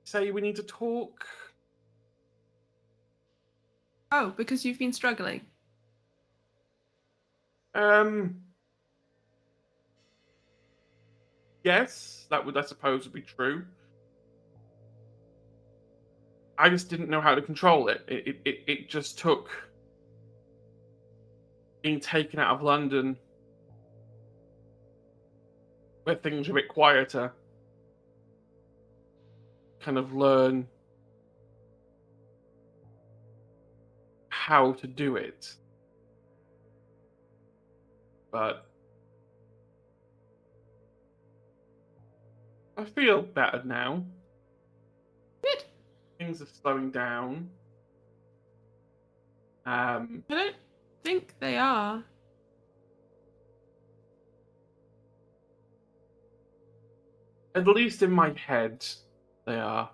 say we need to talk? Oh, because you've been struggling. Yes, that would, I suppose, would be true. I just didn't know how to control it. It just took being taken out of London, where things are a bit quieter, kind of learn how to do it. But I feel better now. Good. Things are slowing down. I don't think they are. At least in my head, they are.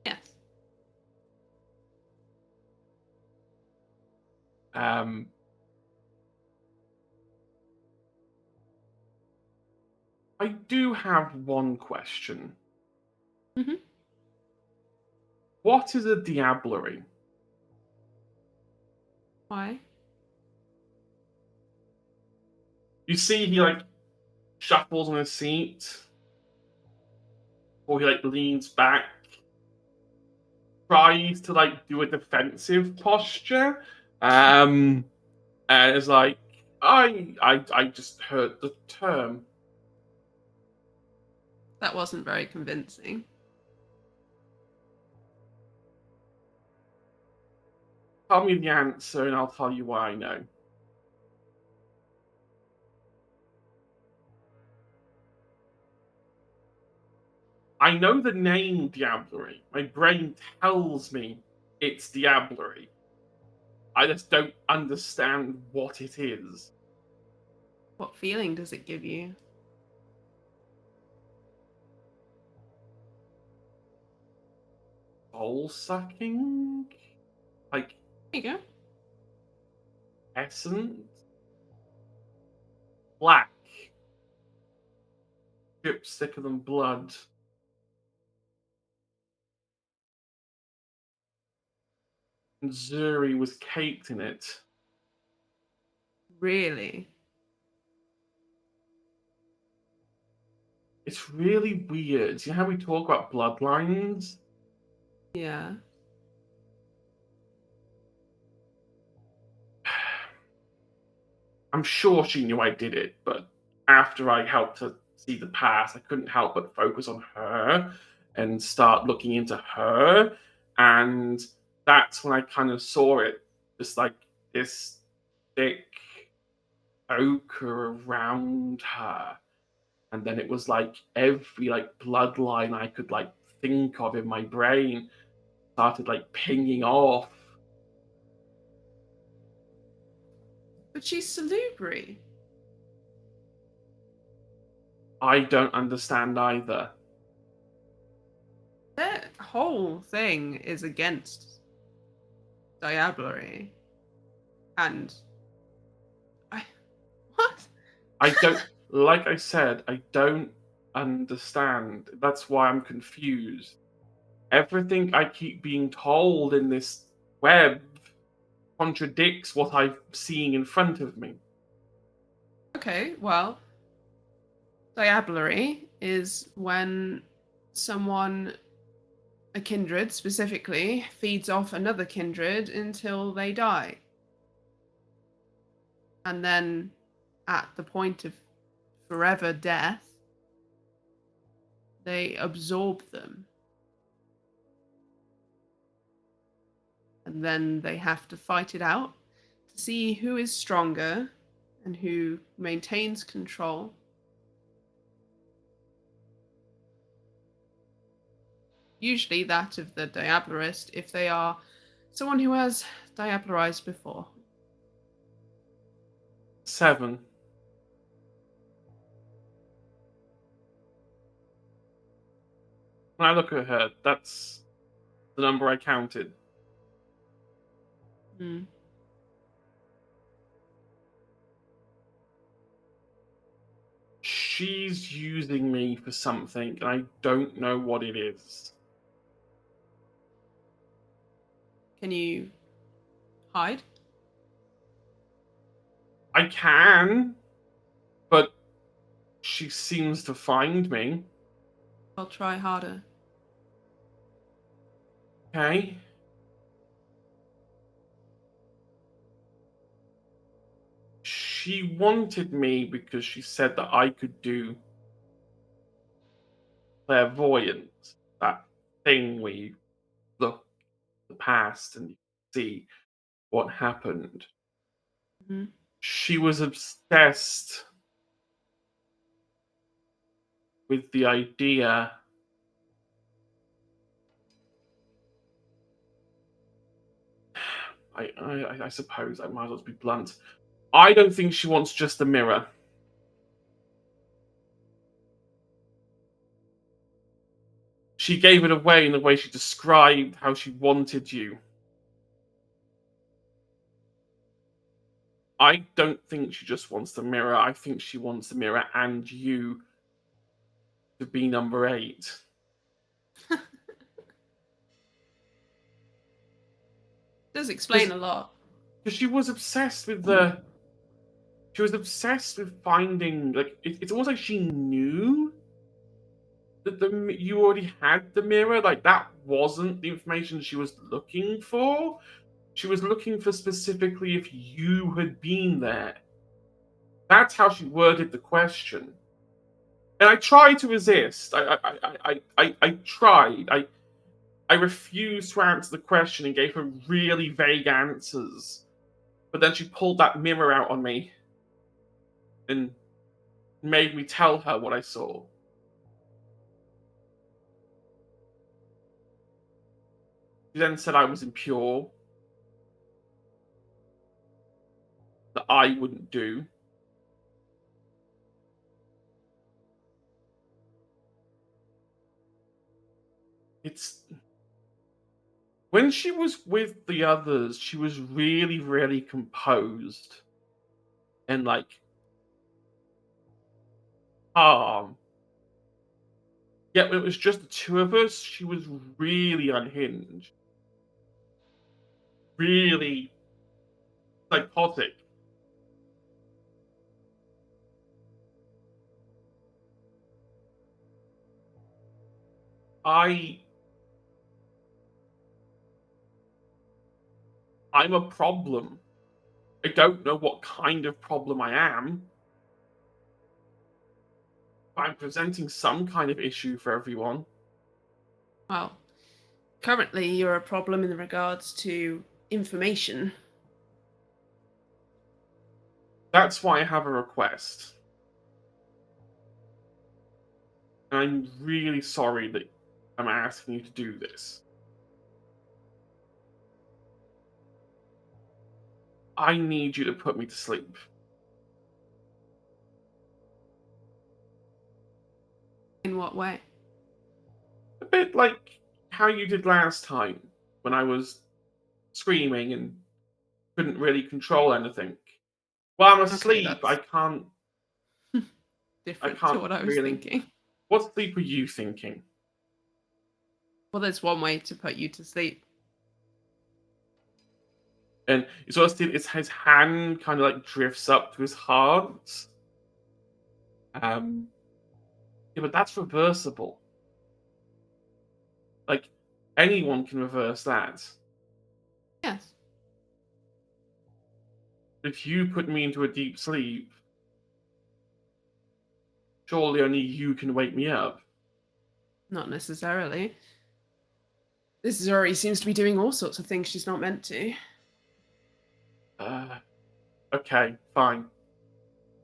Yes. I do have one question. Mhm. What is a diablerie? Why? You see, he like shuffles on his seat, or he like leans back, tries to like do a defensive posture, and it's like, I just heard the term. That wasn't very convincing. Tell me the answer, and I'll tell you why I know. I know the name diablerie. My brain tells me it's diablerie. I just don't understand what it is. What feeling does it give you? Soul sucking? Like There you go. essence? Black. Drips thicker than blood. And Zuri was caked in it. Really? It's really weird. You know how we talk about bloodlines? Yeah. I'm sure she knew I did it, but after I helped her see the past, I couldn't help but focus on her and start looking into her. And that's when I kind of saw it, just like this thick ochre around her. And then it was like every like bloodline I could like think of in my brain started like pinging off. But she's salubri. I don't understand either. That whole thing is against diablerie. And what? I don't, like I said, I don't understand. That's why I'm confused. Everything I keep being told in this web contradicts what I'm seeing in front of me. Okay, well, diablerie is when someone, a kindred specifically, feeds off another kindred until they die. And then at the point of forever death, they absorb them. And then they have to fight it out to see who is stronger and who maintains control. Usually that of the diablerist if they are someone who has diablerized before. 7. When I look at her, that's the number I counted. Hmm. She's using me for something, and I don't know what it is. Can you hide? I can, but she seems to find me. I'll try harder. Okay. She wanted me because she said that I could do clairvoyance, that thing where you look at the past and you see what happened. Mhm. She was obsessed with the idea. I suppose I might as well be blunt. I don't think she wants just a mirror. She gave it away in the way she described how she wanted you. I don't think she just wants the mirror. I think she wants the mirror and you to be number 8. Does explain a lot. Because she was obsessed with she was obsessed with finding, like, it's almost like she knew that you already had the mirror. Like, that wasn't the information she was looking for. She was looking for specifically if you had been there. That's how she worded the question. And I tried to resist. I tried. I refused to answer the question and gave her really vague answers. But then she pulled that mirror out on me and made me tell her what I saw. She then said I was impure, that I wouldn't do. It's when she was with the others, she was really, really composed and, like, calm. Yet when it was just the two of us, she was really unhinged, really psychotic. I'm a problem. I don't know what kind of problem I am. But I'm presenting some kind of issue for everyone. Well, currently you're a problem in regards to information. That's why I have a request. And I'm really sorry that I'm asking you to do this. I need you to put me to sleep. In what way? A bit like how you did last time when I was screaming and couldn't really control anything. While I'm asleep, that's I different to can't what I was really. thinking. What sleep were you thinking? Well, there's one way to put you to sleep. And you sort of see his hand kind of like drifts up to his heart. Yeah, but that's reversible. Like, anyone can reverse that. Yes. If you put me into a deep sleep, surely only you can wake me up. Not necessarily. This Zori seems to be doing all sorts of things she's not meant to. Okay, fine.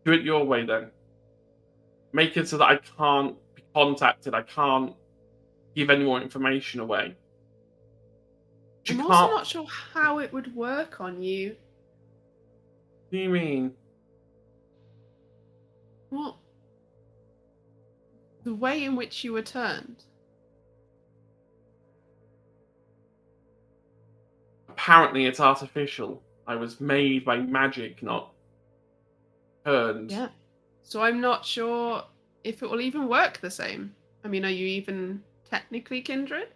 Do it your way then. Make it so that I can't be contacted. I can't give any more information away. I'm also not sure how it would work on you. What do you mean? What? The way in which you were turned. Apparently it's artificial. I was made by magic, not turned. Yeah. So I'm not sure if it will even work the same. I mean, are you even technically kindred?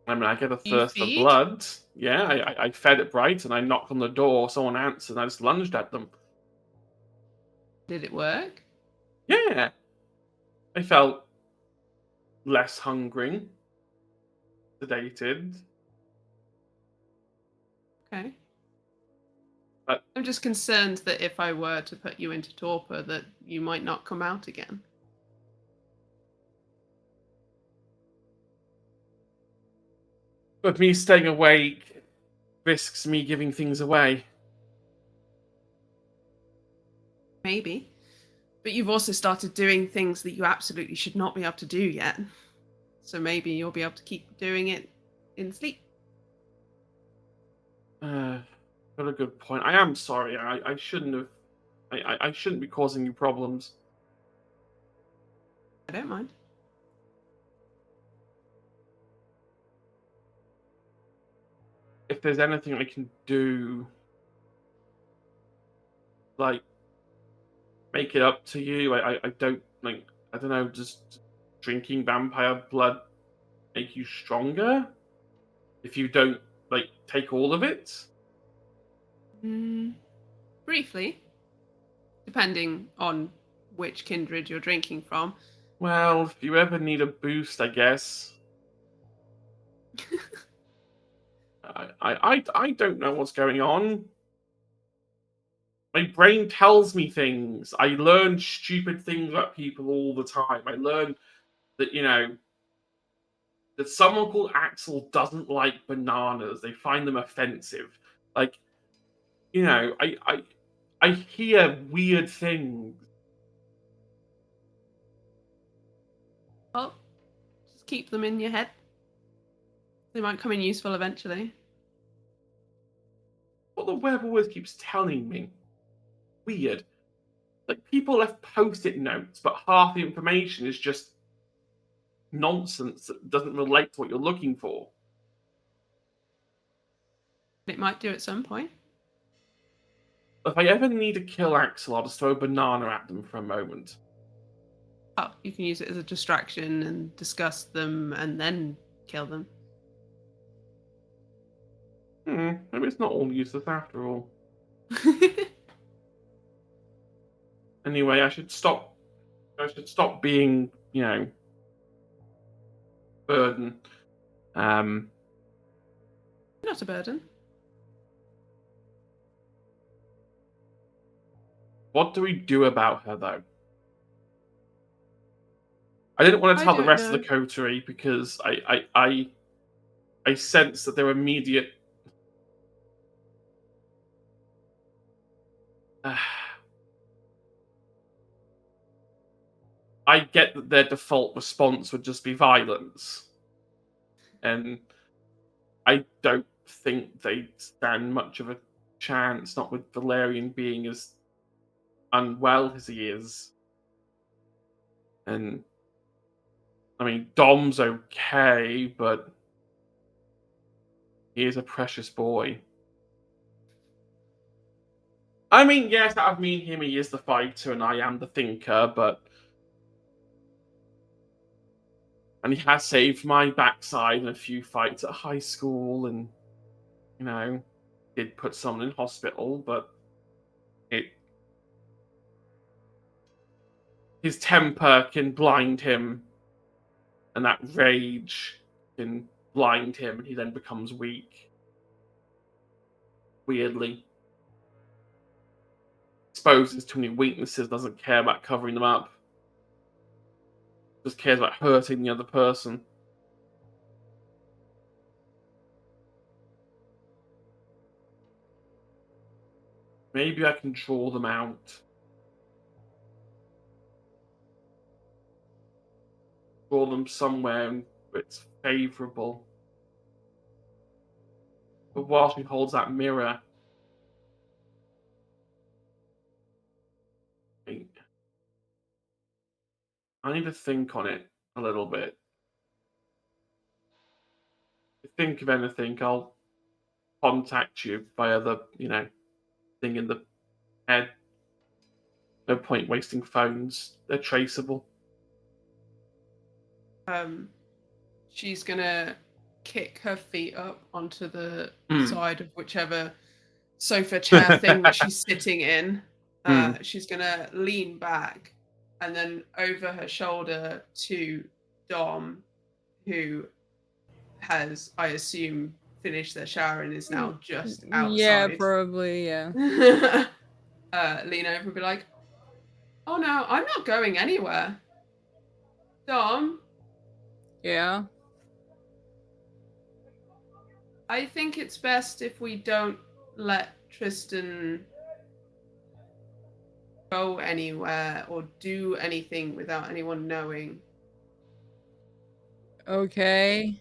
I mean, I get a Do you thirst for feed? blood. Yeah, I fed it right, and I knocked on the door. Someone answered, and I just lunged at them. Did it work? Yeah, I felt less hungry. sedated. Okay. But I'm just concerned that if I were to put you into torpor, that you might not come out again. but me staying awake risks me giving things away. Maybe. But you've also started doing things that you absolutely should not be able to do yet. So maybe you'll be able to keep doing it in sleep. Got a good point. I am sorry. I shouldn't have. I shouldn't be causing you problems. I don't mind. If there's anything I can do, like make it up to you, I don't like. I don't know. Just drinking vampire blood make you stronger if you don't like take all of it. Briefly, depending on which kindred you're drinking from. Well, if you ever need a boost, I guess. I don't know what's going on. My brain tells me things. I learn stupid things about people all the time. I learn that, that someone called Axel doesn't like bananas. They find them offensive. Like, I hear weird things. Well, just keep them in your head. They might come in useful eventually. What the web always keeps telling me. Weird. Like, people left post-it notes, but half the information is just nonsense that doesn't relate to what you're looking for. It might do at some point. If I ever need to kill Axel, I'll just throw a banana at them for a moment. Oh, you can use it as a distraction and discuss them and then kill them. Maybe it's not all useless after all. Anyway, I should stop being, burden. Not a burden. What do we do about her, though? I didn't want to I tell the don't rest of know. the coterie because I sense that they're immediate. I get that their default response would just be violence, and I don't think they stand much of a chance, not with Valerian being as unwell as he is. And I mean, Dom's okay, but he is a precious boy. I mean, yes, out of me and him, he is the fighter and I am the thinker, and he has saved my backside in a few fights at high school and, did put someone in hospital, but his temper can blind him, and that rage can blind him, and he then becomes weak. Weirdly. Exposes too many weaknesses, doesn't care about covering them up. Just cares about hurting the other person. Maybe I can draw them out. Draw them somewhere where it's favourable. But while she holds that mirror, I need to think on it a little bit. If I think of anything, I'll contact you via the, thing in the head. No point wasting phones. They're traceable. She's gonna kick her feet up onto the side of whichever sofa chair thing that she's sitting in. She's gonna lean back and then over her shoulder to Dom, who has, I assume, finished their shower and is now just outside. Yeah, probably, yeah. Lean over and be like, "Oh no, I'm not going anywhere. Dom, Yeah. I think it's best if we don't let Tristan go anywhere or do anything without anyone knowing." Okay.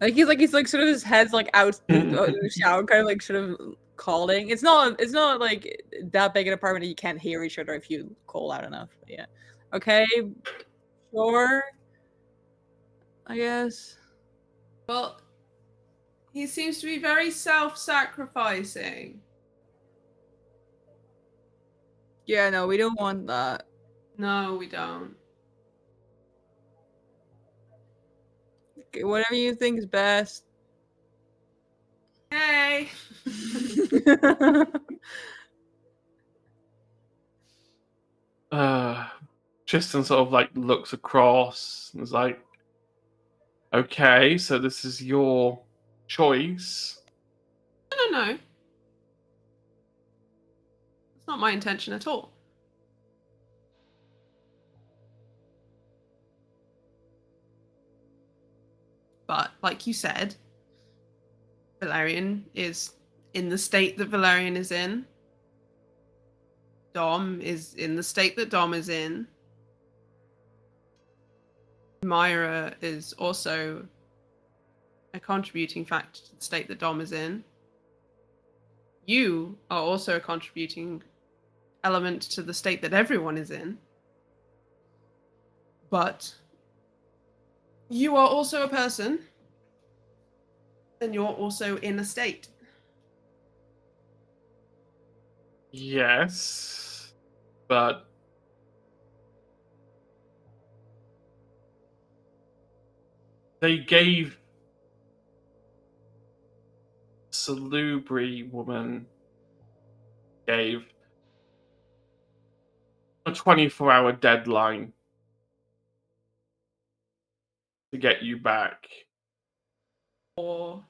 He's like sort of his head's like out the shower, kind of like sort of calling. It's not like that big an apartment that you can't hear each other if you call out enough. But yeah. Okay. Sure. I guess. Well, he seems to be very self-sacrificing. Yeah, no, we don't want that. No, we don't. Okay, whatever you think is best. Hey. Tristan sort of like looks across and is like, okay, so this is your choice. No. It's not my intention at all. But like you said, Valerian is in the state that Valerian is in. Dom is in the state that Dom is in. Myra is also a contributing factor to the state that Dom is in. You are also a contributing element to the state that everyone is in. But you are also a person, and you're also in a state. Yes, but they gave Salubri woman gave a 24-hour deadline to get you back. Or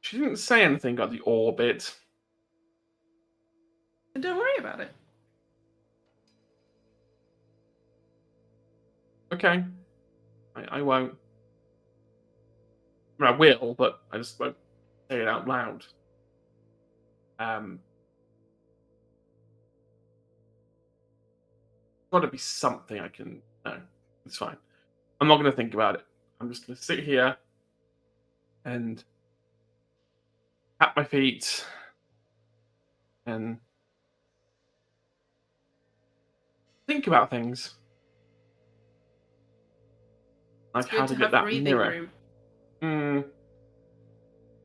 She didn't say anything about the orbit. and don't worry about it. Okay. I won't. I mean, I will, but I just won't say it out loud. Gotta be something I can. No, it's fine. I'm not gonna think about it. I'm just gonna sit here and tap my feet and think about things. Like It's how good to to get have that breathing mirror. room.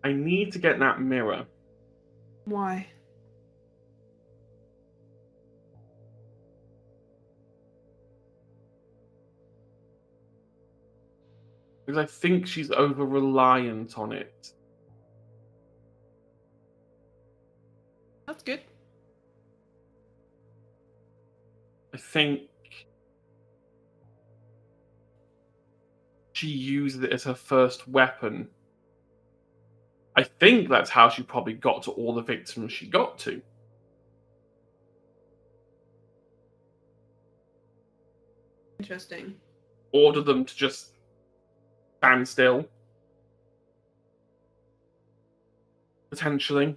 I need to get that mirror. Why? Because I think she's over reliant on it. That's good. I think she used it as her first weapon. I think that's how she probably got to all the victims she got to. Interesting. Order them to just stand still. Potentially.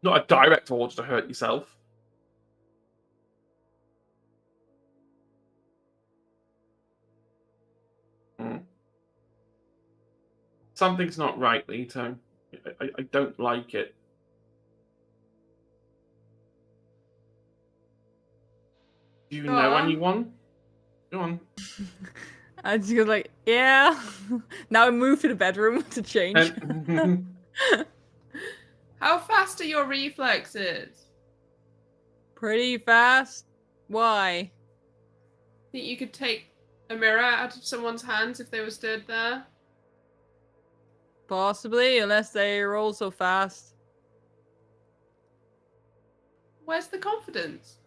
Not a direct order to hurt yourself. Something's not right, Leto. I don't like it. Do you know anyone? Go on. I just go like, yeah. Now I move to the bedroom to change. How fast are your reflexes? Pretty fast. Why? Think you could take a mirror out of someone's hands if they were stood there? Possibly, unless they roll so fast. Where's the confidence?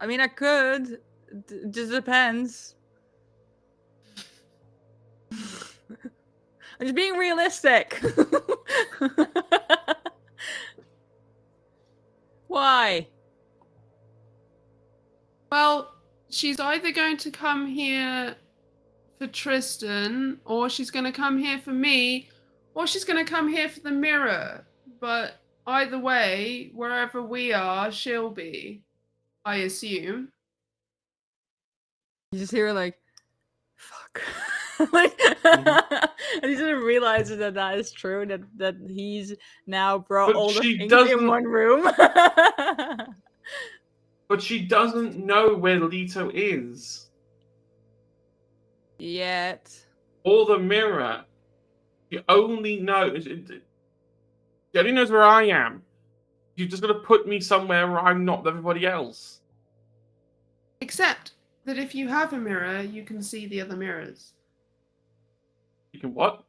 I mean, I could. It just depends. I'm just being realistic. Why? Well, she's either going to come here for Tristan, or she's going to come here for me, or she's going to come here for the mirror. But either way, wherever we are, she'll be, I assume. You just hear her like, fuck. Like, and he doesn't realize that is true, that he's now brought But all the she things doesn't- in one room. But she doesn't know where Leto is. Yet. Or the mirror. She only knows. She only knows where I am. You're just gonna put me somewhere where I'm not with everybody else. Except that if you have a mirror, you can see the other mirrors. You can what?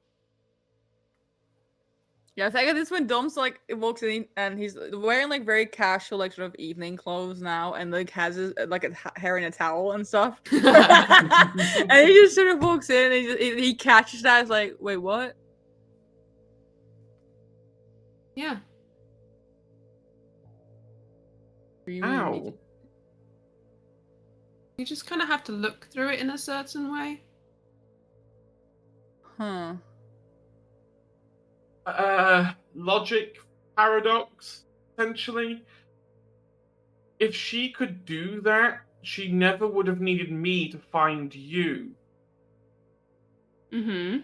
Yeah, I think this when Dom's like walks in and he's wearing like very casual, like sort of evening clothes now, and like has his like a hair in a towel and stuff. And he just sort of walks in and he catches that. It's like, wait, what? Yeah. Ow. You just kind of have to look through it in a certain way. Huh. Logic paradox, essentially. If she could do that, she never would have needed me to find you. Mm-hmm.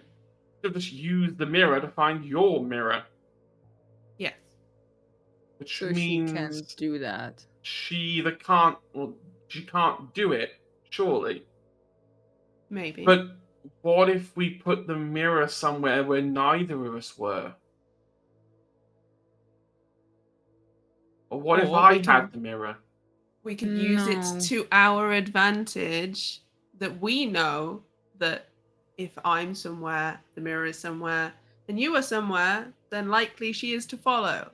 She'll just use the mirror to find your mirror. Yes. Which So means she can do that. she either can't, well, she can't do it, surely. Maybe. But what if we put the mirror somewhere where neither of us were? Or what if Or I we can- had the mirror? we could use No. it to our advantage that we know that if I'm somewhere, the mirror is somewhere, and you are somewhere, then likely she is to follow.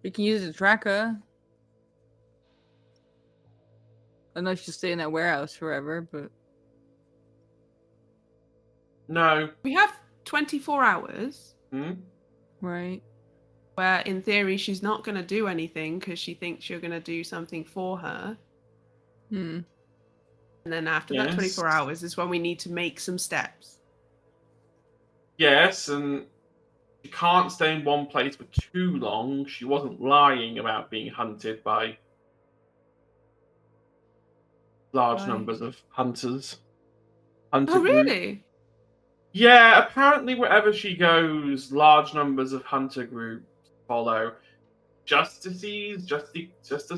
We can use it to track her. I don't know if she'll stay in that warehouse forever, but No. We have 24 hours Hmm? right. where, in theory, she's not going to do anything because she thinks you're going to do something for her. Hmm. And then after that Yes. 24 hours is when we need to make some steps. Yes, and she can't stay in one place for too long. She wasn't lying about being hunted by large Right. numbers of hunters. Hunter Oh, group. really? Yeah, apparently wherever she goes, large numbers of hunter groups follow. Justices, just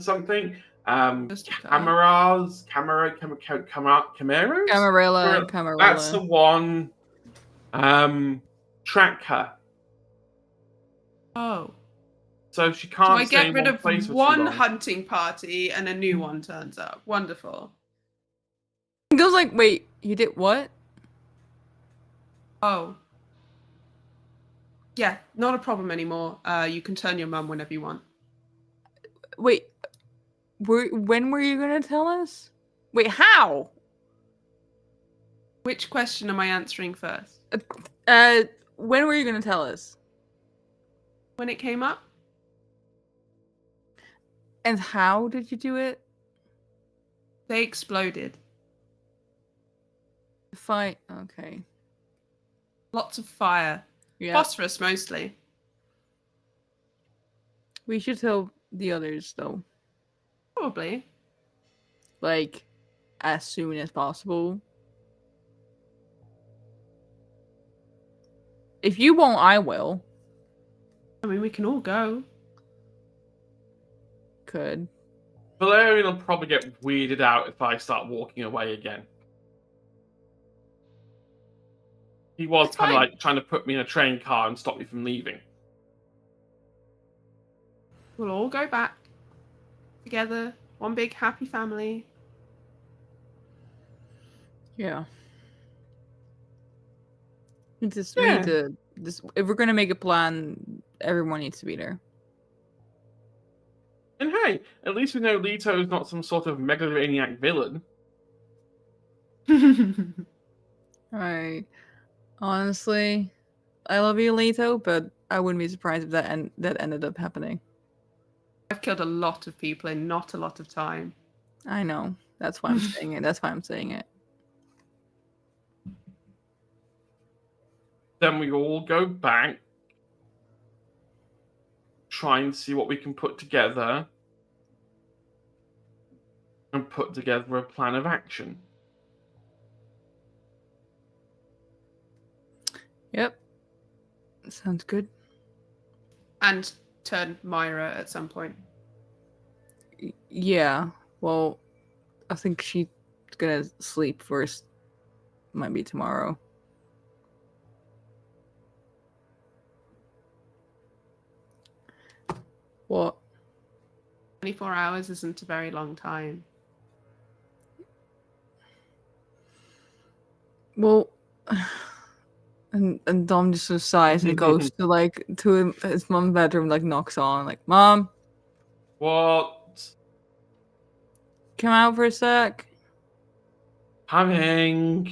something. Justified. Cameras, Cameras. Camarilla, Camarilla. That's the one. Track her, Oh. so she So can't I stay get in rid one of place for too one long. hunting party and a new one turns up. Wonderful. It goes like, wait, you did what? Oh. Yeah, not a problem anymore. You can turn your mum whenever you want. Wait, when were you gonna tell us? Wait, how? Which question am I answering first? When were you gonna tell us? When it came up? And how did you do it? They exploded. Fight. Okay. Lots of fire. Yeah. Phosphorus mostly. We should tell the others though. Probably. Like, as soon as possible. If you won't, I will. I mean, we can all go. Could. Valerian will probably get weirded out if I start walking away again. He was That's kind of fine. like trying to put me in a train car and stop me from leaving. We'll all go back together. One big happy family. Yeah. We need to if we're gonna make a plan, everyone needs to be there. And hey, at least we know Leto is not some sort of megalomaniac villain. Honestly, I love you, Leto, but I wouldn't be surprised if that ended up happening. I've killed a lot of people in not a lot of time. I know. That's why I'm saying it. That's why I'm saying it. Then we all go back, try and see what we can put together, and put together a plan of action. Yep. Sounds good. And turn Myra at some point. Yeah. Well, I think she's gonna sleep first. Might be tomorrow. What? 24 hours isn't a very long time. Well, and Dom just sort of sighs and goes to his mom's bedroom, like knocks on, like, Mom, What? come out for a sec. Coming.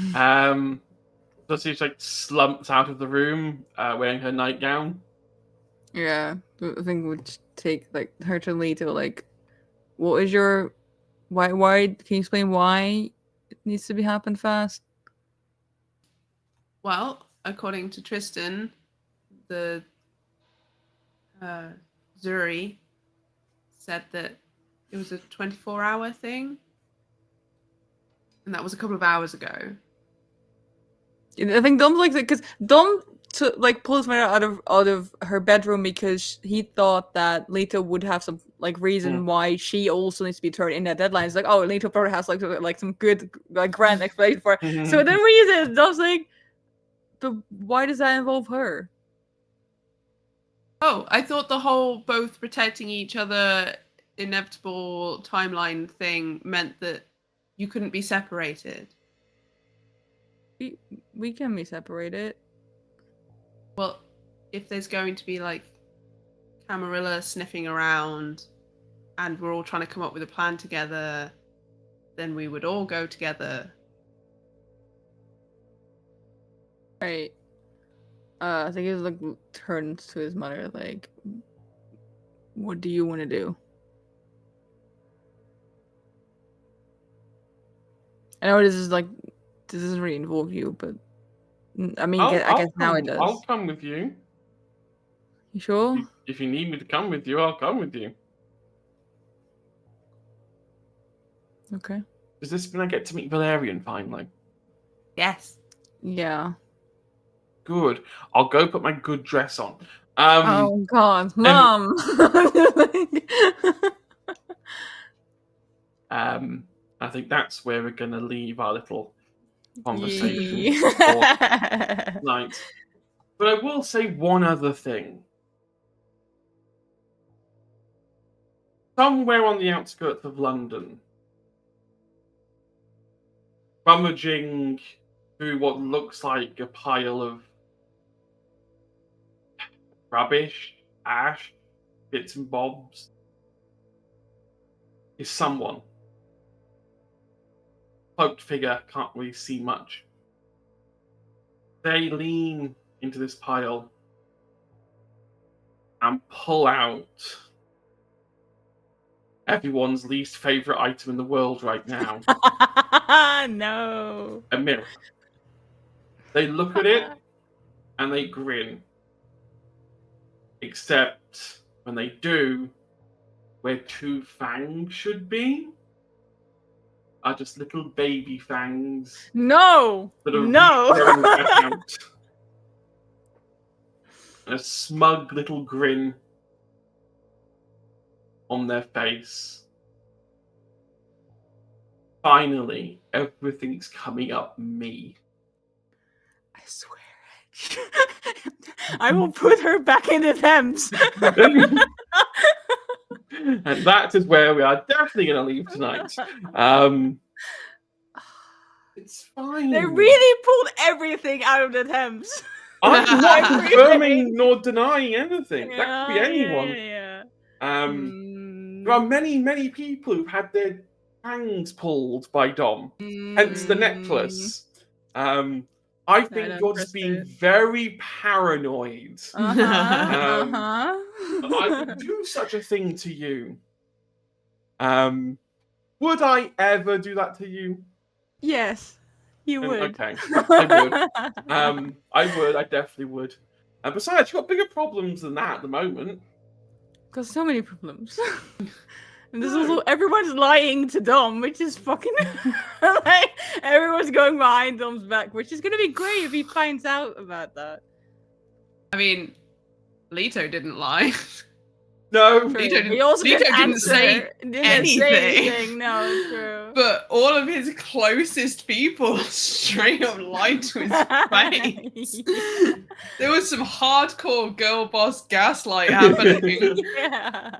So she's like slumps out of the room, wearing her nightgown. Yeah, I think it would take like her to Leto, like, what is your why can you explain why it needs to be happen fast? Well, according to Tristan, the Zuri said that it was a 24-hour thing, and that was a couple of hours ago. I think Dom's like, because Dom pulls Mara out of her bedroom because he thought that Leto would have some like reason why she also needs to be turned in that deadline. It's like, oh, Leto probably has like some good like grand explanation for it. So the reason Dom's like, but why does that involve her? Oh, I thought the whole both protecting each other inevitable timeline thing meant that you couldn't be separated. We can be separated. Well, if there's going to be like Camarilla sniffing around and we're all trying to come up with a plan together, then we would all go together. Right. I think he like turns to his mother like, what do you want to do? I know this doesn't really involve you, but I mean, I guess now it does. I'll come with you. You sure? If you need me to come with you, I'll come with you. Okay. Does this mean I get to meet Valerian finally? Yes. Yeah. Good. I'll go put my good dress on. Oh God, Mom. I think that's where we're gonna leave our little conversation for tonight. But I will say one other thing. Somewhere on the outskirts of London, rummaging through what looks like a pile of rubbish, ash, bits and bobs, is someone. Cloaked figure, can't really see much. They lean into this pile and pull out everyone's least favorite item in the world right now. No. A mirror. They look at it and they grin. Except when they do, where two fangs should be are just little baby fangs. No. That are No. regrowing back out. And a smug little grin on their face. Finally, everything's coming up me. I swear. I will put her back in the Thames. And that is where we are definitely going to leave tonight. It's fine. They really pulled everything out of the Thames. I'm not confirming nor denying anything. That could be anyone. Yeah. There are many people who've had their fangs pulled by Dom, hence the necklace. I think don't you're just trust being it. very paranoid. Uh-huh. I would do such a thing to you. Would I ever do that to you? Yes, you would. Okay, I would. I definitely would. And besides, you've got bigger problems than that at the moment. Got so many problems. And there's No. also everyone's lying to Dom, which is fucking like everyone's going behind Dom's back, which is gonna be great if he finds out about that. I mean, Leto didn't lie. No. Leto He also Leto didn't answer, say say anything. anything. No, true. But all of his closest people straight up lied to his face. There was some hardcore girl boss gaslight happening. Yeah.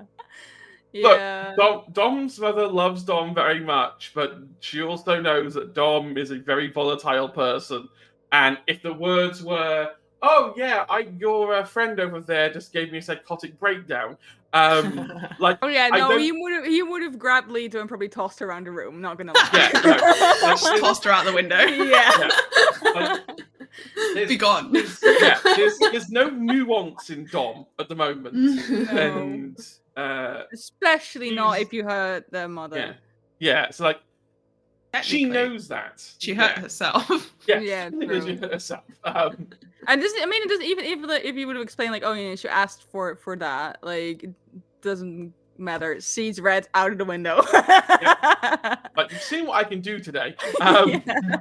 Look, Yeah. Dom's mother loves Dom very much, but she also knows that Dom is a very volatile person. And if the words were, "Oh yeah, your friend over there just gave me a psychotic breakdown," like, Oh yeah, I no, don't- he would have grabbed Leto and probably tossed her around the room. Not gonna lie. Yeah, no, like, Just tossed her out the window. Yeah. Be gone. There's no nuance in Dom at the moment, No. and Especially not she's- if you hurt their mother. yeah. So like, she Technically, knows that She hurt Yeah. herself. Yeah, Yeah, because true. she hurt herself. And this, I mean, it doesn't even if you would have explained like, oh, she asked for that, like, it doesn't matter. Sees red out of the window. But you've seen what I can do today.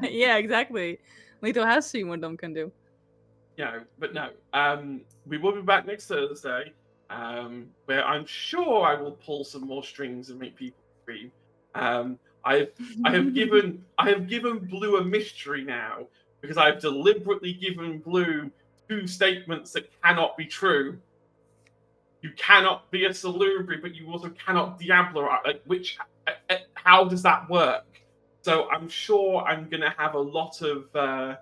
Yeah, exactly. Leto has seen what Dom can do. But no. We will be back next Thursday, where I'm sure I will pull some more strings and make people scream. I have given Blue a mystery now because I've deliberately given Blue 2 statements that cannot be true. You cannot be a salubri, but you also cannot Diablo. Like, how does that work? So I'm sure I'm gonna have a lot of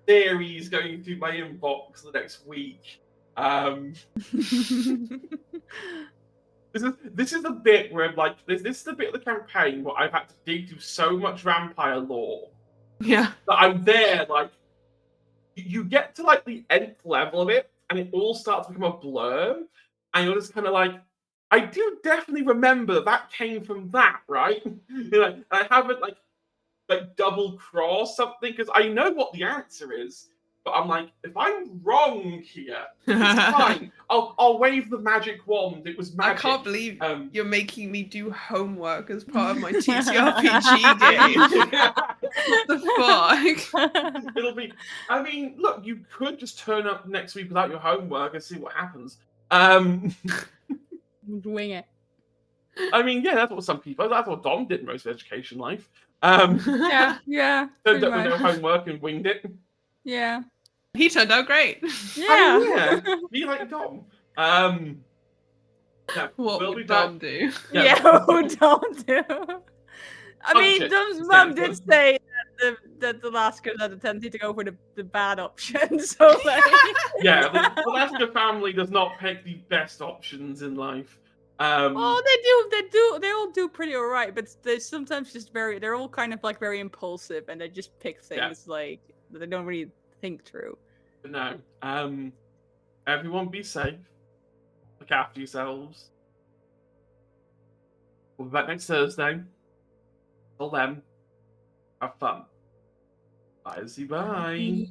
theories going through my inbox the next week. This is the bit where I'm like, this is the bit of the campaign where I've had to dig through so much vampire lore Yeah. that I'm there. Like, you get to like the nth level of it, and it all starts to become a blur, and you're just kind of like, I do definitely remember that came from that, right? You're like, I haven't like double cross something because I know what the answer is. But I'm like, if I'm wrong here, it's fine. I'll wave the magic wand. It was I magic. can't believe you're you're making me do homework as part of my TTRPG game. What the fuck? It'll be. I mean, look, you could just turn up next week without your homework and see what happens. Wing it. I mean, yeah, that's what some people. That's what Dom did most of education life. Yeah. Turned pretty up with no much. homework and winged it. Yeah. He turned out great. Yeah. Be like Dom. No, What we'll be would back. Dom do? Yeah, don't do. I mean, Shit. Dom's mum did say that the Laskers had a tendency to go for the bad option. So like, Yeah, the Alaska family does not pick the best options in life. oh, they all do pretty alright, but they're sometimes just they're all kind of like very impulsive, and they just pick things like that they don't really think through. But no, everyone be safe. Look after yourselves. We'll be back next Thursday. Till then, have fun. Bye.